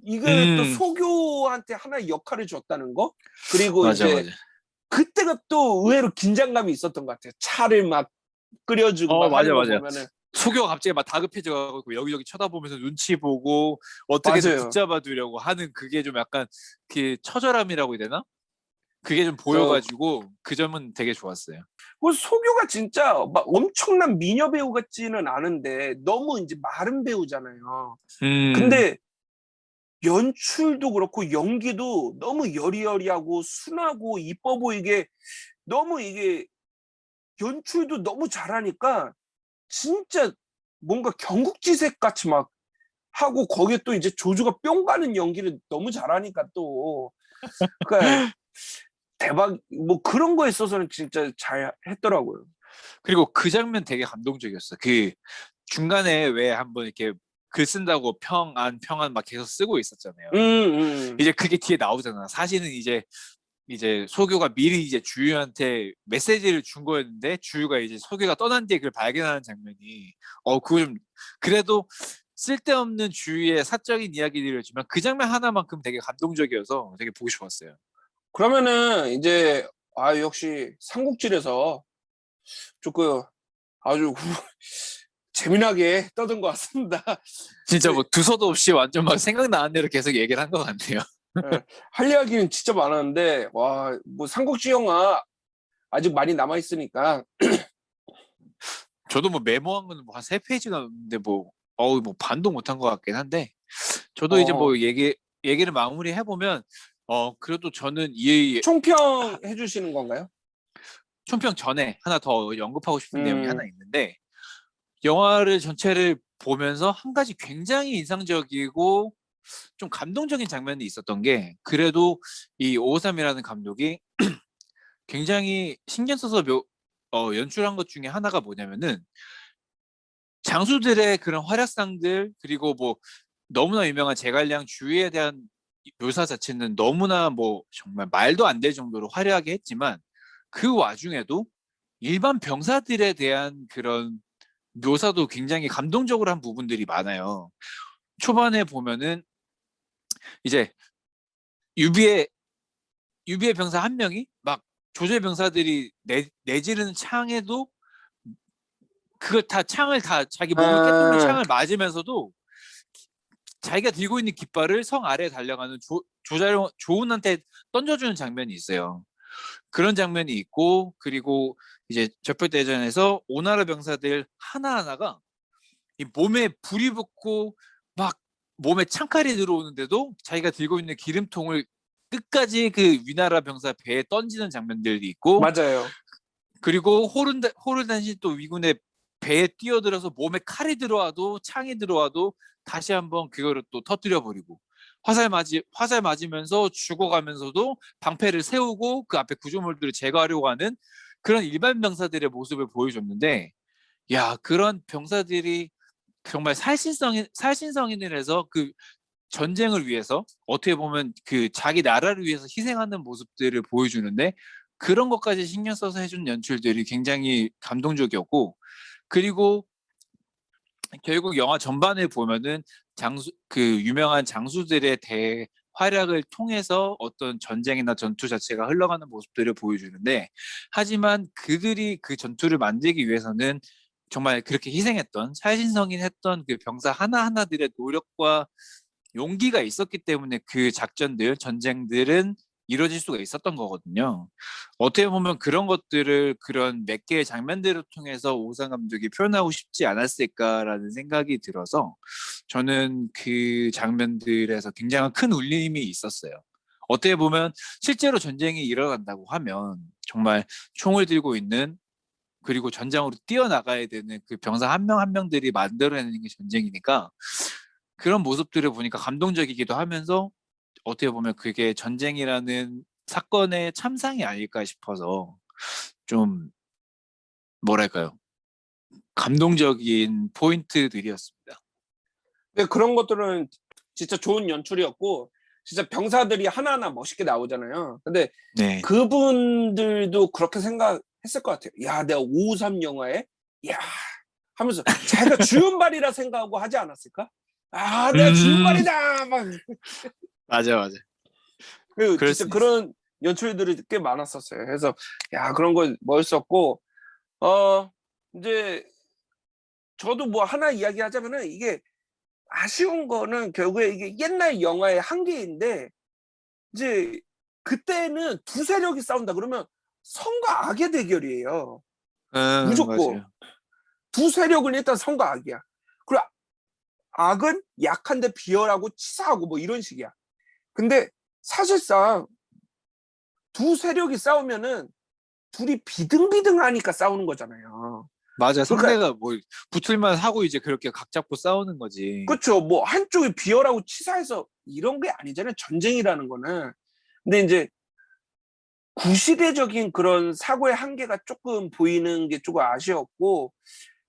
Speaker 1: 이게 또 소교한테 하나의 역할을 줬다는 거. 그리고
Speaker 2: 맞아,
Speaker 1: 이제
Speaker 2: 맞아.
Speaker 1: 그때가 또 의외로 긴장감이 있었던 것 같아요. 차를 막 끓여주고 막 하는
Speaker 2: 맞아,
Speaker 1: 거
Speaker 2: 맞아.
Speaker 1: 보면은
Speaker 2: 소교가 갑자기 막 다급해져가지고 여기저기 쳐다보면서 눈치 보고 어떻게든
Speaker 1: 맞아요.
Speaker 2: 붙잡아두려고 하는 그게 좀 약간 그 처절함이라고 해야 되나? 그게 좀
Speaker 1: 그래서
Speaker 2: 보여가지고 그 점은 되게 좋았어요.
Speaker 1: 그 소교가 진짜 막 엄청난 미녀 배우 같지는 않은데 너무 이제 마른 배우잖아요. 근데 연출도 그렇고 연기도 너무 여리여리하고 순하고 이뻐 보이게 너무 이게 연출도 너무 잘하니까 진짜 뭔가 경국지색 같이 막 하고 거기에 또 이제 조조가 뿅 가는 연기를 너무 잘하니까 또 그러니까 대박 뭐 그런 거에 있어서는 진짜 잘 했더라고요.
Speaker 2: 그리고 그 장면 되게 감동적이었어. 그 중간에 왜 한번 이렇게 글 쓴다고 평안 막 계속 쓰고 있었잖아요. 이제 그게 뒤에 나오잖아. 사실은 이제 소교가 미리 이제 주유한테 메시지를 준 거였는데 주유가 이제 소교가 떠난 뒤에 그걸 발견하는 장면이 그거 좀 그래도 쓸데없는 주유의 사적인 이야기들이었지만 그 장면 하나만큼 되게 감동적이어서 되게 보기 좋았어요.
Speaker 1: 그러면은 이제 아 역시 삼국지에서 조금 아주 재미나게 떠든 것 같습니다.
Speaker 2: 진짜 뭐 두서도 없이 완전 막 생각나는 대로 계속 얘기를 한 것 같네요.
Speaker 1: 예, 할 이야기는 진짜 많았는데 와 뭐 삼국지 영화 아직 많이 남아 있으니까
Speaker 2: 저도 뭐 메모한 거는 뭐 한 3페이지가 넘는데 뭐 반도 못한 것 같긴 한데 저도 이제
Speaker 1: 어,
Speaker 2: 뭐 얘기를 마무리해 보면 그래도 저는 이
Speaker 1: 총평 해주시는 건가요?
Speaker 2: 총평 전에 하나 더 언급하고 싶은 내용이 하나
Speaker 1: 음,
Speaker 2: 있는데 영화를 전체를 보면서 한 가지 굉장히 인상적이고 좀 감동적인 장면이 있었던 게 그래도 이 오오삼이라는 감독이 굉장히 신경 써서 연출한 것 중에 하나가 뭐냐면은 장수들의 그런 활약상들 그리고 뭐 너무나 유명한 제갈량 주위에 대한 묘사 자체는 너무나 뭐 정말 말도 안 될 정도로 화려하게 했지만 그 와중에도 일반 병사들에 대한 그런 묘사도 굉장히 감동적으로 한 부분들이 많아요. 초반에 보면은 이제 유비의 병사 한 명이 막 조제 병사들이 내지르는 창에도 그걸 다 창을 다 자기 몸을 꿰뚫는
Speaker 1: 아,
Speaker 2: 창을 맞으면서도 자기가 들고 있는 깃발을 성 아래에 달려가는 조은한테 던져주는 장면이 있어요. 그런 장면이 있고 그리고 이제 적벽대전에서 오나라 병사들 하나하나가 이 몸에 불이 붙고 막 몸에 창칼이 들어오는데도 자기가 들고 있는 기름통을 끝까지 그 위나라 병사 배에 던지는 장면들이 있고
Speaker 1: 맞아요.
Speaker 2: 그리고 호르단신 또 위군의 배에 뛰어들어서 몸에 칼이 들어와도 창이 들어와도 다시 한번 그거를 또 터뜨려 버리고 화살 맞으면서 죽어가면서도 방패를 세우고 그 앞에 구조물들을 제거하려고 하는 그런 일반 병사들의 모습을 보여줬는데 야 그런 병사들이 정말 살신성인을 해서 그 전쟁을 위해서 어떻게 보면 그 자기 나라를 위해서 희생하는 모습들을 보여주는데 그런 것까지 신경 써서 해준 연출들이 굉장히 감동적이었고 그리고 결국 영화 전반을 보면은 그 유명한 장수들의 대활약을 통해서 어떤 전쟁이나 전투 자체가 흘러가는 모습들을 보여주는데 하지만 그들이 그 전투를 만들기 위해서는 정말 그렇게 희생했던 살신성인했던 그 병사 하나하나들의 노력과 용기가 있었기 때문에 그 작전들, 전쟁들은 이루어질 수가 있었던 거거든요. 어떻게 보면 그런 것들을 그런 몇 개의 장면들을 통해서 오상 감독이 표현하고 싶지 않았을까라는 생각이 들어서 저는 그 장면들에서 굉장한 큰 울림이 있었어요. 어떻게 보면 실제로 전쟁이 일어난다고 하면 정말 총을 들고 있는 그리고 전장으로 뛰어나가야 되는 그 병사 한 명 한 명들이 만들어내는 게 전쟁이니까 그런 모습들을 보니까 감동적이기도 하면서 어떻게 보면 그게 전쟁이라는 사건의 참상이 아닐까 싶어서 좀 뭐랄까요? 감동적인 포인트들이었습니다.
Speaker 1: 근데 그런 것들은 진짜 좋은 연출이었고 진짜 병사들이 하나하나 멋있게 나오잖아요. 근데
Speaker 2: 네.
Speaker 1: 그분들도 그렇게 생각했을 것 같아요. 야, 내가 553 영화에 야 하면서 자기가 주연발이라 생각하고 하지 않았을까? 아, 내가
Speaker 2: 음,
Speaker 1: 주연발이다 막
Speaker 2: 맞아, 맞아.
Speaker 1: 그
Speaker 2: 그럴
Speaker 1: 진짜
Speaker 2: 수 있어.
Speaker 1: 그런 연출들이 꽤 많았었어요. 그래서 야 그런 거 멋있었고 어 이제 저도 뭐 하나 이야기하자면은 이게 아쉬운 거는 결국에 이게 옛날 영화의 한계인데 이제 그때는 두 세력이 싸운다 그러면 성과 악의 대결이에요. 무조건
Speaker 2: 맞아요.
Speaker 1: 두 세력은 일단 성과 악이야. 그리고 악은 약한데 비열하고 치사하고 뭐 이런 식이야. 근데 사실상 두 세력이 싸우면은 둘이 비등비등하니까 싸우는 거잖아요.
Speaker 2: 맞아.
Speaker 1: 그러니까
Speaker 2: 상대가 뭐 붙을만 하고 이제 그렇게 각 잡고 싸우는 거지.
Speaker 1: 그렇죠. 뭐 한쪽이 비열하고 치사해서 이런 게 아니잖아요. 전쟁이라는 거는. 근데 이제 구시대적인 그런 사고의 한계가 조금 보이는 게 조금 아쉬웠고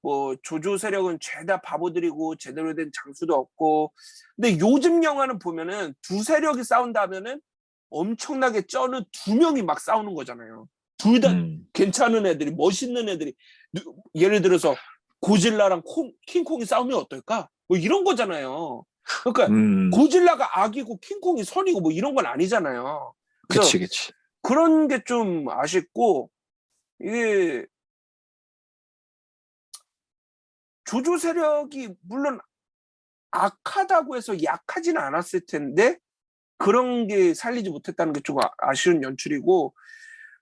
Speaker 1: 뭐 조조 세력은 죄다 바보들이고 제대로 된 장수도 없고 근데 요즘 영화는 보면은 두 세력이 싸운다면은 엄청나게 쩌는 두 명이 막 싸우는 거잖아요. 둘 다
Speaker 2: 음,
Speaker 1: 괜찮은 애들이 멋있는 애들이 예를 들어서 고질라랑 킹콩이 싸우면 어떨까? 뭐 이런 거잖아요. 그러니까
Speaker 2: 음,
Speaker 1: 고질라가 악이고 킹콩이 선이고 뭐 이런 건 아니잖아요. 그래서
Speaker 2: 그치, 그치.
Speaker 1: 그런 게 좀 아쉽고 이게 조조 세력이 물론 악하다고 해서 약하지는 않았을 텐데 그런 게 살리지 못했다는 게 좀 아쉬운 연출이고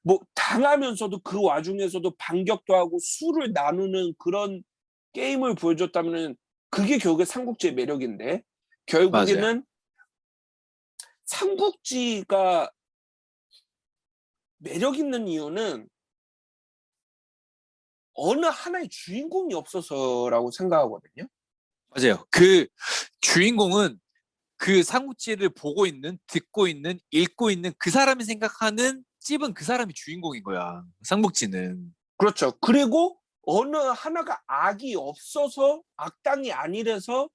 Speaker 1: 뭐 당하면서도 그 와중에서도 반격도 하고 수를 나누는 그런 게임을 보여줬다면은 그게 결국에 삼국지의 매력인데
Speaker 2: 맞아요.
Speaker 1: 결국에는 삼국지가 매력 있는 이유는 어느 하나의 주인공이 없어서라고 생각하거든요.
Speaker 2: 맞아요. 그 주인공은 그 삼국지를 보고 있는, 듣고 있는, 읽고 있는 그 사람이 생각하는 찝은 그 사람이 주인공인 거야. 삼국지는.
Speaker 1: 그렇죠. 그리고 어느 하나가 악이 없어서 악당이 아니라서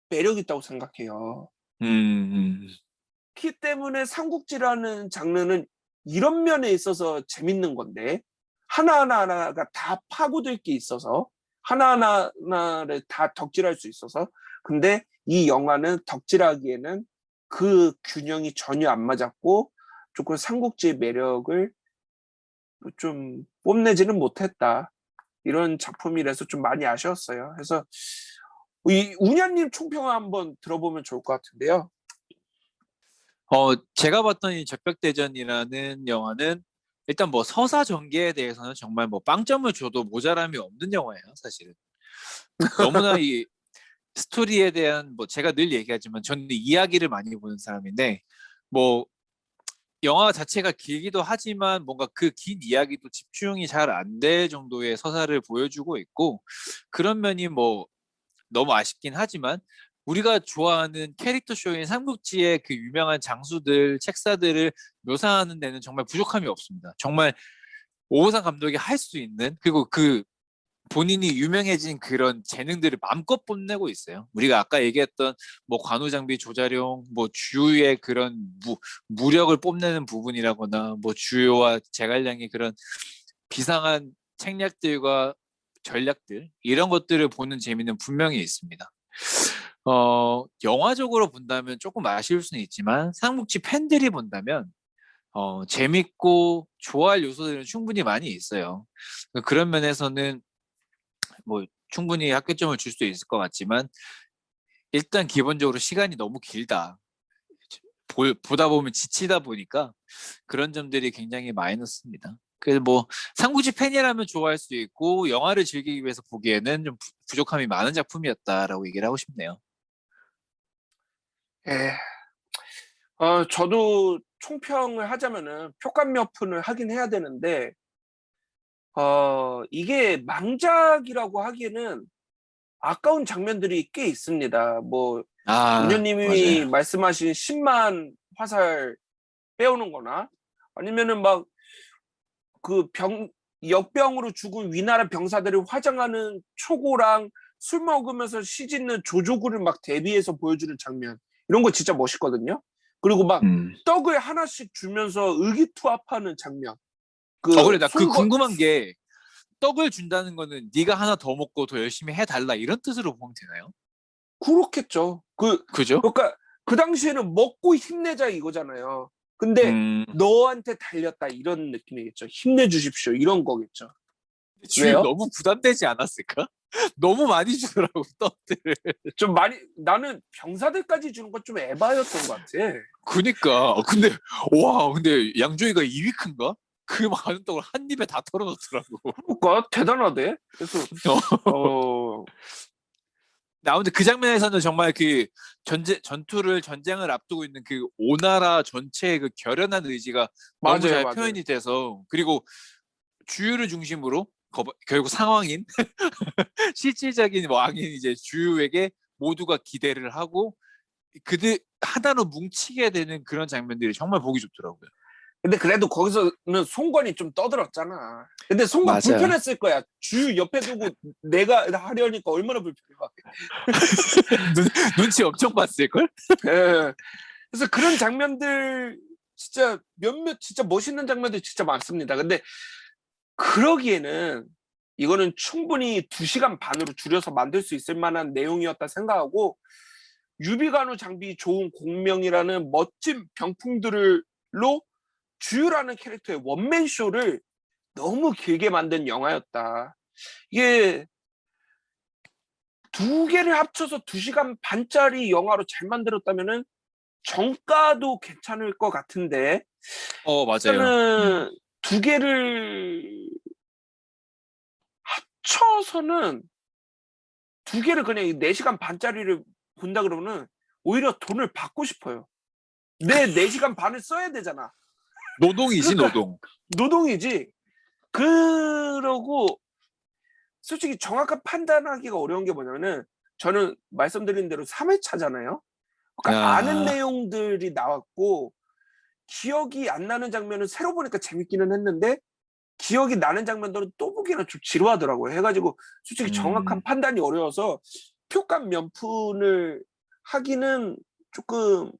Speaker 1: 매력 있다고 생각해요.
Speaker 2: 음, 음,
Speaker 1: 그 때문에 삼국지라는 장르는 이런 면에 있어서 재밌는 건데 하나하나가 다 파고들 게 있어서 하나하나를 다 덕질할 수 있어서 근데 이 영화는 덕질하기에는 그 균형이 전혀 안 맞았고 조금 삼국지의 매력을 좀 뽐내지는 못했다. 이런 작품이라서 좀 많이 아쉬웠어요. 그래서 이 운현님 총평을 한번 들어보면 좋을 것 같은데요.
Speaker 2: 제가 봤던 이 절벽대전이라는 영화는 일단 뭐 서사 전개에 대해서는 정말 뭐 빵점을 줘도 모자람이 없는 영화예요, 사실은. 너무나 이 스토리에 대한 뭐 제가 늘 얘기하지만 저는 이야기를 많이 보는 사람인데 뭐 영화 자체가 길기도 하지만 뭔가 그 긴 이야기도 집중이 잘 안 될 정도의 서사를 보여주고 있고 그런 면이 뭐 너무 아쉽긴 하지만 우리가 좋아하는 캐릭터 쇼인 삼국지의 그 유명한 장수들, 책사들을 묘사하는 데는 정말 부족함이 없습니다. 정말 오호상 감독이 할 수 있는 그리고 그 본인이 유명해진 그런 재능들을 마음껏 뽐내고 있어요. 우리가 아까 얘기했던 뭐 관우장비 조자룡, 뭐 주의 그런 무력을 뽐내는 부분이라거나 뭐 주요와 제갈량의 그런 비상한 책략들과 전략들 이런 것들을 보는 재미는 분명히 있습니다. 영화적으로 본다면 조금 아쉬울 수는 있지만 삼국지 팬들이 본다면 재밌고 좋아할 요소들은 충분히 많이 있어요. 그런 면에서는 뭐 충분히 합계점을 줄 수도 있을 것 같지만 일단 기본적으로 시간이 너무 길다. 보다 보면 지치다 보니까 그런 점들이 굉장히 마이너스입니다. 그래서 뭐 삼국지 팬이라면 좋아할 수 있고 영화를 즐기기 위해서 보기에는 좀 부족함이 많은 작품이었다라고 얘기를 하고 싶네요.
Speaker 1: 예. 저도 총평을 하자면은 표감 몇 푼을 하긴 해야 되는데, 이게 망작이라고 하기에는 아까운 장면들이 꽤 있습니다. 뭐, 운현님이
Speaker 2: 맞아요.
Speaker 1: 말씀하신 10만 화살 빼오는 거나, 아니면은 막, 역병으로 죽은 위나라 병사들을 화장하는 초고랑 술 먹으면서 시짓는 조조구를 막 대비해서 보여주는 장면. 이런 거 진짜 멋있거든요. 그리고 막 떡을 하나씩 주면서 의기투합하는 장면.
Speaker 2: 그래 나 그 궁금한 게 떡을 준다는 거는 네가 하나 더 먹고 더 열심히 해달라 이런 뜻으로 보면 되나요?
Speaker 1: 그렇겠죠.
Speaker 2: 그죠?
Speaker 1: 그러니까 그 당시에는 먹고 힘내자 이거잖아요. 근데
Speaker 2: 음,
Speaker 1: 너한테 달렸다 이런 느낌이겠죠. 힘내주십시오 이런 거겠죠.
Speaker 2: 주유
Speaker 1: 왜요?
Speaker 2: 너무 부담되지 않았을까? 너무 많이 주더라고 떡들을.
Speaker 1: 좀 많이 나는 병사들까지 주는 건 좀 에바였던 것 같아.
Speaker 2: 그니까 근데 근데 양조위가 2위 큰가? 그 많은 떡을 한 입에 다 털어놓더라고.
Speaker 1: 그러니까 대단하대. 그래서 어
Speaker 2: 아무튼 그 장면에서는 정말 그 전쟁을 앞두고 있는 그 오나라 전체의 그 결연한 의지가 너무
Speaker 1: 맞아요
Speaker 2: 잘
Speaker 1: 맞아요.
Speaker 2: 표현이 돼서 그리고 주유를 중심으로 결국 상황인 실질적인 왕인 이제 주유에게 모두가 기대를 하고 그들 하나로 뭉치게 되는 그런 장면들이 정말 보기 좋더라고요.
Speaker 1: 근데 그래도 거기서는 송건이 좀 떠들었잖아. 근데 송건
Speaker 2: 맞아요.
Speaker 1: 불편했을 거야. 주 옆에 두고 내가 하려니까 얼마나 불편해.
Speaker 2: 눈치 엄청 봤을걸?
Speaker 1: 예. 그래서 그런 장면들 진짜 몇몇 진짜 멋있는 장면들 진짜 많습니다. 근데 그러기에는 이거는 충분히 2시간 반으로 줄여서 만들 수 있을 만한 내용이었다 생각하고 유비관우 장비 좋은 공명이라는 멋진 병풍들로 주유라는 캐릭터의 원맨 쇼를 너무 길게 만든 영화였다. 이게 2개를 합쳐서 2시간 반짜리 영화로 잘 만들었다면은 정가도 괜찮을 것 같은데
Speaker 2: 맞아요.
Speaker 1: 일단은 2개를 합쳐서는 2개를 그냥 4시간 반짜리를 본다 그러면은 오히려 돈을 받고 싶어요. 내 4시간 반을 써야 되잖아.
Speaker 2: 노동이지
Speaker 1: 그러니까
Speaker 2: 노동.
Speaker 1: 노동이지. 그러고 솔직히 정확한 판단하기가 어려운 게 뭐냐면은 저는 말씀드린 대로 3회차잖아요. 그러니까 아는
Speaker 2: 아,
Speaker 1: 내용들이 나왔고 기억이 안 나는 장면은 새로 보니까 재밌기는 했는데 기억이 나는 장면들은 또 보기에는 좀 지루하더라고요. 해가지고 솔직히 정확한
Speaker 2: 음,
Speaker 1: 판단이 어려워서 표감 면푼을 하기는 조금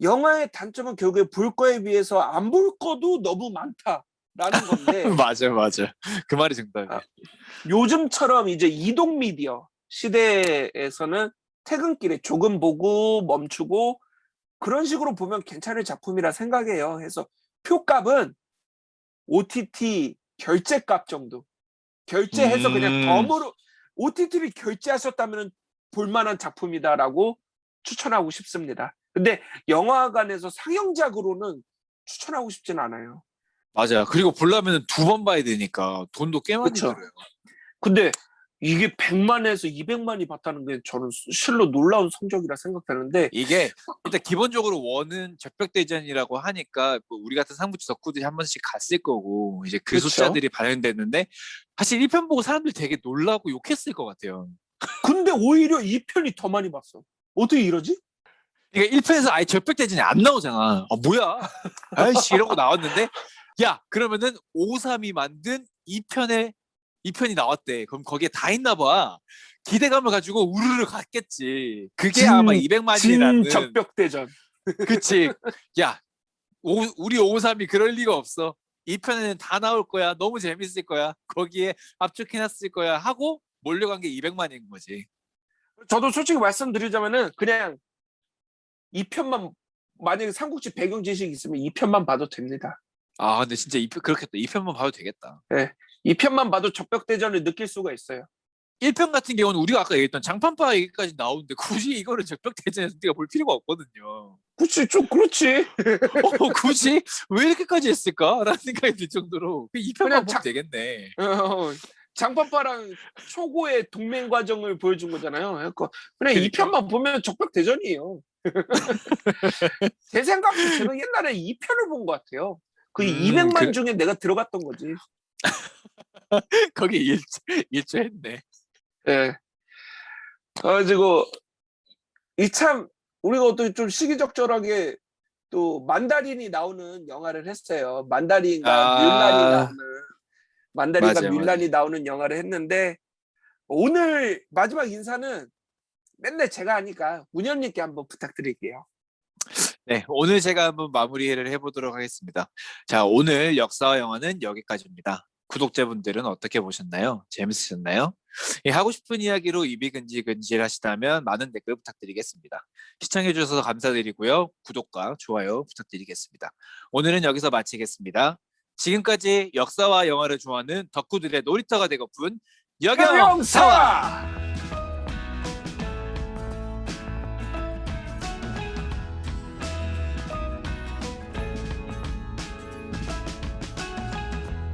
Speaker 1: 영화의 단점은 결국에 볼 거에 비해서 안 볼 거도 너무 많다라는 건데
Speaker 2: 맞아. 그 말이 정답이야.
Speaker 1: 아, 요즘처럼 이제 이동 미디어 시대에서는 퇴근길에 조금 보고 멈추고 그런 식으로 보면 괜찮을 작품이라 생각해요. 해서 표값은 OTT 결제값 정도. 결제해서 그냥
Speaker 2: 음,
Speaker 1: 덤으로 OTT를 결제하셨다면 볼만한 작품이다라고 추천하고 싶습니다. 근데 영화관에서 상영작으로는 추천하고 싶진 않아요.
Speaker 2: 맞아. 그리고 보려면 2번 봐야 되니까 돈도 꽤 많이
Speaker 1: 그쵸?
Speaker 2: 들어요.
Speaker 1: 근데 이게 100만에서 200만이 봤다는 게 저는 실로 놀라운 성적이라 생각되는데
Speaker 2: 이게 일단 기본적으로 원은 절벽대전이라고 하니까 뭐 우리 같은 상부치 덕후들이 한 번씩 갔을 거고 이제 그
Speaker 1: 그쵸?
Speaker 2: 숫자들이 반영됐는데 사실 1편 보고 사람들 되게 놀라고 욕했을 것 같아요.
Speaker 1: 근데 오히려 2편이 더 많이 봤어. 어떻게 이러지?
Speaker 2: 그러니까 1편에서 아예 절벽대전이 안 나오잖아. 뭐야? 아이씨 이러고 나왔는데 야 그러면은 53이 만든 2편이 나왔대. 그럼 거기에 다 있나 봐. 기대감을 가지고 우르르 갔겠지. 그게 아마 200만이라는.
Speaker 1: 진적벽대전.
Speaker 2: 그치. 야, 우리 553이 그럴 리가 없어. 2편에는 다 나올 거야. 너무 재밌을 거야. 거기에 압축해놨을 거야. 하고 몰려간 게 200만인 거지.
Speaker 1: 저도 솔직히 말씀드리자면은 그냥 2편만, 만약에 삼국지 배경 지식이 있으면 2편만 봐도 됩니다.
Speaker 2: 아, 근데 진짜 2편 그렇겠다. 2편만 봐도 되겠다.
Speaker 1: 네. 2편만 봐도 적벽대전을 느낄 수가 있어요.
Speaker 2: 1편 같은 경우는 우리가 아까 얘기했던 장판파 얘기까지 나오는데 굳이 이거를 적벽대전에서 우리가 볼 필요가 없거든요.
Speaker 1: 그치, 좀 그렇지.
Speaker 2: 굳이 왜 이렇게까지 했을까? 라는 생각이 들 정도로 2편만
Speaker 1: 그냥
Speaker 2: 보면 되겠네.
Speaker 1: 장판파랑 초고의 동맹 과정을 보여준 거잖아요. 그러니까 그냥
Speaker 2: 그러니까.
Speaker 1: 2편만 보면 적벽대전이에요. 제 생각에 제가 옛날에 2편을 본 것 같아요. 그 200만 중에 내가 들어갔던 거지.
Speaker 2: 거기 일조했네.
Speaker 1: 예. 그래가지고 이 참 우리가 또 좀 시기적절하게 또 만다린이 나오는 영화를 했어요. 만다린과
Speaker 2: 맞아요.
Speaker 1: 뮬란이 나오는 영화를 했는데, 오늘 마지막 인사는 맨날 제가 하니까 운현님께 한번 부탁드릴게요.
Speaker 2: 네, 오늘 제가 한번 마무리를 해보도록 하겠습니다. 자, 오늘 역사와 영화는 여기까지입니다. 구독자분들은 어떻게 보셨나요? 재밌으셨나요? 예, 하고 싶은 이야기로 입이 근질근질 하시다면 많은 댓글 부탁드리겠습니다. 시청해주셔서 감사드리고요. 구독과 좋아요 부탁드리겠습니다. 오늘은 여기서 마치겠습니다. 지금까지 역사와 영화를 좋아하는 덕후들의 놀이터가 되고픈 여경사와